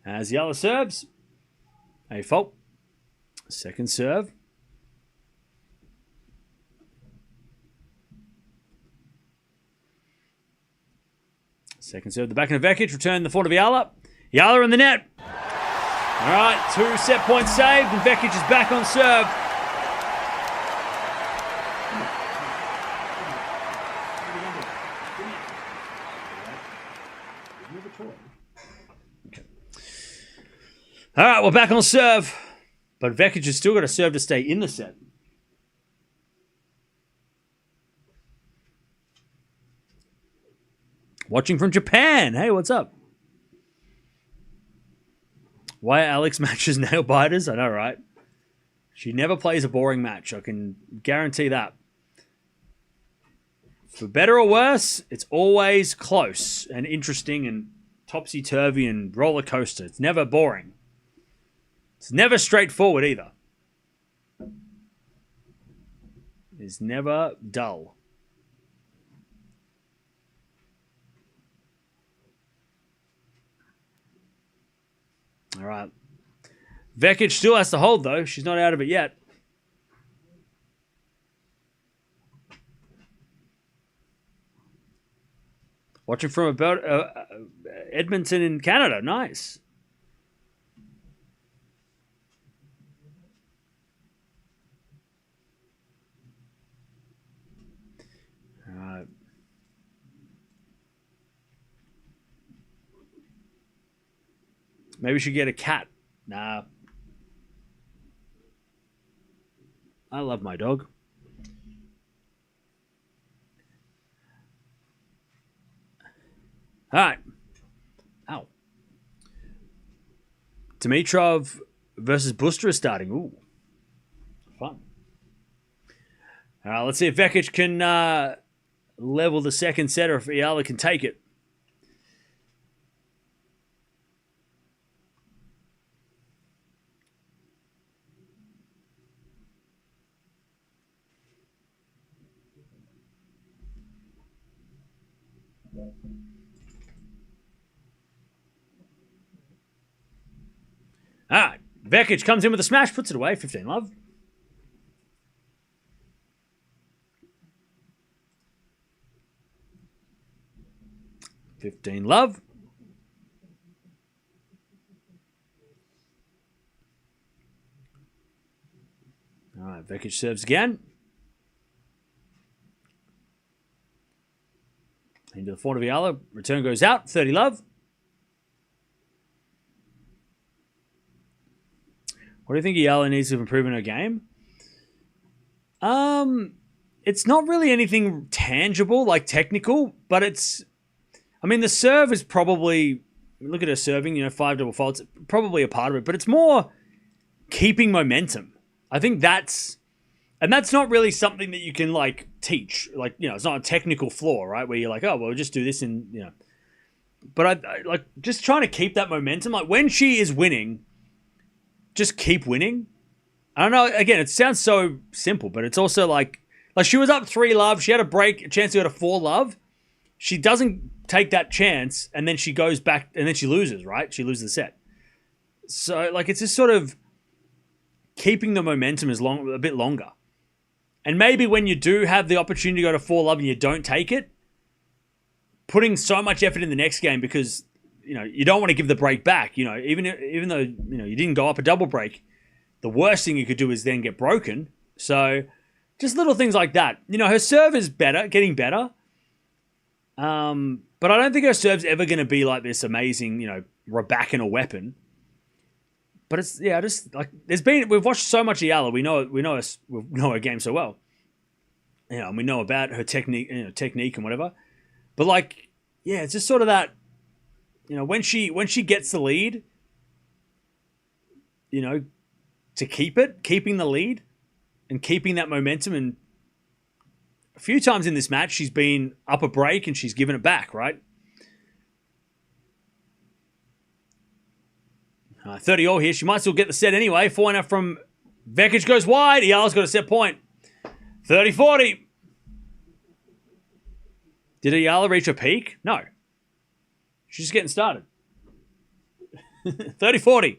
As Eala serves, a fault. Second serve. Second serve, the back of Vekic, return the forward of Eala. Eala in the net. All right, 2 set points saved, and Vekic is back on serve. All right, we're back on serve. But Vekic has still got a serve to stay in the set. Watching from Japan. Hey, what's up? Why are Alex matches nail biters? I know, right? She never plays a boring match. I can guarantee that. For better or worse, it's always close and interesting and topsy-turvy and roller coaster. It's never boring. It's never straightforward either. It's never dull. All right. Vekic still has to hold, though. She's not out of it yet. Watching from about Edmonton in Canada. Nice. Maybe we should get a cat. Nah. I love my dog. All right. Ow. Dimitrov versus Buster is starting. Ooh. Fun. All right, let's see if Vekic can level the second set or if Eala can take it. All right, Vekic comes in with a smash, puts it away, 15 love. $15 love. All right, Vekic serves again. Into the forward of Eala. Return goes out. 30 love. What do you think Eala needs to improve in her game? It's not really anything tangible, like technical, but it's... I mean, the serve is probably... Look at her serving, 5 double faults. Probably a part of it, but it's more keeping momentum. I think that's... And that's not really something that you can, teach. It's not a technical flaw, right? Where you're like, oh, well, just do this and, But I just trying to keep that momentum. Like, when she is winning, just keep winning. I don't know. Again, it sounds so simple, but it's also like she was up 3 love. She had a break, a chance to go to 4 love. She doesn't take that chance, and then she goes back, and then she loses, right? She loses the set. So, it's just sort of keeping the momentum a bit longer. And maybe when you do have the opportunity to go to 4 love and you don't take it, putting so much effort in the next game because, you don't want to give the break back. Even though, you didn't go up a double break, the worst thing you could do is then get broken. So just little things like that. Her serve is better, getting better. But I don't think her serve's ever going to be like this amazing, Raducanu weapon. But it's we've watched so much Eala. We know her game so well. And we know about her technique and whatever. But it's just sort of that, when she gets the lead, to keeping the lead and keeping that momentum a few times in this match, she's been up a break and she's given it back, right? 30-all here. She might still get the set anyway. 4-0 from Vekic goes wide. Eala's got a set point. 30-40. Did Eala reach a peak? No. She's just getting started. 30-40.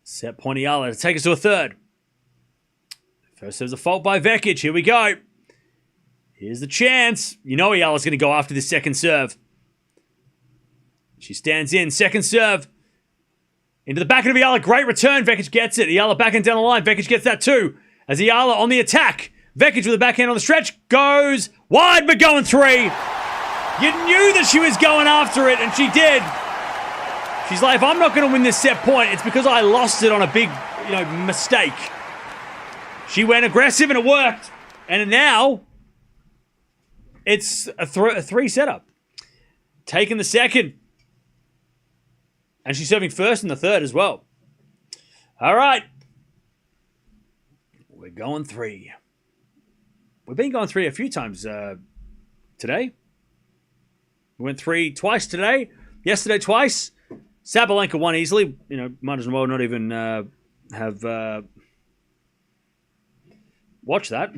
Set point Eala to take us to a third. First there's a fault by Vekic. Here we go. Here's the chance. You know Eala's going to go after this second serve. She stands in. Second serve. Into the back of Eala. Great return. Vekic gets it. Eala backing down the line. Vekic gets that too. As Eala on the attack. Vekic with the backhand on the stretch. Goes wide but going three. You knew that she was going after it, and she did. She's like, if I'm not going to win this set point, it's because I lost it on a big, mistake. She went aggressive and it worked. And now it's a three setup. Taking the second. And she's serving first in the third as well. All right. We're going three. We've been going three a few times today. We went three twice today. Yesterday twice. Sabalenka won easily. Might as well not even have watched that.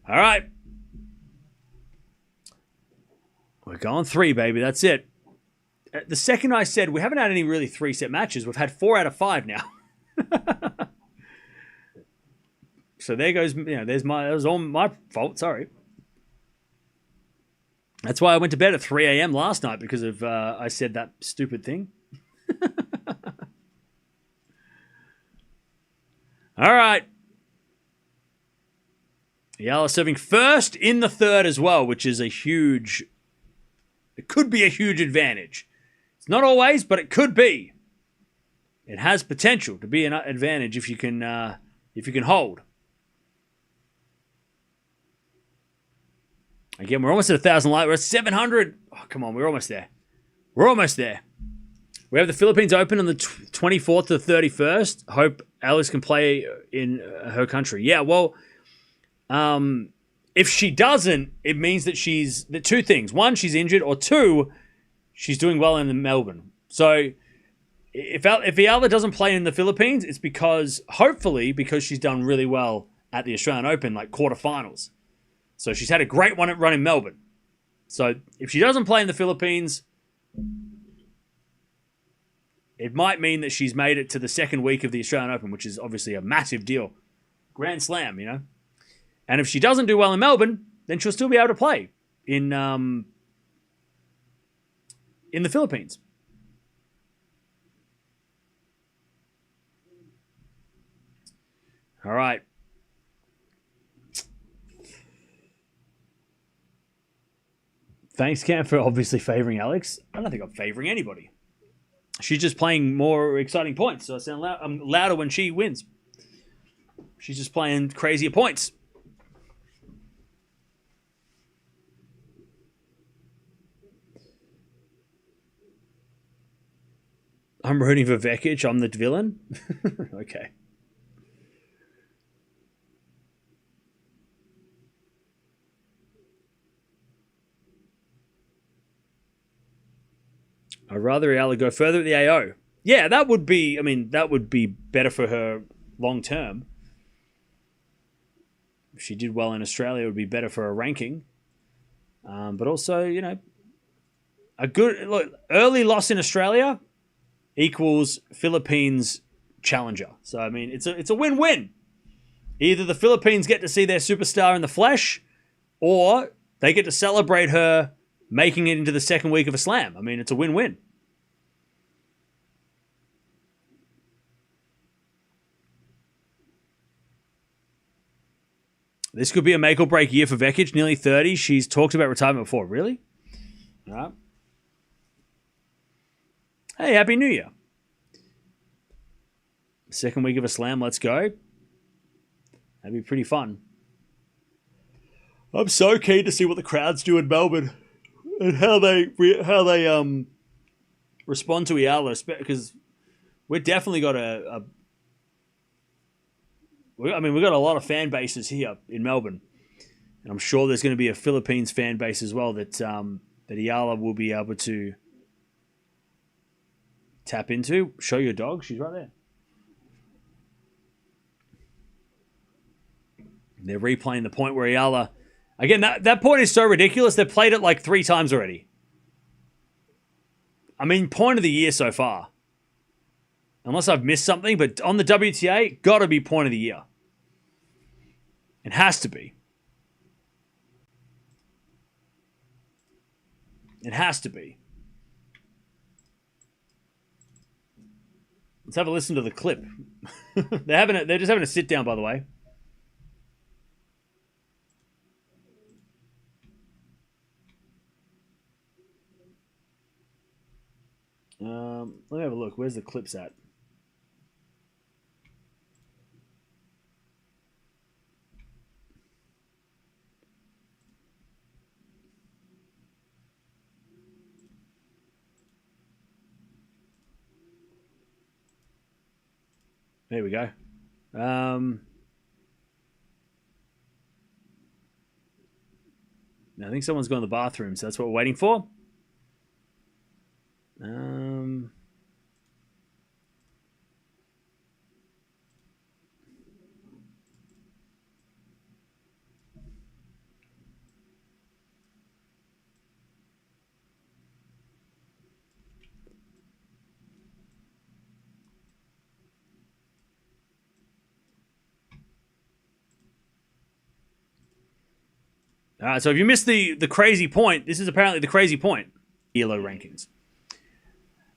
All right. We're going three, baby. That's it. The second I said we haven't had any really three-set matches, we've had 4 out of 5 now. So there goes, that was all my fault. Sorry. That's why I went to bed at 3 a.m. last night, because of I said that stupid thing. All right. Eala serving first in the third as well, which is it could be a huge advantage. It's not always, but it could be. It has potential to be an advantage if you can hold. Again, we're almost at 1,000 likes. We're at 700. Oh, come on, we're almost there. We have the Philippines Open on the 24th to the 31st. Hope Alex can play in her country. Yeah, well, if she doesn't, it means that two things. One, she's injured, or two, she's doing well in Melbourne. So if Eala doesn't play in the Philippines, it's hopefully because she's done really well at the Australian Open, like quarterfinals. So she's had a great run in Melbourne. So if she doesn't play in the Philippines, it might mean that she's made it to the second week of the Australian Open, which is obviously a massive deal. Grand Slam, And if she doesn't do well in Melbourne, then she'll still be able to play in the Philippines. All right. Thanks, Cam, for obviously favoring Alex. I don't think I'm favoring anybody. She's just playing more exciting points, so I'm louder when she wins. She's just playing crazier points. I'm rooting for Vekic. I'm the villain. Okay. I'd rather Eala go further at the AO. Yeah, that would be better for her long term. If she did well in Australia, it would be better for her ranking. But also, a good early loss in Australia equals Philippines challenger. So it's a win-win. Either the Philippines get to see their superstar in the flesh, or they get to celebrate her making it into the second week of a slam. It's a win-win. This could be a make or break year for Vekic, nearly 30. She's talked about retirement before. Really? All right. Hey, Happy New Year. Second week of a slam, let's go. That'd be pretty fun. I'm so keen to see what the crowds do in Melbourne and how they respond to Eala, because we've definitely got we've got a lot of fan bases here in Melbourne, and I'm sure there's going to be a Philippines fan base as well that Eala will be able to tap into. Show your dog. She's right there. They're replaying the point where Eala... Again, that point is so ridiculous. They've played it like 3 times already. I mean, point of the year so far. Unless I've missed something, but on the WTA, got to be point of the year. It has to be. It has to be. Let's have a listen to the clip. They're just having a sit down, by the way. Let me have a look. Where's the clips at? There we go. I think someone's gone to the bathroom, so that's what we're waiting for. All right, so if you missed the crazy point, this is apparently the crazy point. ELO rankings.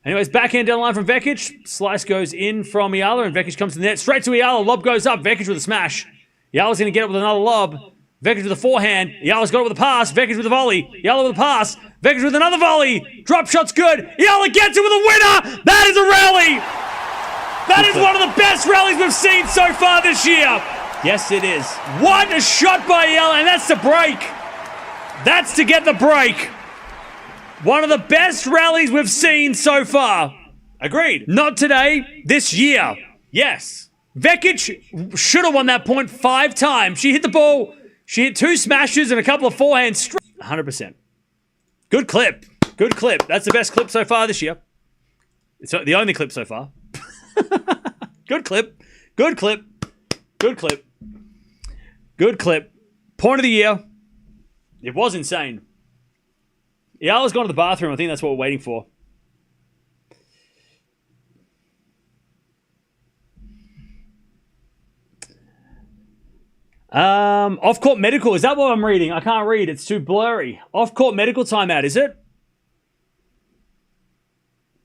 Anyways, backhand down the line from Vekic. Slice goes in from Eala, and Vekic comes to the net. Straight to Eala. Lob goes up. Vekic with a smash. Eala's going to get it with another lob. Vekic with a forehand. Eala's got it with a pass. Vekic with a volley. Eala with a pass. Vekic with another volley. Drop shot's good. Eala gets it with a winner. That is a rally. That is one of the best rallies we've seen so far this year. Yes, it is. What a shot by Eala, and that's the break. That's to get the break. One of the best rallies we've seen so far. Agreed. Not today, this year. Yes. Vekic should have won that point 5 times. She hit the ball. She hit 2 smashes and a couple of forehands. 100%. Good clip. Good clip. That's the best clip so far this year. It's the only clip so far. Good clip. Good clip. Good clip. Good clip. Point of the year. It was insane. Eala's gone to the bathroom. I think that's what we're waiting for. Off-court medical. Is that what I'm reading? I can't read. It's too blurry. Off-court medical timeout, is it?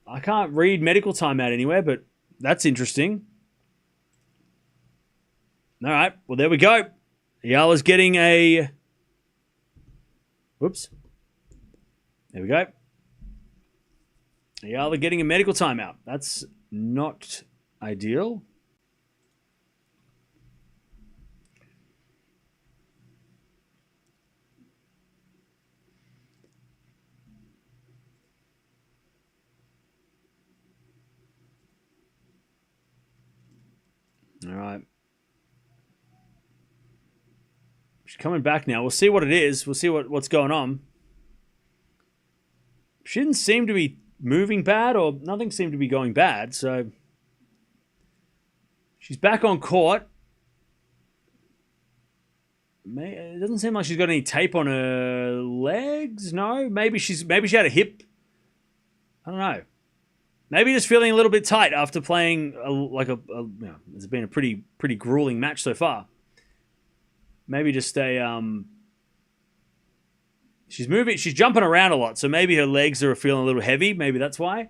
I can't read medical timeout anywhere, but that's interesting. All right. Well, there we go. Eala's getting a... Whoops. There we go. Eala getting a medical timeout. That's not ideal. All right. She's coming back now. We'll see what it is. We'll see what's going on. She didn't seem to be moving bad, or nothing seemed to be going bad, so she's back on court. It doesn't seem like she's got any tape on her legs. No, maybe she had a hip. I don't know. Maybe just feeling a little bit tight after playing it's been a pretty grueling match so far. Maybe just she's jumping around a lot, so maybe her legs are feeling a little heavy. Maybe that's why.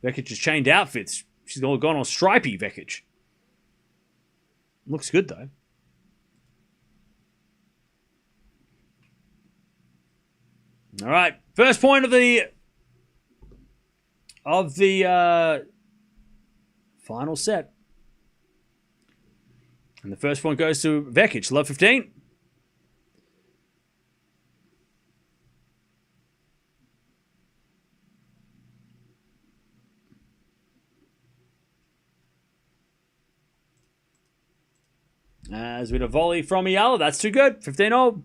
Vekic has changed outfits. She's gone all stripey, Vekic. Looks good, though. All right. First point of the final set. And the first point goes to Vekic, love 15. As with a volley from Eala, that's too good. 15 all.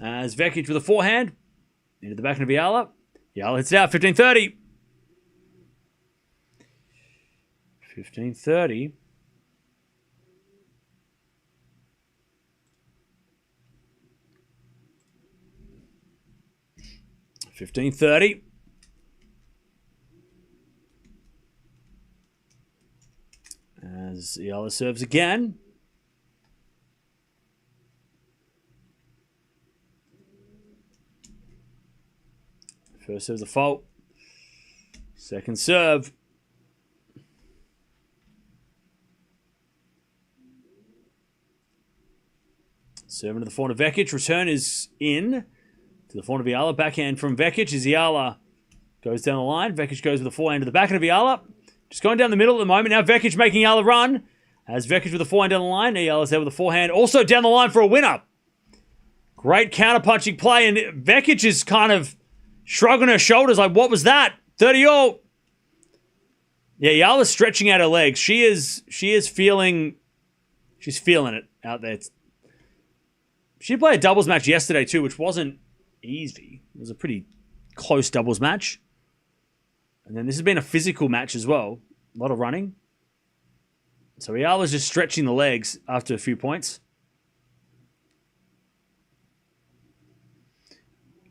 As Vekic with a forehand. Into the back of Eala. Eala hits it out. 15-30. 15-30. As Eala serves again. First serve's a fault. Second serve. Serving to the forehand of Vekic. Return is in. To the forehand of Eala. Backhand from Vekic as Eala goes down the line. Vekic goes with the forehand to the backhand of Eala. Just going down the middle at the moment. Now Vekic making Eala run. As Vekic with the forehand down the line. Eala's there with the forehand. Also down the line for a winner. Great counter-punching play. And Vekic is kind of shrugging her shoulders like, what was that? 30-all. Yeah, Eala's stretching out her legs. She's feeling it out there. She played a doubles match yesterday too, which wasn't easy. It was a pretty close doubles match. And then this has been a physical match as well. A lot of running. So Eala's just stretching the legs after a few points.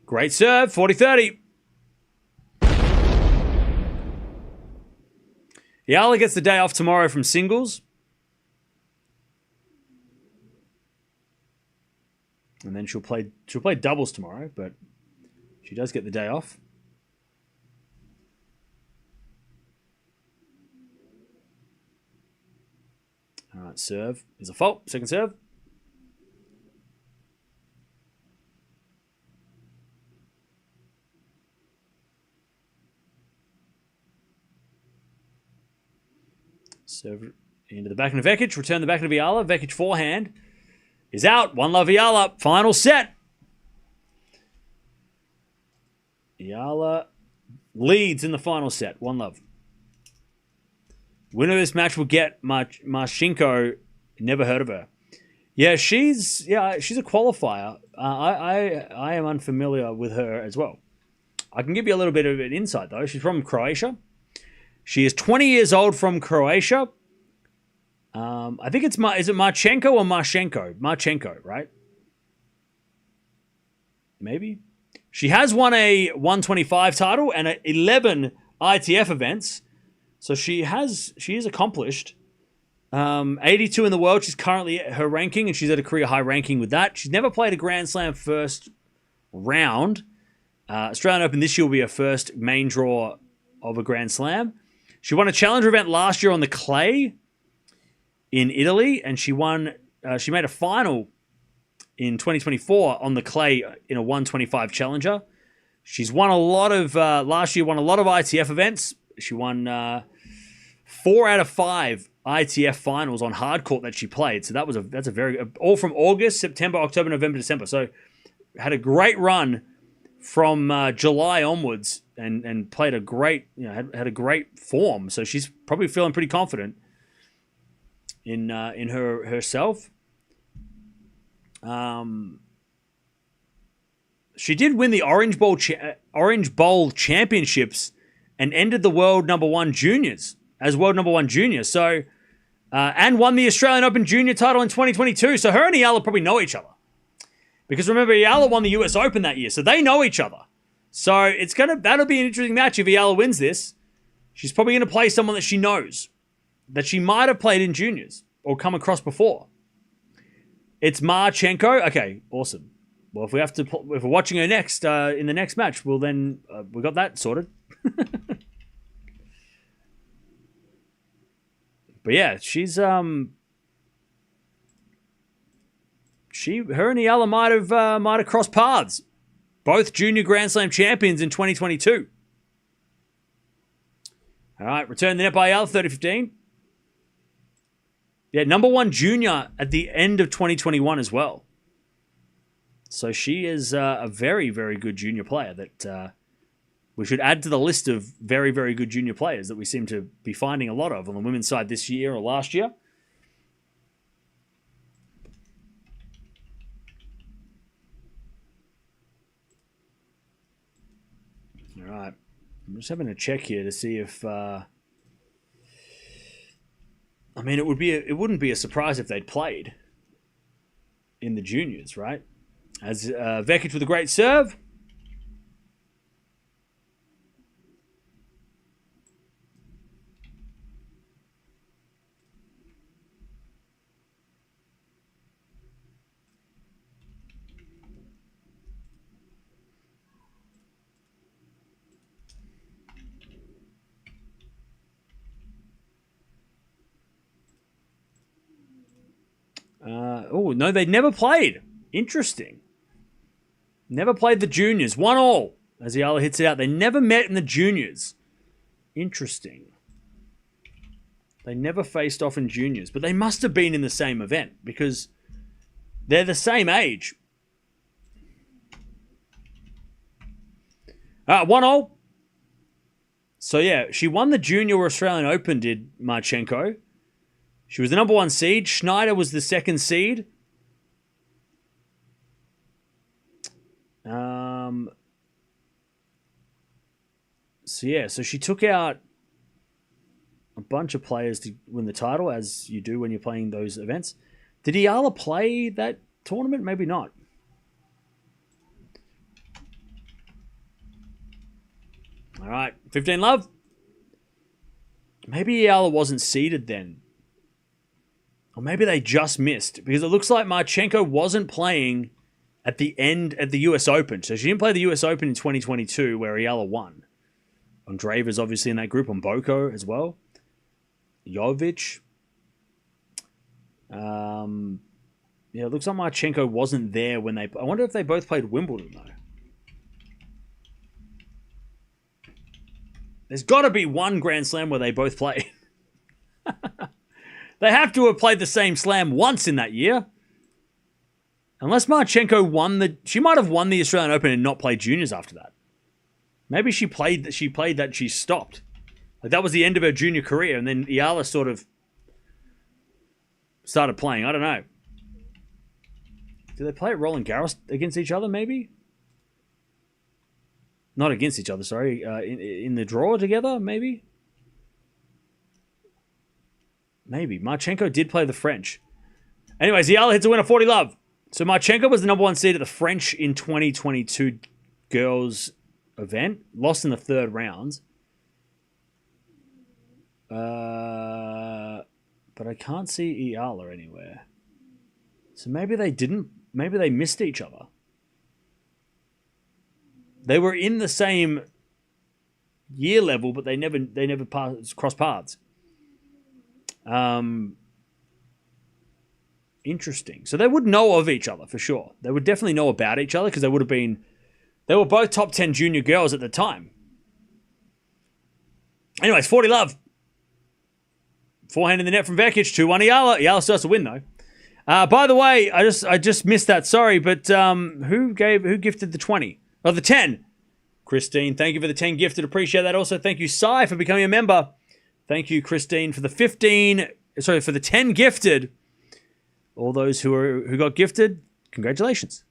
Great serve, 40-30. Eala gets the day off tomorrow from singles. And then she'll play doubles tomorrow, but she does get the day off. All right, serve is a fault. Second serve. Serve into the backhand of Vekic. Return the backhand of Eala. Vekic forehand is out. 1-love Eala. Final set. Eala leads in the final set. 1-love. Winner of this match will get Marchenko. Never heard of her. Yeah, she's a qualifier. I am unfamiliar with her as well. I can give you a little bit of an insight though. She's from Croatia. She is 20 years old from Croatia. I think is it Marchenko or Marchenko? Marchenko, right? Maybe. She has won a 125 title and 11 ITF events. So she is accomplished. 82 in the world. She's currently at her ranking, and she's at a career high ranking with that. She's never played a Grand Slam first round. Australian Open this year will be her first main draw of a Grand Slam. She won a challenger event last year on the clay in Italy, and she won. She made a final in 2024 on the clay in a 125 challenger. She's won a lot of last year. Won a lot of ITF events. She won 4 out of 5 ITF finals on hard court that she played. So that's a very all from August, September, October, November, December. So had a great run from July onwards. And played a great, had a great form. So she's probably feeling pretty confident in herself. She did win the Orange Bowl Championships and ended the world number 1 juniors as world number 1 junior. So and won the Australian Open Junior title in 2022. So her and Eala probably know each other because remember Eala won the US Open that year, so they know each other. So that'll be an interesting match if Eala wins this. She's probably going to play someone that she knows, that she might have played in juniors or come across before. It's Marchenko. Okay, awesome. Well, if we have to, if we're watching her next in the next match, well then we got that sorted. But yeah, she's her and Eala might have crossed paths. Both junior Grand Slam champions in 2022. All right, return the net by Eala, 30-15. Yeah, number one junior at the end of 2021 as well. So she is a very, very good junior player that we should add to the list of very, very good junior players that we seem to be finding a lot of on the women's side this year or last year. All right. I'm just having a check here to see if... I mean, it wouldn't be a surprise if they'd played in the juniors, right? As Vekic with a great serve. Oh, no, they never played. Interesting. Never played the juniors. 1-1 as Eala hits it out. They never met in the juniors. Interesting. They never faced off in juniors, but they must have been in the same event because they're the same age. 1-0. So yeah, she won the Junior Australian Open, did Marchenko. She was the number one seed. Schneider was the second seed. So yeah, so she took out a bunch of players to win the title, as you do when you're playing those events. Did Eala play that tournament? Maybe not. All right, 15 love. Maybe Eala wasn't seeded then. Or maybe they just missed, because it looks like Marchenko wasn't playing at the end at the US Open. So she didn't play the US Open in 2022 where Eala won. Andreeva's obviously in that group, on Boko as well. Jovic. Yeah, it looks like Marchenko wasn't there when they... I wonder if they both played Wimbledon, though. There's got to be one Grand Slam where they both play. They have to have played the same slam once in that year. Unless Marchenko won the... She might have won the Australian Open and not played juniors after that. Maybe she played that she stopped. Like that was the end of her junior career, and then Eala sort of started playing. I don't know. Do they play at Roland Garros against each other, maybe? Not against each other, sorry. In the draw together, maybe? Maybe. Marchenko did play the French. Anyways, Eala hits a winner, 40 love. So Marchenko was the number one seed at the French in 2022 girls event. Lost in the third round. But I can't see Eala anywhere. So maybe they didn't. Maybe they missed each other. They were in the same year level, but they never crossed paths. Interesting. So they would know of each other for sure. They would definitely know about each other because they would have been... They were both top 10 junior girls at the time. Anyways, 40 love. Forehand in the net from Vekic, 2-1 Eala. Eala starts to win though. By the way, I just missed that. Sorry, but who gifted the 20? Oh, the 10. Christine, thank you for the 10 gifted. Appreciate that. Also, thank you, Sai, for becoming a member. Thank you, Christine, for the 10 gifted. All those who got gifted, congratulations.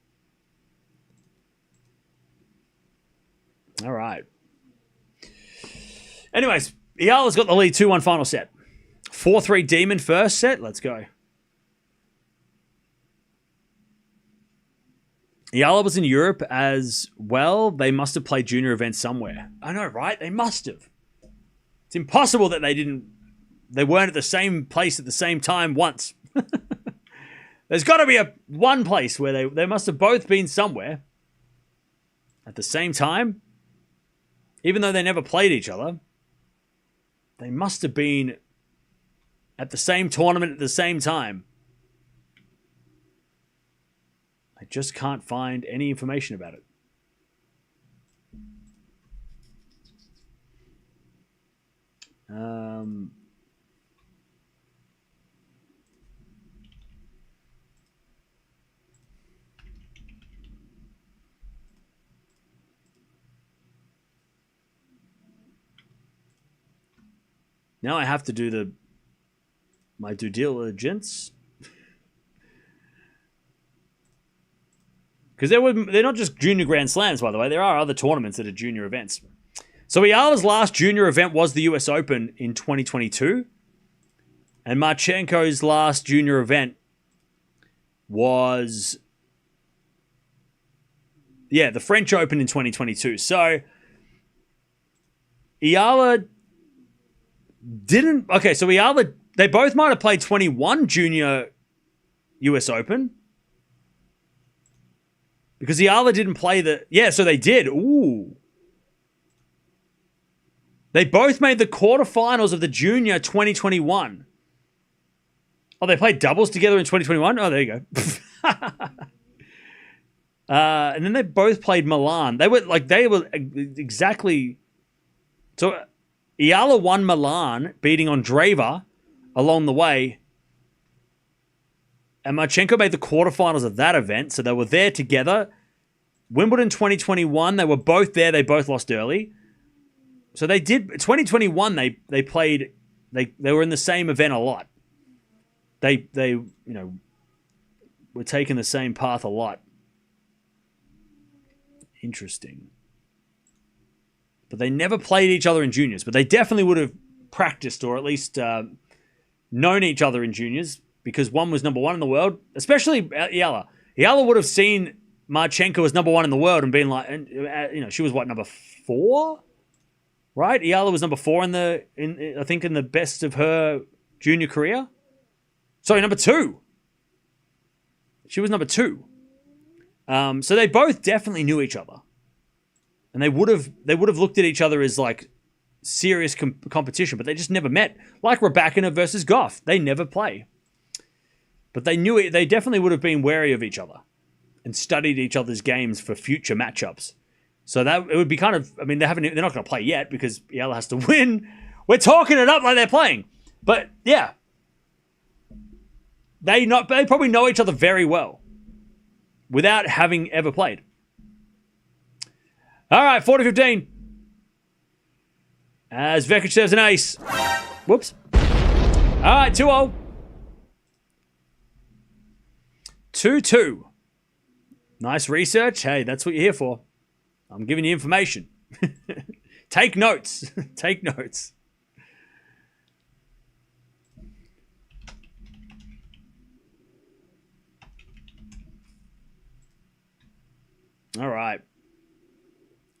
All right. Anyways, Eala's got the lead 2-1 final set. 4-3 Demon first set. Let's go. Eala was in Europe as well. They must have played junior events somewhere. I know, right? They must have. It's impossible that they weren't at the same place at the same time once. There's got to be one place where they must have both been somewhere at the same time. Even though they never played each other, they must have been at the same tournament at the same time. I just can't find any information about it. Now I have to do my due diligence. Because they're not just junior Grand Slams, by the way. There are other tournaments that are junior events. So Eala's last junior event was the US Open in 2022. And Marchenko's last junior event was, the French Open in 2022. So Eala didn't... Okay, so Eala... They both might have played 21 junior US Open. Because Eala didn't play the... Yeah, so they did. Ooh. They both made the quarterfinals of the junior 2021. Oh, they played doubles together in 2021? Oh, there you go. And then they both played Milan. They were exactly... So Eala won Milan, beating Andreeva along the way. And Marchenko made the quarterfinals of that event, so they were there together. Wimbledon 2021, they were both there. They both lost early. So they did... 2021, they played... They were in the same event a lot. They were taking the same path a lot. Interesting. But they never played each other in juniors. But they definitely would have practiced or at least known each other in juniors because one was number one in the world, especially Eala. Eala would have seen Marchenko as number one in the world and been like, she was what, number 4? Right? Eala was number 4 in the best of her junior career. Sorry, number 2. She was number 2. So they both definitely knew each other. And they would have looked at each other as like serious competition, but they just never met. Like Raducanu versus Gauff. They never play. But they knew it. They definitely would have been wary of each other and studied each other's games for future matchups. So that it would be kind of, they're not going to play yet because Eala has to win. We're talking it up like they're playing. But yeah. They probably know each other very well without having ever played. All right, 40-15. As Vekic serves an ace. Whoops. All right, 2-0. 2-2. Nice research. Hey, that's what you're here for. I'm giving you information. Take notes. Take notes. All right.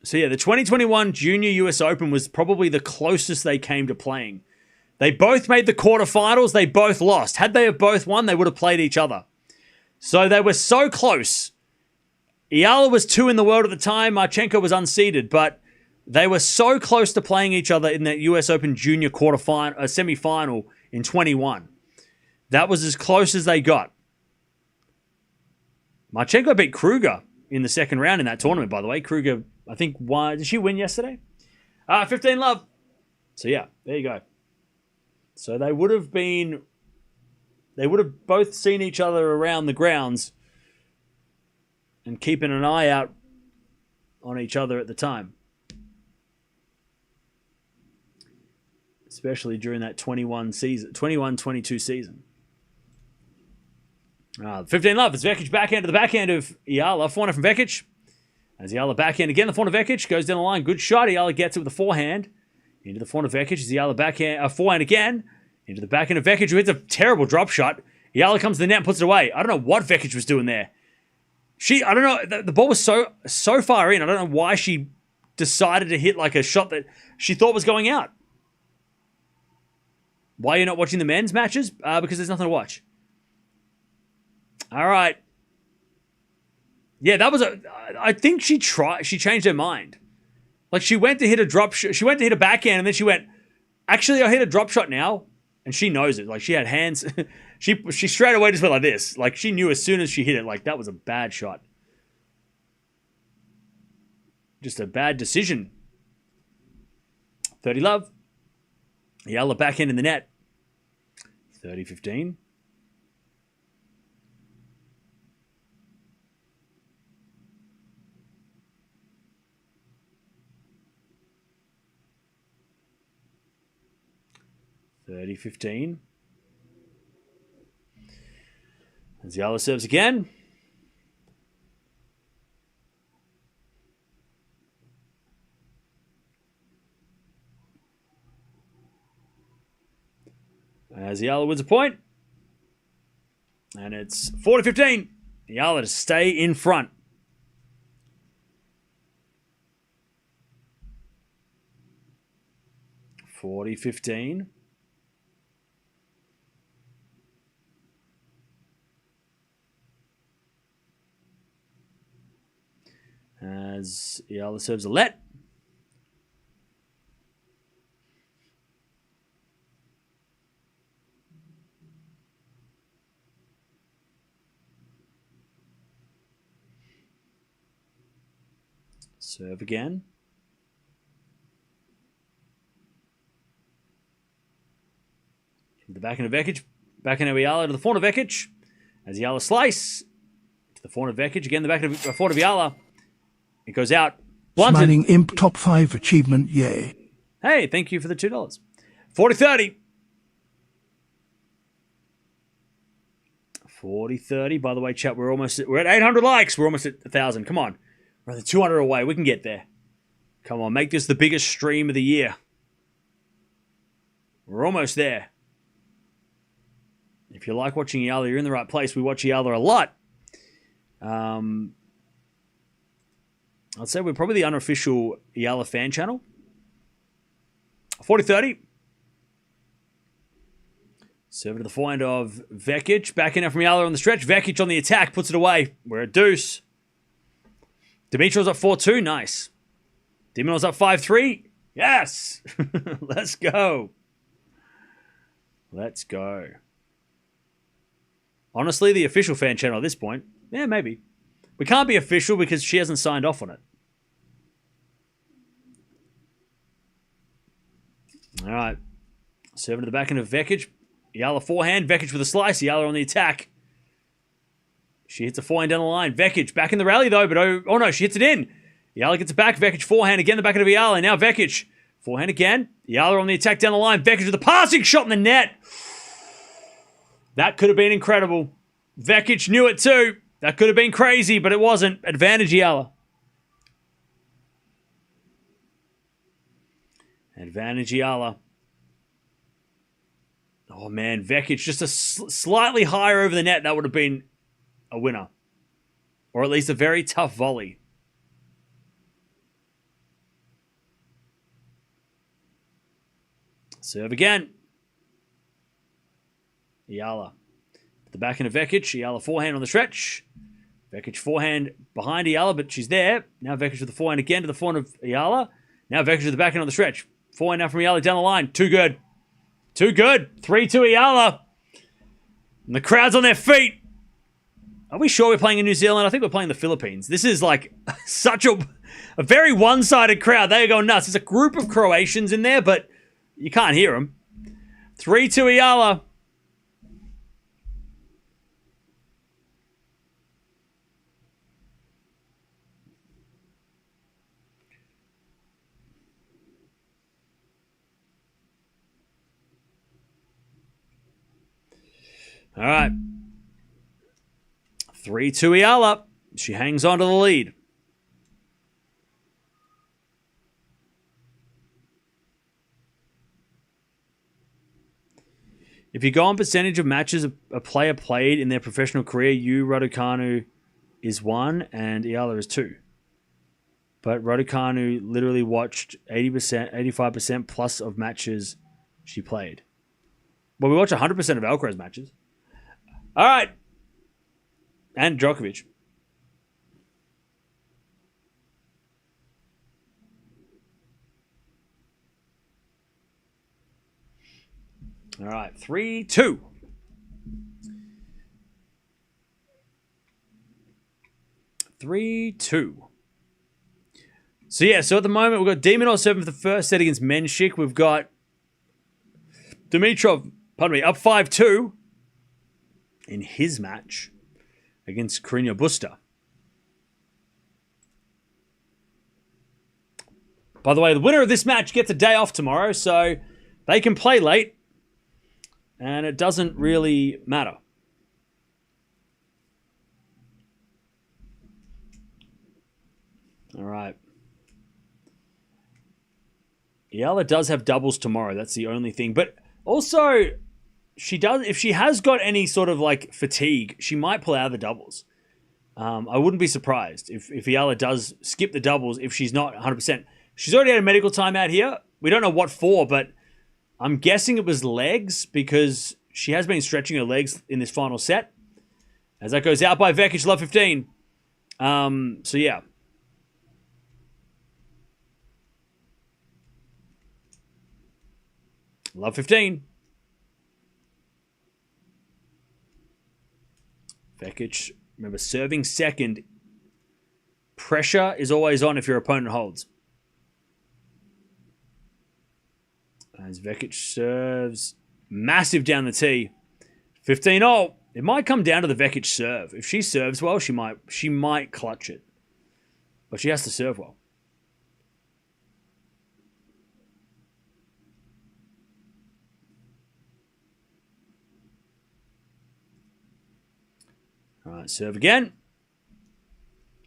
So yeah, the 2021 Junior US Open was probably the closest they came to playing. They both made the quarterfinals. They both lost. Had they have both won, they would have played each other. So they were so close. Eala was 2 in the world at the time. Marchenko was unseeded, but they were so close to playing each other in that US Open Junior semi-final in 21. That was as close as they got. Marchenko beat Kruger in the second round in that tournament, by the way. Kruger, I think, won. Did she win yesterday? 15-love. So yeah, there you go. So they would have both seen each other around the grounds and keeping an eye out on each other at the time. Especially during that 21-22 season. 15-love. It's Vekic backhand to the backhand of Eala. Forehand from Vekic. As Eala backhand again, the forehand of Vekic goes down the line. Good shot. Eala gets it with the forehand. Into the forehand of Vekic. As Eala forehand again. Into the backhand of Vekic, who hits a terrible drop shot. Eala comes to the net and puts it away. I don't know what Vekic was doing there. I don't know. The ball was so far in. I don't know why she decided to hit like a shot that she thought was going out. Why are you not watching the men's matches? Because there's nothing to watch. All right. Yeah, that was I think she changed her mind. Like, she went to hit a drop shot. She went to hit a backhand, and then she went, actually, I'll hit a drop shot now. And she knows it. Like, she had hands. she straight away just went like this. Like, she knew as soon as she hit it, like, that was a bad shot. Just a bad decision. 30 love. Eala backhand in the net. 30-15. (30-15). As Eala serves again. As Eala wins a point. And it's 40-15. Eala to stay in front. (40-15). As Eala serves a let. Serve again. The backhand of Vekic. Backhand of Eala to the forehand of Vekic. As Eala slice. To the forehand of Vekic. Again, the backhand of forehand of Eala. It goes out. Blunted. Smiling Imp top 5 achievement, yay. Hey, thank you for the $2. 40-30. 40-30. By the way, chat, we're at 800 likes. We're almost at 1,000. Come on. We're only 200 away. We can get there. Come on, make this the biggest stream of the year. We're almost there. If you like watching Eala, you're in the right place. We watch Eala a lot. I'd say we're probably the unofficial Eala fan channel. 40-30. Serve to the forehand of Vekic. Back in now from Eala on the stretch. Vekic on the attack. Puts it away. We're at deuce. Dimitrov's up 4-2. Nice. Diminov's up 5-3. Yes. Let's go. Let's go. Honestly, the official fan channel at this point. Yeah, maybe. We can't be official because she hasn't signed off on it. All right. Serving to the backhand of Vekic. Eala forehand. Vekic with a slice. Eala on the attack. She hits a forehand down the line. Vekic back in the rally though, but oh no, she hits it in. Eala gets it back. Vekic forehand again, the backhand of Eala. Now Vekic. Forehand again. Eala on the attack down the line. Vekic with a passing shot in the net. That could have been incredible. Vekic knew it too. That could have been crazy, but it wasn't. Advantage Eala. Advantage Eala. Oh man, Vekic just a slightly higher over the net. That would have been a winner. Or at least a very tough volley. Serve again. Eala. The backhand of Vekic. Eala forehand on the stretch. Vekic forehand behind Eala, but she's there. Now Vekic with the forehand again to the forehand of Eala. Now Vekic with the backhand on the stretch. Forehand now from Eala down the line. Too good. Too good. 3-2 Eala. And the crowd's on their feet. Are we sure we're playing in New Zealand? I think we're playing the Philippines. This is like such a very one-sided crowd. They are going nuts. There's a group of Croatians in there, but you can't hear them. 3-2 Eala. All right. 3-2 Eala. She hangs on to the lead. If you go on percentage of matches a player played in their professional career, Raducanu is 1 and Eala is 2. But Raducanu literally watched 80%, 85% plus of matches she played. Well, we watch 100% of Alcaraz matches. All right. And Djokovic. All right, 3-2. So at the moment, we've got Demonor serving for the first set against Menchik. We've got Dimitrov, up 5-2 in his match against Carreño Busta. By the way, the winner of this match gets a day off tomorrow, so they can play late, and it doesn't really matter. All right. Eala does have doubles tomorrow. That's the only thing. But also, she does. If she has got any sort of like fatigue, she might pull out of the doubles. I wouldn't be surprised if Eala does skip the doubles if she's not 100%. She's already had a medical timeout here. We don't know what for, but I'm guessing it was legs because she has been stretching her legs in this final set. As that goes out by Vekic, love 15. So yeah. Love 15. Vekic, remember, serving second. Pressure is always on if your opponent holds. As Vekic serves. Massive down the tee. 15-0. It might come down to the Vekic serve. If she serves well, she might clutch it. But she has to serve well. All right, serve again.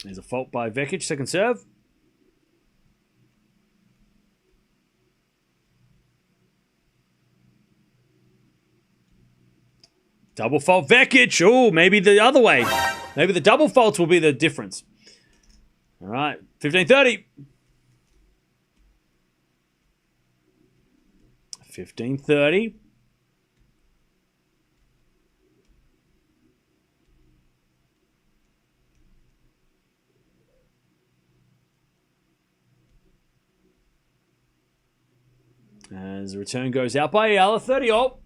There's a fault by Vekic, second serve. Double fault Vekic. Oh, maybe the other way. Maybe the double faults will be the difference. All right, 15-30. 15-30. As the return goes out by Eala, 30-0.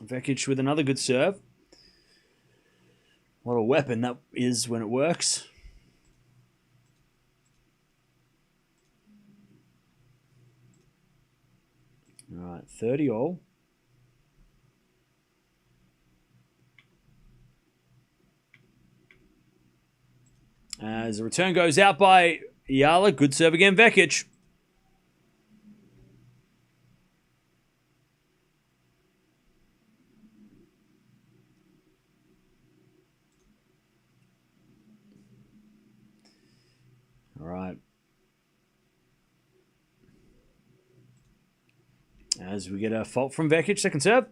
Vekic with another good serve. What a weapon that is when it works. All right, 30-0. As the return goes out by Eala, good serve again, Vekic. All right. As we get a fault from Vekic, second serve.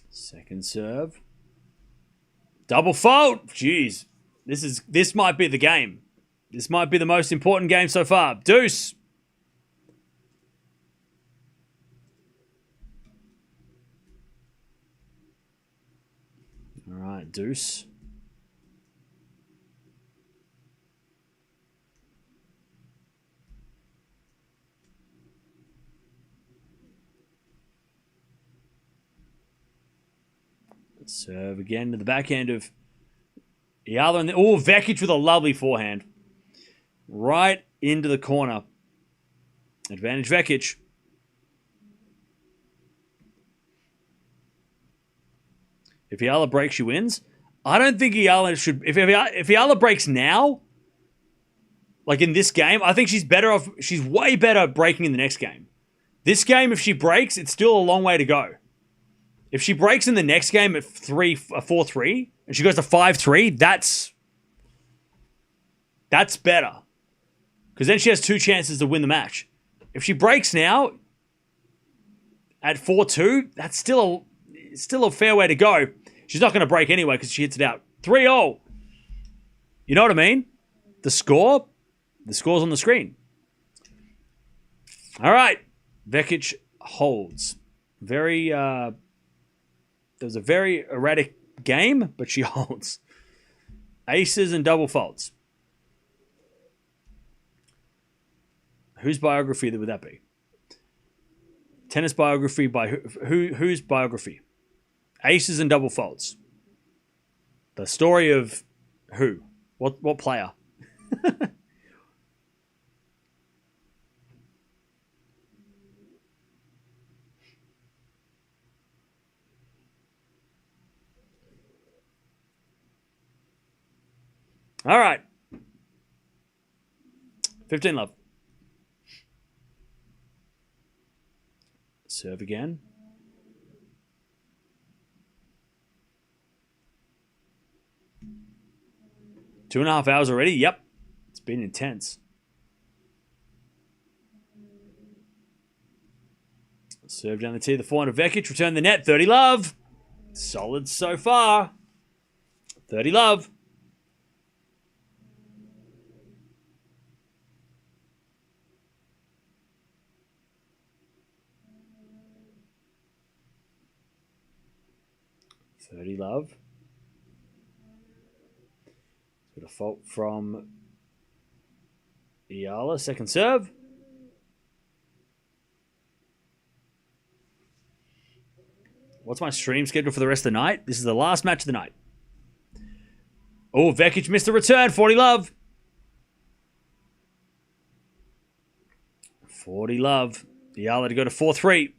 Second serve. Double fault. Jeez. This might be the game. This might be the most important game so far. Deuce. All right, deuce. Serve again to the backhand of Eala. And Vekic with a lovely forehand. Right into the corner. Advantage Vekic. If Eala breaks, she wins. I don't think Eala should... If Eala breaks now, like in this game, I think she's better off... She's way better breaking in the next game. This game, if she breaks, it's still a long way to go. If she breaks in the next game at 4-3, and she goes to 5-3, that's better. Because then she has two chances to win the match. If she breaks now at 4-2, that's still a fair way to go. She's not going to break anyway because she hits it out. 3-0. You know what I mean? The score's on the screen. All right. Vekic holds. Very, there was a very erratic game, but she holds. Aces and double faults. Whose biography would that be? Tennis biography by whose biography? Aces and double faults. The story of who? What player? All right. 15 love. Serve again. Two and a half hours already? Yep. It's been intense. Serve down the tee. The 400 Vekic. Return the net. 30 love. Solid so far. 30 love. Love. Got a fault from Eala. Second serve. What's my stream schedule for the rest of the night? This is the last match of the night. Oh, Vekic missed the return. 40 love. 40 love. Eala to go to 4-3.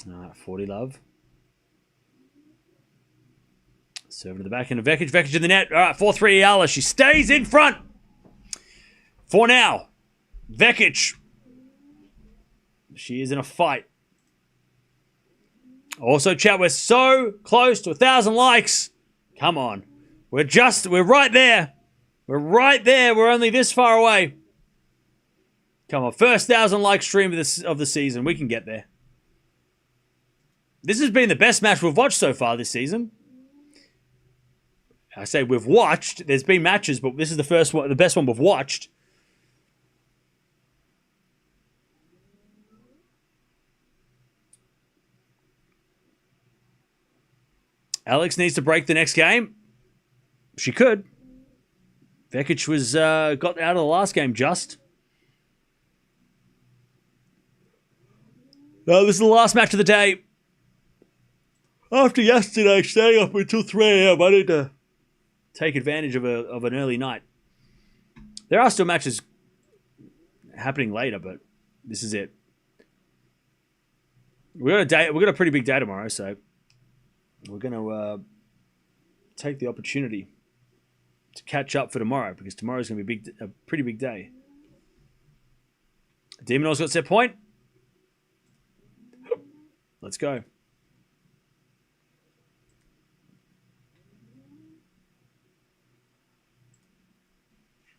All right, 40 love. Serve to the back end of Vekic. Vekic in the net. All right, 4-3 Eala. She stays in front. For now. Vekic. She is in a fight. Also, chat, we're so close to 1,000 likes. Come on. We're right there. We're right there. We're only this far away. Come on. First 1,000 like stream of the season. We can get there. This has been the best match we've watched so far this season. I say we've watched. There's been matches, but this is the first one, the best one we've watched. Alex needs to break the next game. She could. Vekic was got out of the last game just. No, this is the last match of the day. After yesterday, staying up until 3 a.m., I need to take advantage of an early night. There are still matches happening later, but this is it. We got a pretty big day tomorrow, so we're going to take the opportunity to catch up for tomorrow, because tomorrow's going to be a pretty big day. Demon's got set point. Let's go.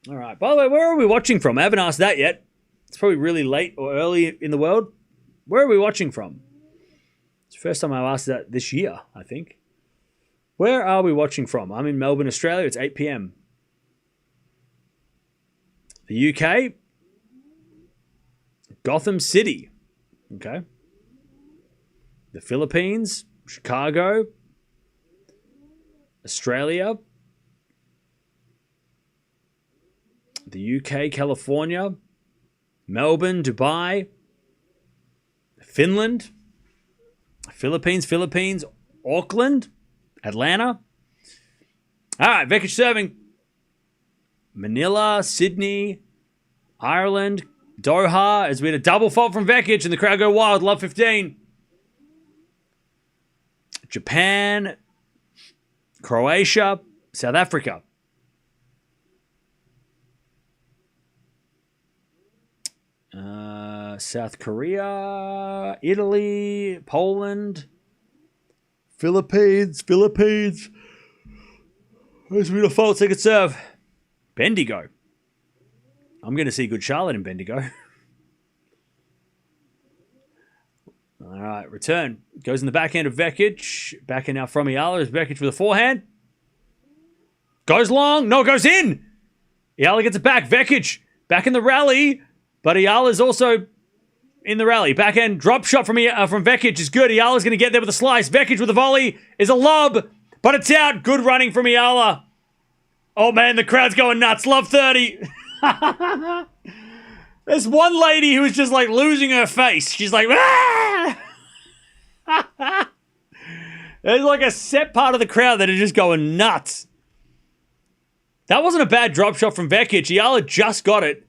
All right. By the way, where are we watching from? I haven't asked that yet. It's probably really late or early in the world. Where are we watching from? It's the first time I've asked that this year, I think. Where are we watching from? I'm in Melbourne, Australia. It's 8 p.m. The UK, Gotham City. Okay. The Philippines, Chicago, Australia, the UK, California, Melbourne, Dubai, Finland, Philippines, Auckland, Atlanta. All right, Vekic serving. Manila, Sydney, Ireland, Doha, as we had a double fault from Vekic and the crowd go wild. Love 15. Japan, Croatia, South Africa. South Korea, Italy, Poland, Philippines. There's been a fault, second serve. Bendigo. I'm going to see good Charlotte in Bendigo. All right, return. Goes in the backhand of Vekic. Backhand now from Eala is Vekic with a forehand. Goes long. No, goes in. Eala gets it back. Vekic back in the rally. But Eala's also in the rally. Backhand drop shot from Vekic is good. Eala's going to get there with a slice. Vekic with a volley is a lob. But it's out. Good running from Eala. Oh, man, the crowd's going nuts. Love 30. There's one lady who is just like losing her face. She's like, ah! There's like a set part of the crowd that are just going nuts. That wasn't a bad drop shot from Vekic. Eala just got it.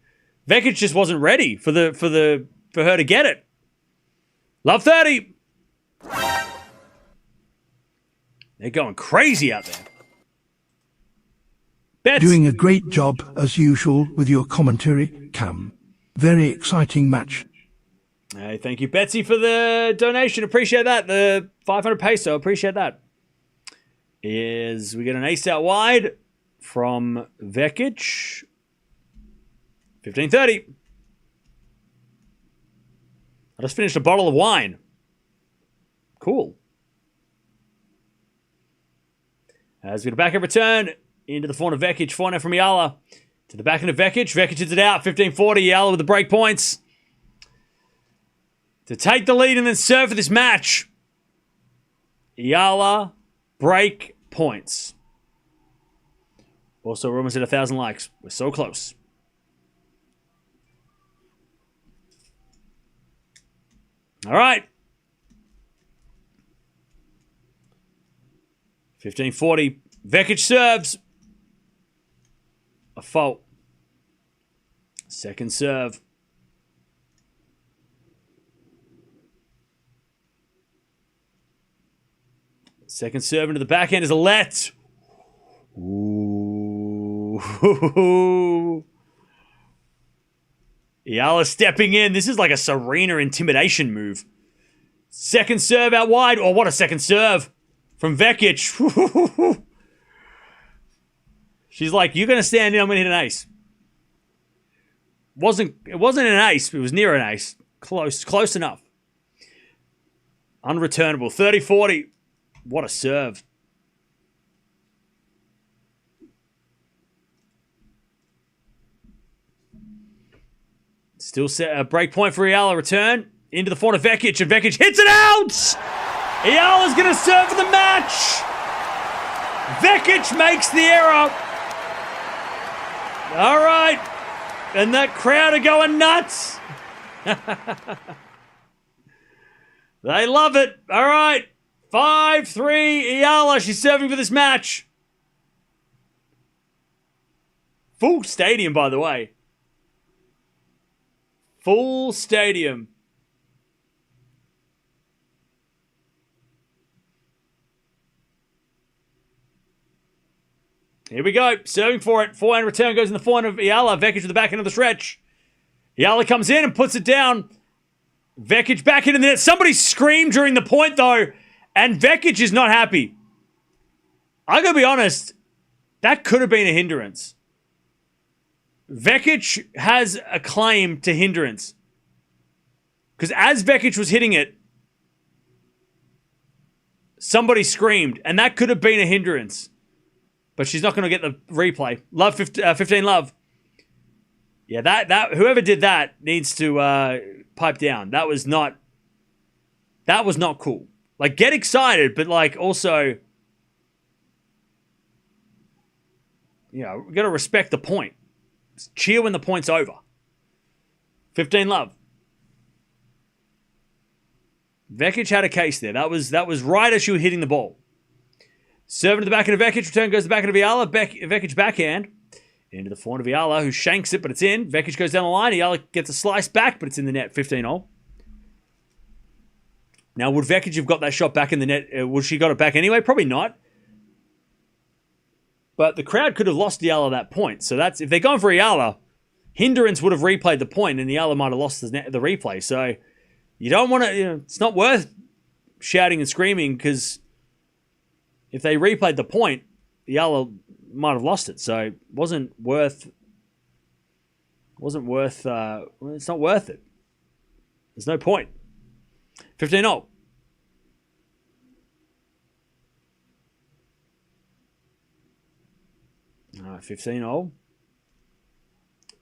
Vekic just wasn't ready for her to get it. Love 30. They're going crazy out there. Bets. Doing a great job, as usual, with your commentary, Cam. Very exciting match. Hey, thank you, Betsy, for the donation. Appreciate that. The 500 peso. Appreciate that. We get an ace out wide from Vekic. 15-30. I just finished a bottle of wine. Cool. As we get a backhand return into the forehand of Vekic. Forehand from Eala. To the backhand of Vekic. Vekic hits it out. 15-40. Eala with the break points. To take the lead and then serve for this match. Eala break points. Also, we're almost at 1,000 likes. We're so close. All right. 15-40. Vekic serves. A fault. Second serve. Second serve into the backhand is a let. Ooh. Eala stepping in. This is like a Serena intimidation move. Second serve out wide. Oh, what a second serve from Vekic. She's like, you're going to stand in, I'm going to hit an ace. It wasn't an ace, it was near an ace. Close enough. Unreturnable. 30-40. What a serve. Still set a break point for Eala. Return into the forehand of Vekic, and Vekic hits it out! Eala's going to serve for the match! Vekic makes the error. All right. And that crowd are going nuts. They love it. All right. 5-3 Eala. She's serving for this match. Full stadium, by the way. Full stadium. Here we go. Serving for it. Forehand return goes in the forehand of Eala. Vekic to the back end of the stretch. Eala comes in and puts it down. Vekic back into the net. Somebody screamed during the point, though, and Vekic is not happy. I gotta be honest, that could have been a hindrance. Vekic has a claim to hindrance. Because as Vekic was hitting it, somebody screamed, and that could have been a hindrance. But she's not going to get the replay. Love 15 love. Yeah, that whoever did that needs to pipe down. That was not cool. Like, get excited, but like also, you know, we got to respect the point. Cheer when the point's over. 15 love. Vekic had a case there. That was right as she was hitting the ball. Serving to the back end of Vekic. Return goes to the back end of Eala. Vekic backhand. Into the forehand of Eala, who shanks it, but it's in. Vekic goes down the line. Eala gets a slice back, but it's in the net. 15-all. Now, would Vekic have got that shot back in the net? Would she got it back anyway? Probably not. But the crowd could have lost Eala that point. So that's, if they're going for Eala, hindrance would have replayed the point, and Eala might have lost the replay. So you don't want to, it's not worth shouting and screaming, because if they replayed the point, Eala might have lost it. So it wasn't worth, it's not worth it. There's no point. 15-0. All right, 15-0.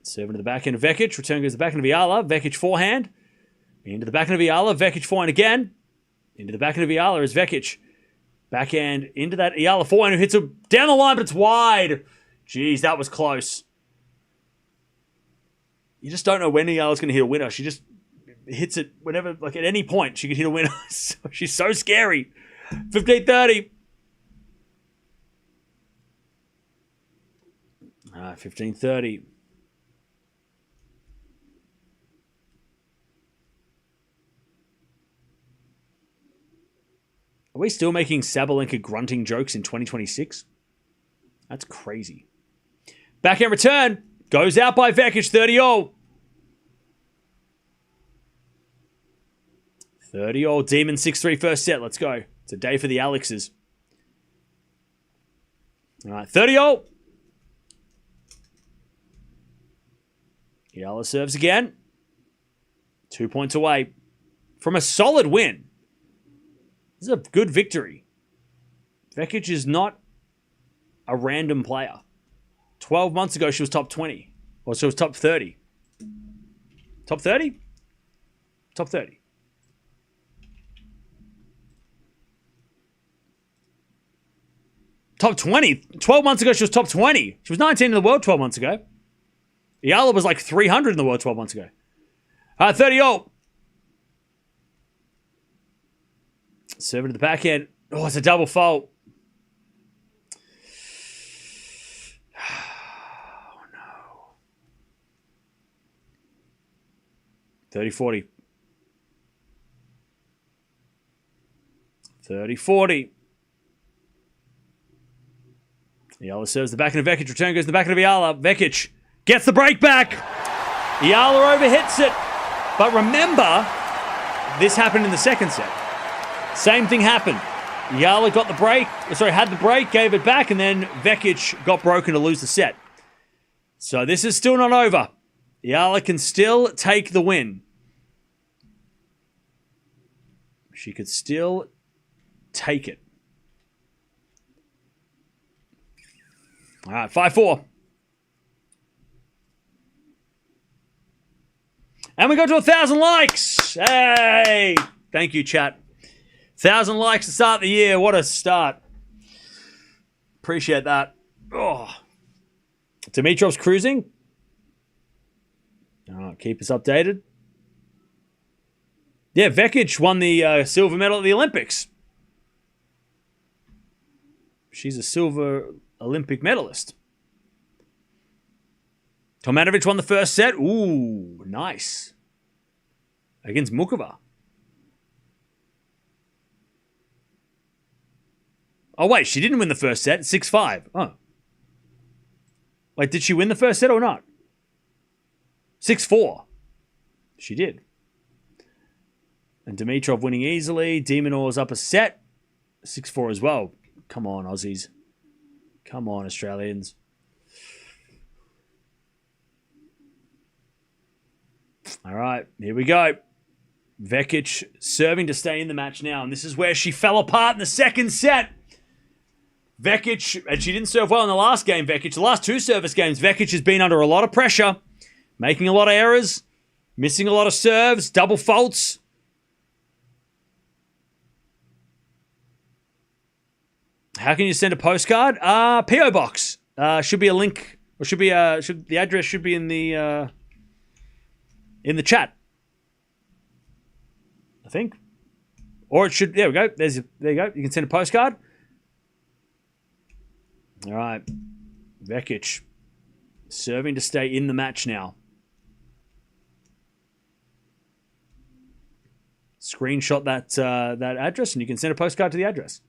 Serving to the backhand of Vekic. Return goes to the backhand of Eala. Vekic forehand. Into the backhand of Eala. Vekic forehand again. Into the backhand of Eala is Vekic. Backhand into that Eala forehand who hits it down the line, but it's wide. Jeez, that was close. You just don't know when Eala's going to hit a winner. She just hits it whenever, like at any point, she could hit a winner. She's so scary. 15-30. 15-30. Are we still making Sabalenka grunting jokes in 2026? That's crazy. Backhand return. Goes out by Vekic, 30-0. 30-0. Demon 6-3 first set. Let's go. It's a day for the Alexes. All right, 30-0. Eala serves again. 2 points away from a solid win. This is a good victory. Vekic is not a random player. 12 months ago, she was top 20. Or she was top 30. Top 30? Top 30. Top 20. 12 months ago, she was top 20. She was 19 in the world 12 months ago. Eala was like 300 in the world 12 months ago. 30-0. Serving to the backhand. Oh, it's a double fault. Oh, no. 30-40. 30-40. Eala serves the backhand of Vekic. Return goes to the backhand of Eala. Vekic gets the break back. Eala overhits it. But remember, this happened in the second set. Same thing happened. Eala got the break. Sorry, had the break, gave it back, and then Vekic got broken to lose the set. So this is still not over. Eala can still take the win. She could still take it. All right, 5-4. And we got to 1,000 likes. Hey! Thank you, chat. 1,000 likes to start the year. What a start. Appreciate that. Oh. Dimitrov's cruising. Keep us updated. Yeah, Vekic won the silver medal at the Olympics. She's a silver Olympic medalist. Tomanovic won the first set. Ooh, nice. Against Mukova. Oh, wait, she didn't win the first set. 6-5. Oh. Wait, did she win the first set or not? 6-4. She did. And Dimitrov winning easily. Demonor's up a set. 6-4 as well. Come on, Aussies. Come on, Australians. All right, here we go. Vekic serving to stay in the match now. And this is where she fell apart in the second set. Vekic, and she didn't serve well in the last game, Vekic. The last two service games, Vekic has been under a lot of pressure. Making a lot of errors. Missing a lot of serves. Double faults. How can you send a postcard? P.O. Box. Should be a link. Or should be the address should be in the chat. I think. Or it should, there we go. There you go. You can send a postcard. All right. Vekic serving to stay in the match now. Screenshot that address and you can send a postcard to the address.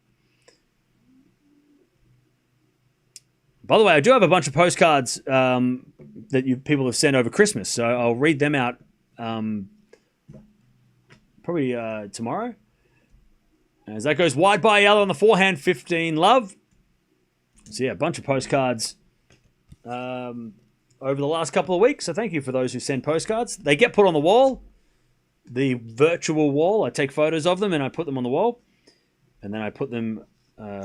By the way, I do have a bunch of postcards that people have sent over Christmas, so I'll read them out probably tomorrow. As that goes wide by Eala on the forehand, 15 love. So yeah, a bunch of postcards over the last couple of weeks. So thank you for those who send postcards. They get put on the wall. the virtual wall. I take photos of them and I put them on the wall. And then I put them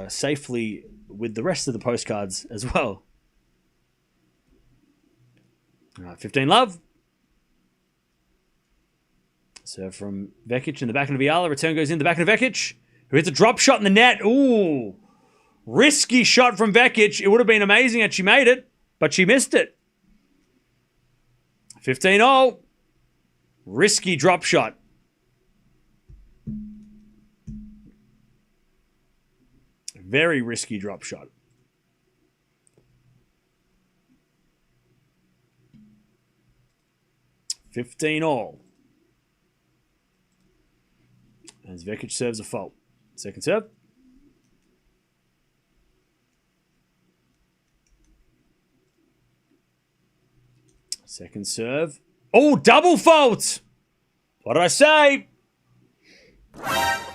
safely with the rest of the postcards as well. All right, 15 love. Serve from Vekic in the back of Eala. Return goes in the back of Vekic, who hits a drop shot in the net. Ooh. Risky shot from Vekic. It would have been amazing had she made it, but she missed it. 15-0. Risky drop shot. Very risky drop shot. 15-all. As Vekic serves a fault. Second serve. Second serve. Oh, double fault! What did I say?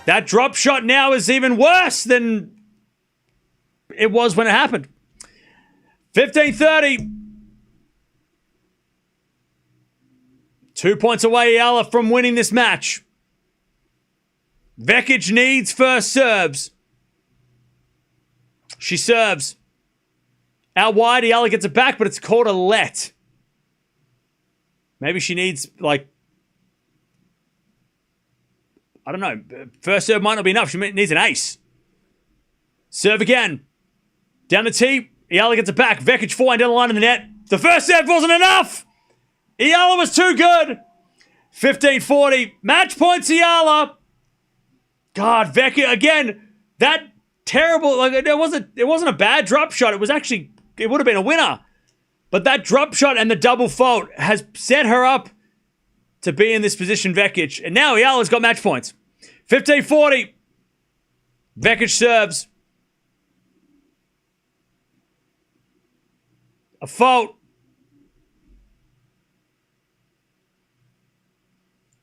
That drop shot now is even worse than it was when it happened. 15-30. 2 points away, Eala, from winning this match. Vekic needs first serves. She serves. Out wide, Eala gets it back, but it's called a let. Maybe she needs, like, I don't know. First serve might not be enough. She needs an ace. Serve again. Down the tee. Eala gets it back. Vekic forehand down the line in the net. The first serve wasn't enough. Eala was too good. 15-40. Match points, Eala. God, Vekic, again, that terrible, like, it wasn't a bad drop shot. It was actually, it would have been a winner. But that drop shot and the double fault has set her up to be in this position, Vekic. And now Eala's got match points. 15-40. Vekic serves. A fault.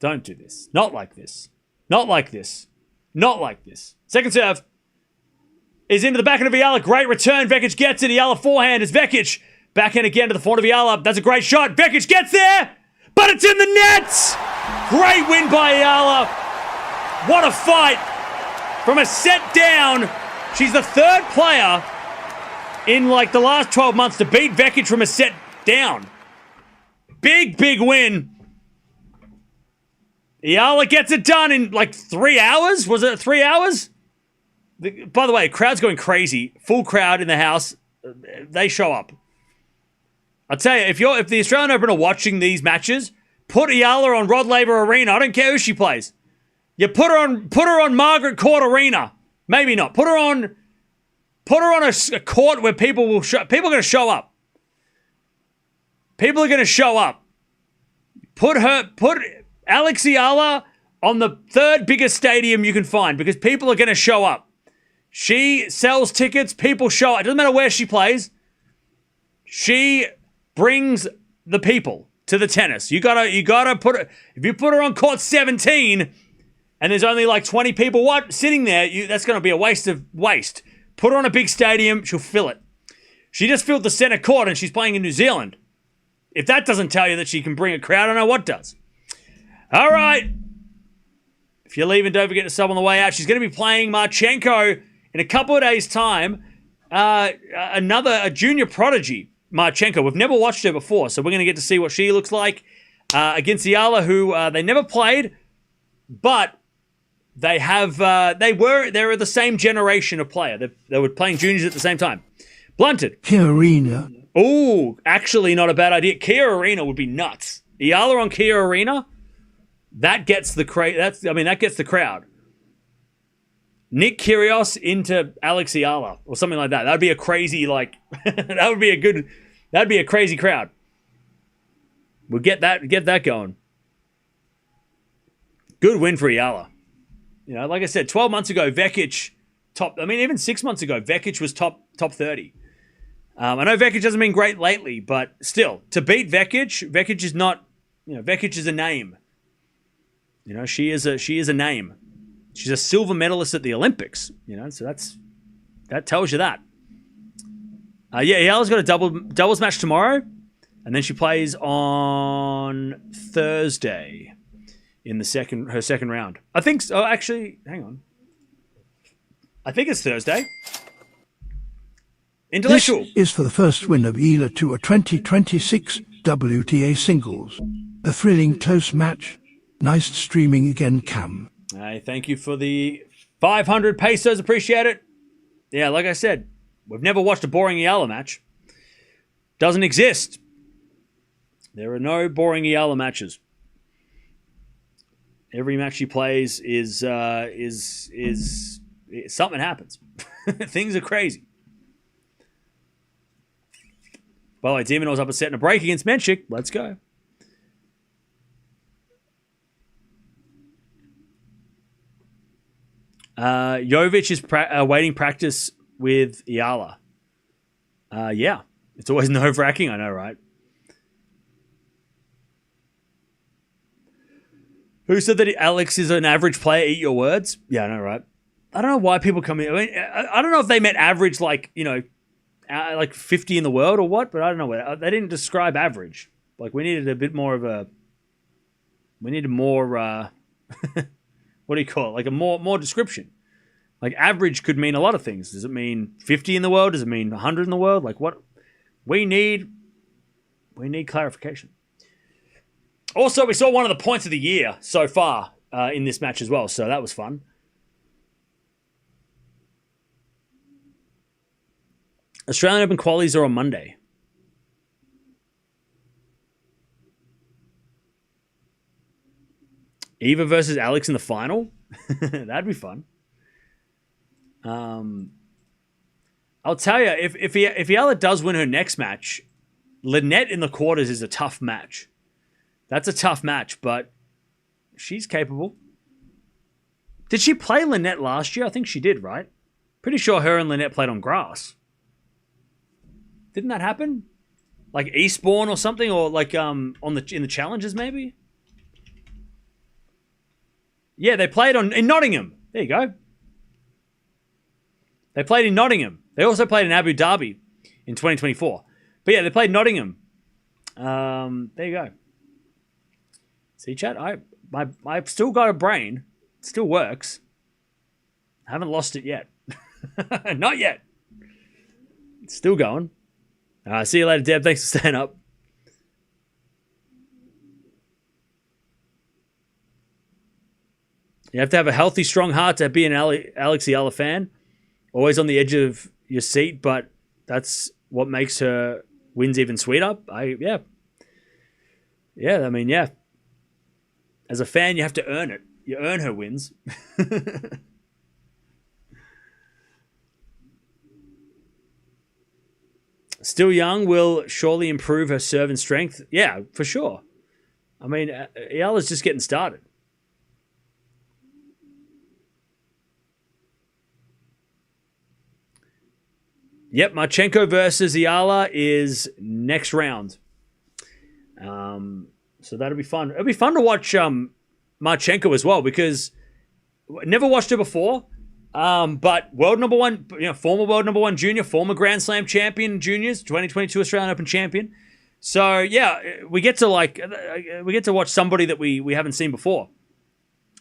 Don't do this. Not like this. Not like this. Not like this. Second serve. Is into the backhand of Eala. Great return. Vekic gets it. Eala forehand is Vekic. Backhand again to the forehand of Eala. That's a great shot. Vekic gets there. But it's in the net! Great win by Eala. What a fight. From a set down, she's the third player in like the last 12 months to beat Vekic from a set down. Big, big win. Eala gets it done in like 3 hours? Was it 3 hours? By the way, crowd's going crazy. Full crowd in the house. They show up. I'll tell you, if the Australian Open are watching these matches, put Eala on Rod Laver Arena. I don't care who she plays. You put her on Margaret Court Arena. Maybe not. Put her on a court where people are going to show up. People are going to show up. Put Alex Eala on the third biggest stadium you can find because people are going to show up. She sells tickets. People show up. It doesn't matter where she plays. She brings the people to the tennis. You gotta put it. If you put her on court 17 and there's only like 20 people sitting there, that's going to be a waste. Put her on a big stadium, she'll fill it. She just filled the center court and she's playing in New Zealand. If that doesn't tell you that she can bring a crowd, I don't know what does. All right. If you're leaving, don't forget to sub on the way out. She's going to be playing Marchenko in a couple of days' time. A junior prodigy, Marchenko. We've never watched her before, so we're going to get to see what she looks like against Eala, who they never played, but they're the same generation of player. They were playing juniors at the same time. Blunted. Kia Arena. Oh, actually not a bad idea. Kia Arena would be nuts. Eala on Kia Arena, that gets the crowd. Nick Kyrgios into Alex Eala or something like that. That'd be a crazy that'd be a crazy crowd. We'll get that going. Good win for Eala. You know, like I said, 12 months ago, Vekic even 6 months ago, Vekic was top 30. I know Vekic hasn't been great lately, but still, to beat Vekic is not, Vekic is a name. You know, she is a name. She's a silver medalist at the Olympics, so that tells you that. Eala's got a doubles match tomorrow, and then she plays on Thursday. in her second round. I think. Oh, actually, hang on. I think it's Thursday. Intellectual. This is for the first win of Eala Tour 2026 WTA singles. A thrilling close match. Nice streaming again, Cam. Hey, thank you for the 500 pesos. Appreciate it. Yeah, like I said, we've never watched a boring Eala match. Doesn't exist. There are no boring Eala matches. Every match she plays is something happens. Things are crazy. By the way, Demon's up a set and a break against Menchik. Let's go. Jovic is awaiting practice with Eala. Yeah, it's always nerve-wracking, I know, right? Who said that Alex is an average player? Eat your words. Yeah, I know, right? I don't know why people come in. I mean, I don't know if they meant average, like, you know, like 50 in the world or what, but I don't know. They didn't describe average. Like, we needed a bit more of a. We needed more. What do you call it? Like a more description. Like average could mean a lot of things. Does it mean 50 in the world? Does it mean 100 in the world? Like what? We need clarification. Also, we saw one of the points of the year so far in this match as well, so that was fun. Australian Open qualies are on Monday. Eva versus Alex in the final? That'd be fun. I'll tell you, if Eala does win her next match, Lynette in the quarters is a tough match. That's a tough match, but she's capable. Did she play Lynette last year? I think she did, right? Pretty sure her and Lynette played on grass. Didn't that happen? Like Eastbourne or something, or like in the challenges maybe? Yeah, they played in Nottingham. There you go. They played in Nottingham. They also played in Abu Dhabi in 2024. But yeah, they played Nottingham. There you go. See, chat, I've still got a brain. It still works. I haven't lost it yet. Not yet. It's still going. See you later, Deb. Thanks for staying up. You have to have a healthy, strong heart to be an Alex Eala fan. Always on the edge of your seat, but that's what makes her wins even sweeter. Yeah. I mean, yeah. As a fan, you have to earn it. You earn her wins. Still young, will surely improve her serve and strength. Yeah, for sure. I mean, Eala's just getting started. Yep, Marchenko versus Eala is next round. So that'll be fun. It'll be fun to watch Marchenko as well because I never watched her before. But world number one, former world number one junior, former Grand Slam champion juniors, 2022 Australian Open champion. So yeah, we get to watch somebody that we haven't seen before.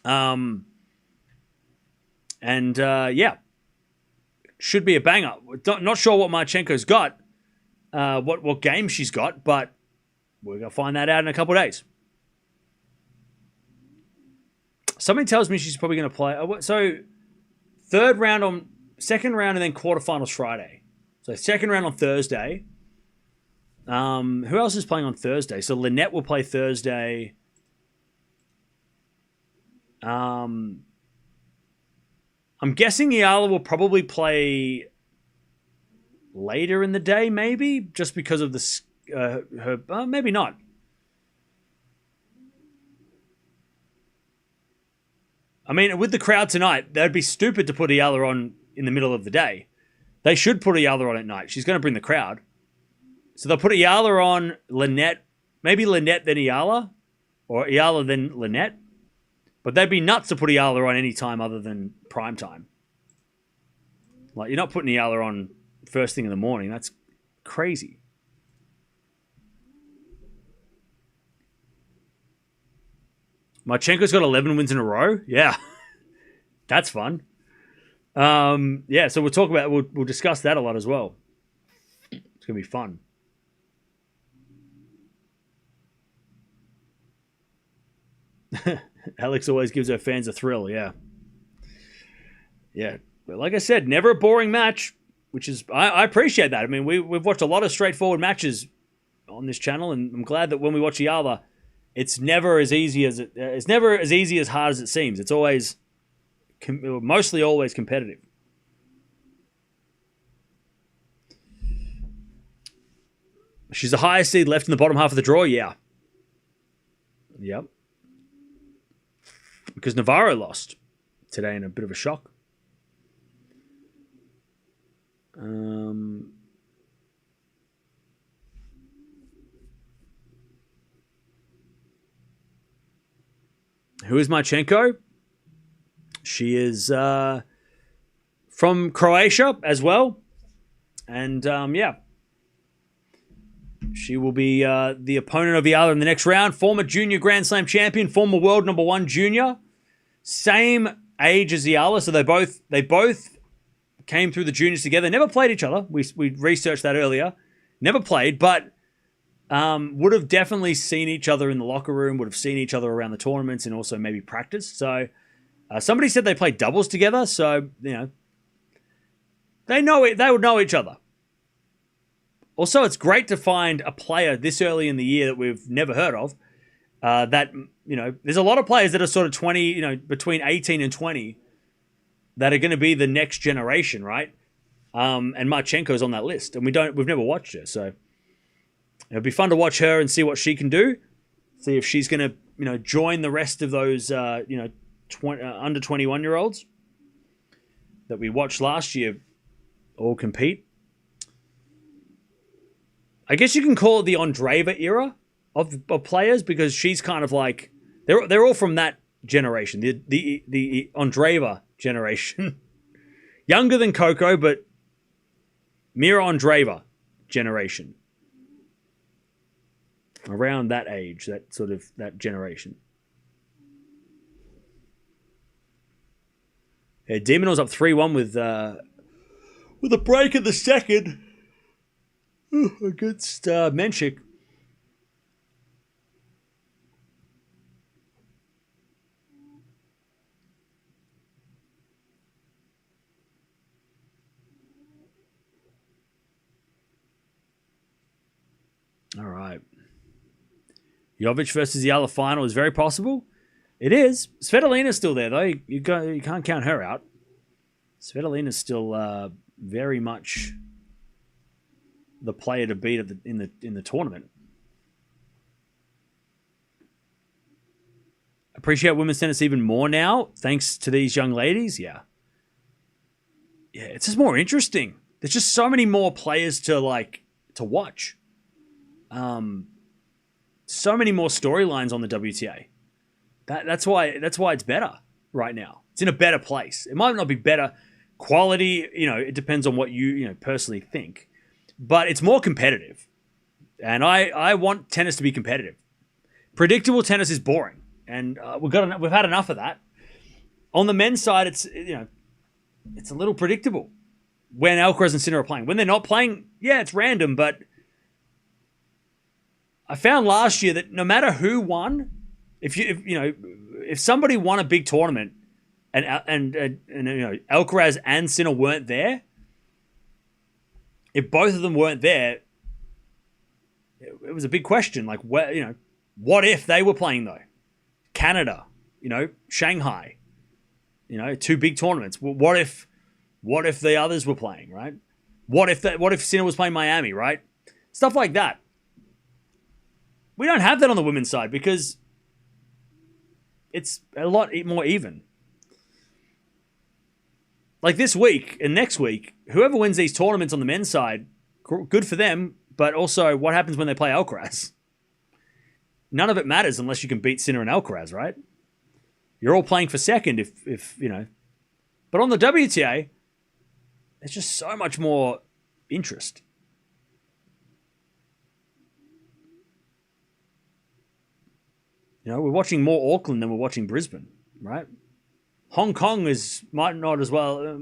Yeah. Should be a banger. Not sure what Marchenko's got, what game she's got, but we're going to find that out in a couple of days. Something tells me she's probably going to play. So, second round and then quarterfinals Friday. So, second round on Thursday. Who else is playing on Thursday? So, Lynette will play Thursday. I'm guessing Eala will probably play later in the day, maybe, just because of maybe not. I mean, with the crowd tonight, that'd be stupid to put Eala on in the middle of the day. They should put Eala on at night. She's going to bring the crowd. So they'll put Eala on, Lynette, maybe Lynette then Eala, or Eala then Lynette. But they'd be nuts to put Eala on any time other than prime time. Like, you're not putting Eala on first thing in the morning. That's crazy. Marchenko's got 11 wins in a row. Yeah, that's fun. Yeah, so we'll discuss that a lot as well. It's gonna be fun. Alex always gives her fans a thrill. Yeah, yeah. But like I said, never a boring match, which is I appreciate that. I mean, we've watched a lot of straightforward matches on this channel, and I'm glad that when we watch Eala, it's never as easy as it's never as easy as hard as it seems. It's always mostly always competitive. She's the highest seed left in the bottom half of the draw. Yeah. Yep. Because Navarro lost today in a bit of a shock. Who is Marchenko? She is from Croatia as well. And yeah. She will be the opponent of Eala in the next round. Former junior Grand Slam champion, former world number 1 junior. Same age as Eala, so they both came through the juniors together. Never played each other. We researched that earlier. Never played, but would have definitely seen each other in the locker room, would have seen each other around the tournaments and also maybe practice. So somebody said they played doubles together, so, you know, they would know each other. Also, it's great to find a player this early in the year that we've never heard of. That, you know, there's a lot of players that are sort of 20, you know, between 18 and 20 that are going to be the next generation, right? And Marchenko's on that list, and we've never watched her, so it'll be fun to watch her and see what she can do. See if she's going to, you know, join the rest of those, you know, under 21-year-olds that we watched last year all compete. I guess you can call it the Andreeva era of players, because she's kind of like they're all from that generation, the Andreeva generation, younger than Coco, but Mirra Andreeva generation, around that age, that generation. Yeah, Demon's up 3-1 with a break in the second. Against Menchik. All right. Jovic versus Eala final is very possible. It is. Svitolina's still there, though. You can't count her out. Svitolina's still very much the player to beat in the tournament. Appreciate women's tennis even more now, thanks to these young ladies. Yeah, it's just more interesting. There's just so many more players to watch. So many more storylines on the WTA. That's why it's better right now. It's in a better place. It might not be better quality. You know, it depends on what you personally think. But it's more competitive. And I want tennis to be competitive. Predictable tennis is boring. And we've had enough of that. On the men's side, it's a little predictable when Alcaraz and Sinner are playing. When they're not playing, yeah, it's random, but I found last year that no matter who won, if somebody won a big tournament and Alcaraz and Sinner weren't there, if both of them weren't there, it was a big question. Like, what if they were playing though? Canada, Shanghai, two big tournaments. What if the others were playing, right? What if Sinner was playing Miami, right? Stuff like that. We don't have that on the women's side because it's a lot more even. Like this week and next week, whoever wins these tournaments on the men's side, good for them. But also, what happens when they play Alcaraz? None of it matters unless you can beat Sinner and Alcaraz, right? You're all playing for second if. But on the WTA, there's just so much more interest. You know, we're watching more Auckland than we're watching Brisbane, right? Hong Kong might as well,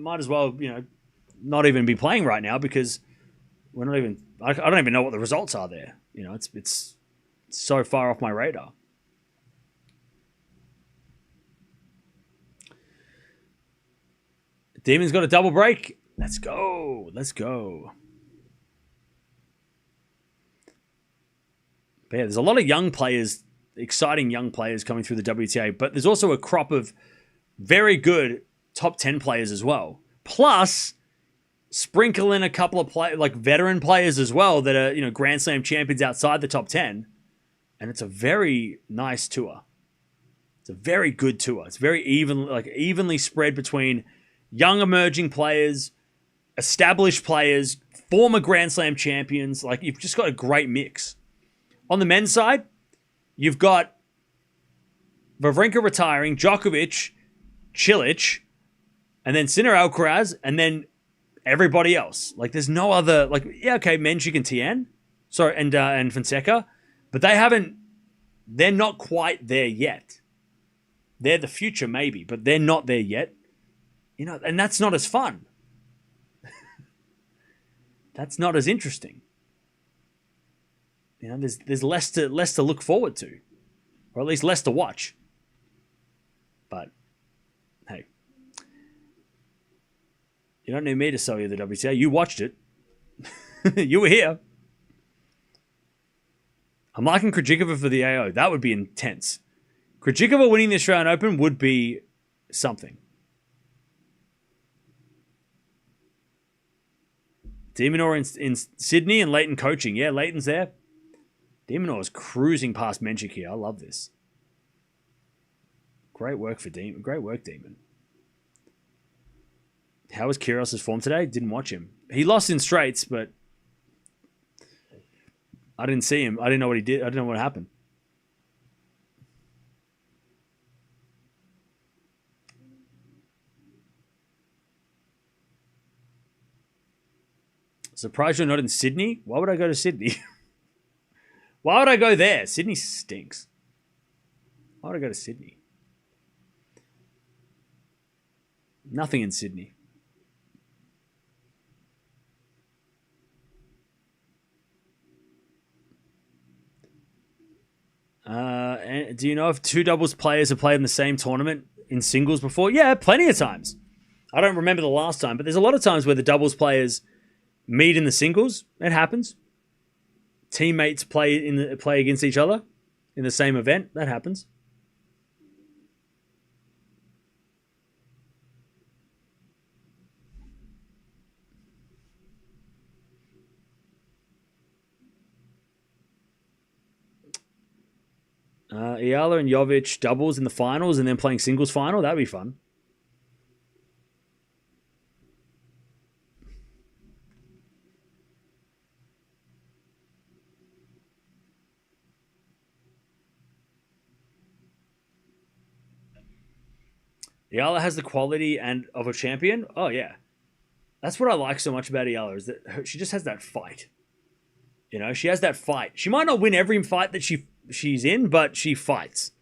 not even be playing right now because we're not even. I don't even know what the results are there. You know, it's so far off my radar. Demon's got a double break. Let's go. But yeah, there's a lot of young players, exciting young players coming through the WTA, but there's also a crop of very good top 10 players as well. Plus, sprinkle in a couple of veteran players as well that are, Grand Slam champions outside the top 10. And it's a very nice tour. It's a very good tour. It's very evenly spread between young emerging players, established players, former Grand Slam champions. Like, you've just got a great mix. On the men's side, you've got Wawrinka retiring, Djokovic, Cilic, and then Sinner, Alcaraz, and then everybody else. Like, there's no other, Menchik and Tien, and Fonseca, but they're not quite there yet. They're the future, maybe, but they're not there yet. And that's not as fun. That's not as interesting. There's less to look forward to, or at least less to watch. But hey, you don't need me to sell you the WTA. You watched it. You were here. I'm liking Krejcikova for the AO. That would be intense. Krejcikova winning the Australian Open would be something. Demonor in Sydney and Leighton coaching. Yeah, Leighton's there. Demonor is cruising past Menchik here. I love this. Great work for Demon. Great work, Demon. How was Kyrgios' form today? Didn't watch him. He lost in straights, but I didn't see him. I didn't know what he did. I didn't know what happened. Surprised you're not in Sydney? Why would I go to Sydney? Why would I go there? Sydney stinks. Why would I go to Sydney? Nothing in Sydney. And do you know if two doubles players have played in the same tournament in singles before? Yeah, plenty of times. I don't remember the last time, but there's a lot of times where the doubles players meet in the singles. It happens. Teammates play against each other in the same event. That happens. Eala and Jovic doubles in the finals and then playing singles final. That'd be fun. Eala has the quality of a champion. Oh, yeah. That's what I like so much about Eala is that she just has that fight. She has that fight. She might not win every fight that she's in, but she fights.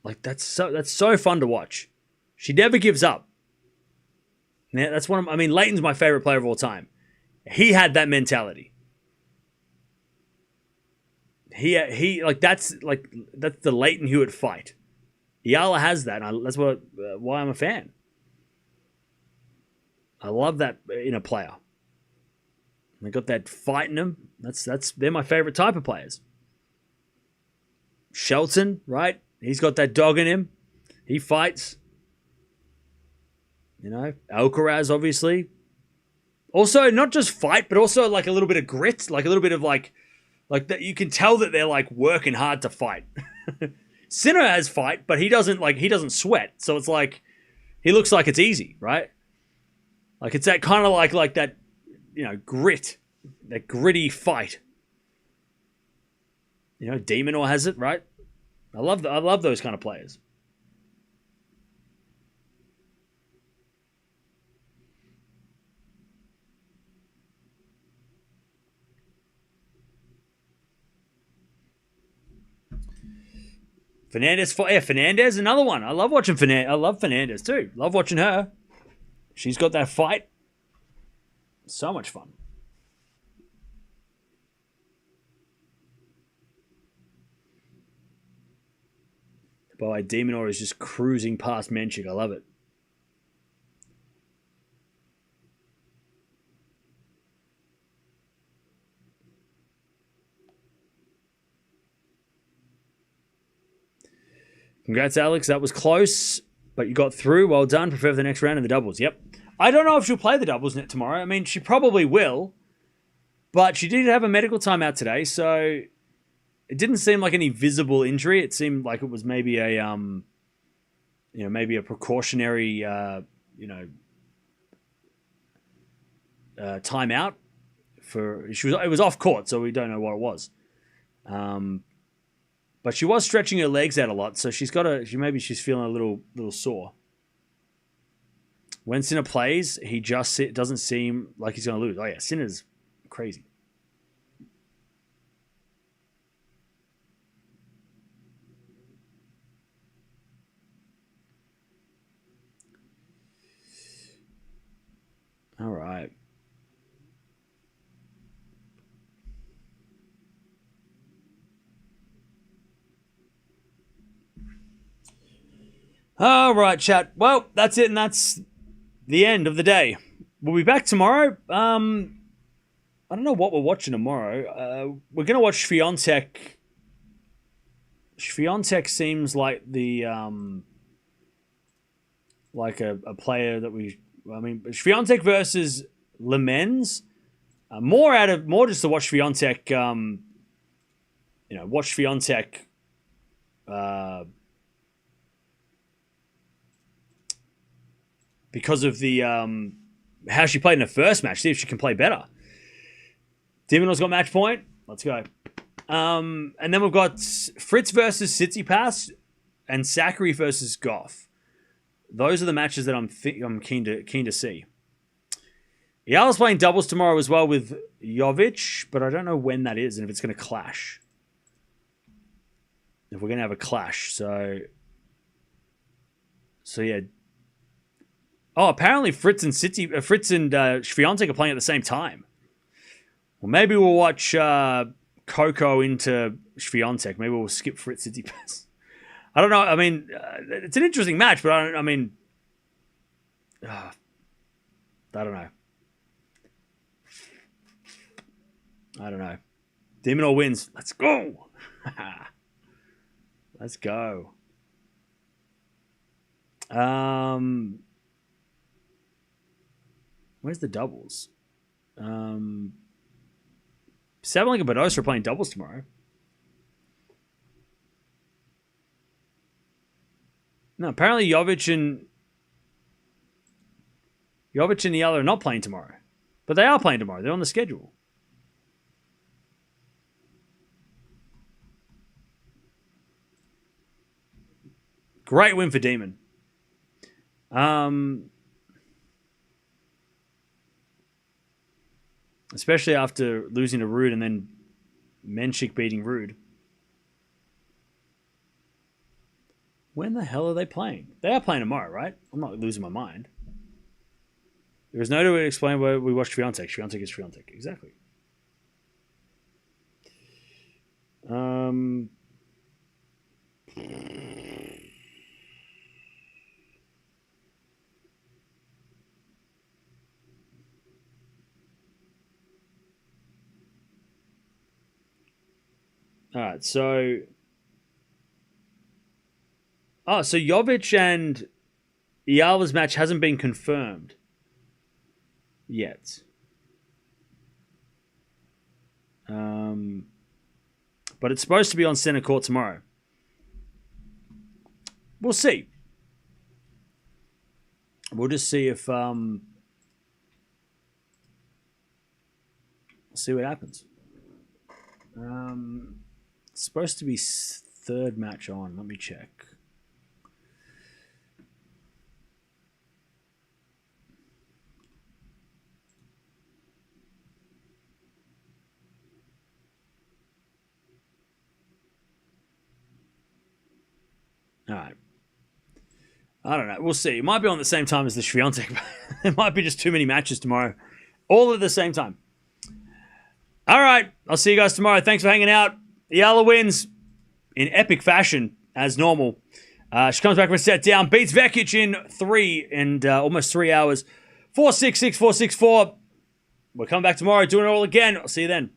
Like, that's so fun to watch. She never gives up. Yeah, that's Leighton's my favorite player of all time. He had that mentality. That's the Leighton Hewitt fight. Eala has that. That's why I'm a fan. I love that in a player. They got that fight in them. They're my favorite type of players. Shelton, right? He's got that dog in him. He fights. Alcaraz, obviously. Also, not just fight, but also like a little bit of grit, like a little bit of like that. You can tell that they're like working hard to fight. Sinner has fight, but he doesn't sweat. So it's like he looks like it's easy, right? Like it's that kind of like that, grit, that gritty fight. Demonor has it, right? I love those kind of players. Fernandez, another one. I love watching Fernandez. I love Fernandez too. Love watching her. She's got that fight. So much fun. By the way, Demonor is just cruising past Menchik. I love it. Congrats, Alex. That was close, but you got through. Well done. Prepare for the next round in the doubles. Yep. I don't know if she'll play the doubles net tomorrow. I mean, she probably will, but she did have a medical timeout today, so it didn't seem like any visible injury. It seemed like it was maybe a, maybe a precautionary, timeout it was off court, so we don't know what it was. But she was stretching her legs out a lot, so she's feeling a little sore. When Sinner plays, he just doesn't seem like he's going to lose. Oh yeah, Sinner's crazy. All right. All right, chat. Well, that's it, and that's the end of the day. We'll be back tomorrow. I don't know what we're watching tomorrow. We're going to watch Swiatek. Swiatek seems like the like a player that Swiatek versus Lemens. More just to watch Swiatek. Watch Swiatek. Because of the how she played in the first match, see if she can play better. Dimonor's got match point. Let's go. And then we've got Fritz versus Tsitsipas and Sakkari versus Gauff. Those are the matches that I'm keen to see. Eala's playing doubles tomorrow as well with Jovic, but I don't know when that is and if it's going to clash. If we're going to have a clash, so yeah. Oh, apparently Fritz and Swiatek are playing at the same time. Well, maybe we'll watch Coco into Swiatek. Maybe we'll skip Fritz Tsitsipas. I don't know. I mean, it's an interesting match, but I don't know. Demonor wins. Let's go. Let's go. Where's the doubles? Sabalenka and Badosa are playing doubles tomorrow. No, apparently Jovic and Eala are not playing tomorrow. But they are playing tomorrow. They're on the schedule. Great win for Demon. Especially after losing to Rude and then Menchik beating Rude. When the hell are they playing? They are playing tomorrow, right? I'm not losing my mind. There is no way to explain why we watched Swiatek. Swiatek is Swiatek. Exactly. All right, so Jovic and Eala's match hasn't been confirmed yet. But it's supposed to be on center court tomorrow. We'll see. We'll just see if we'll see what happens. It's supposed to be third match on. Let me check. All right. I don't know. We'll see. It might be on the same time as the Swiatek. It might be just too many matches tomorrow. All at the same time. All right. I'll see you guys tomorrow. Thanks for hanging out. Eala wins in epic fashion, as normal. She comes back from a set down, beats Vekic in 3 and almost 3 hours. 4-6-6, 4-6-4. We're coming back tomorrow, doing it all again. I'll see you then.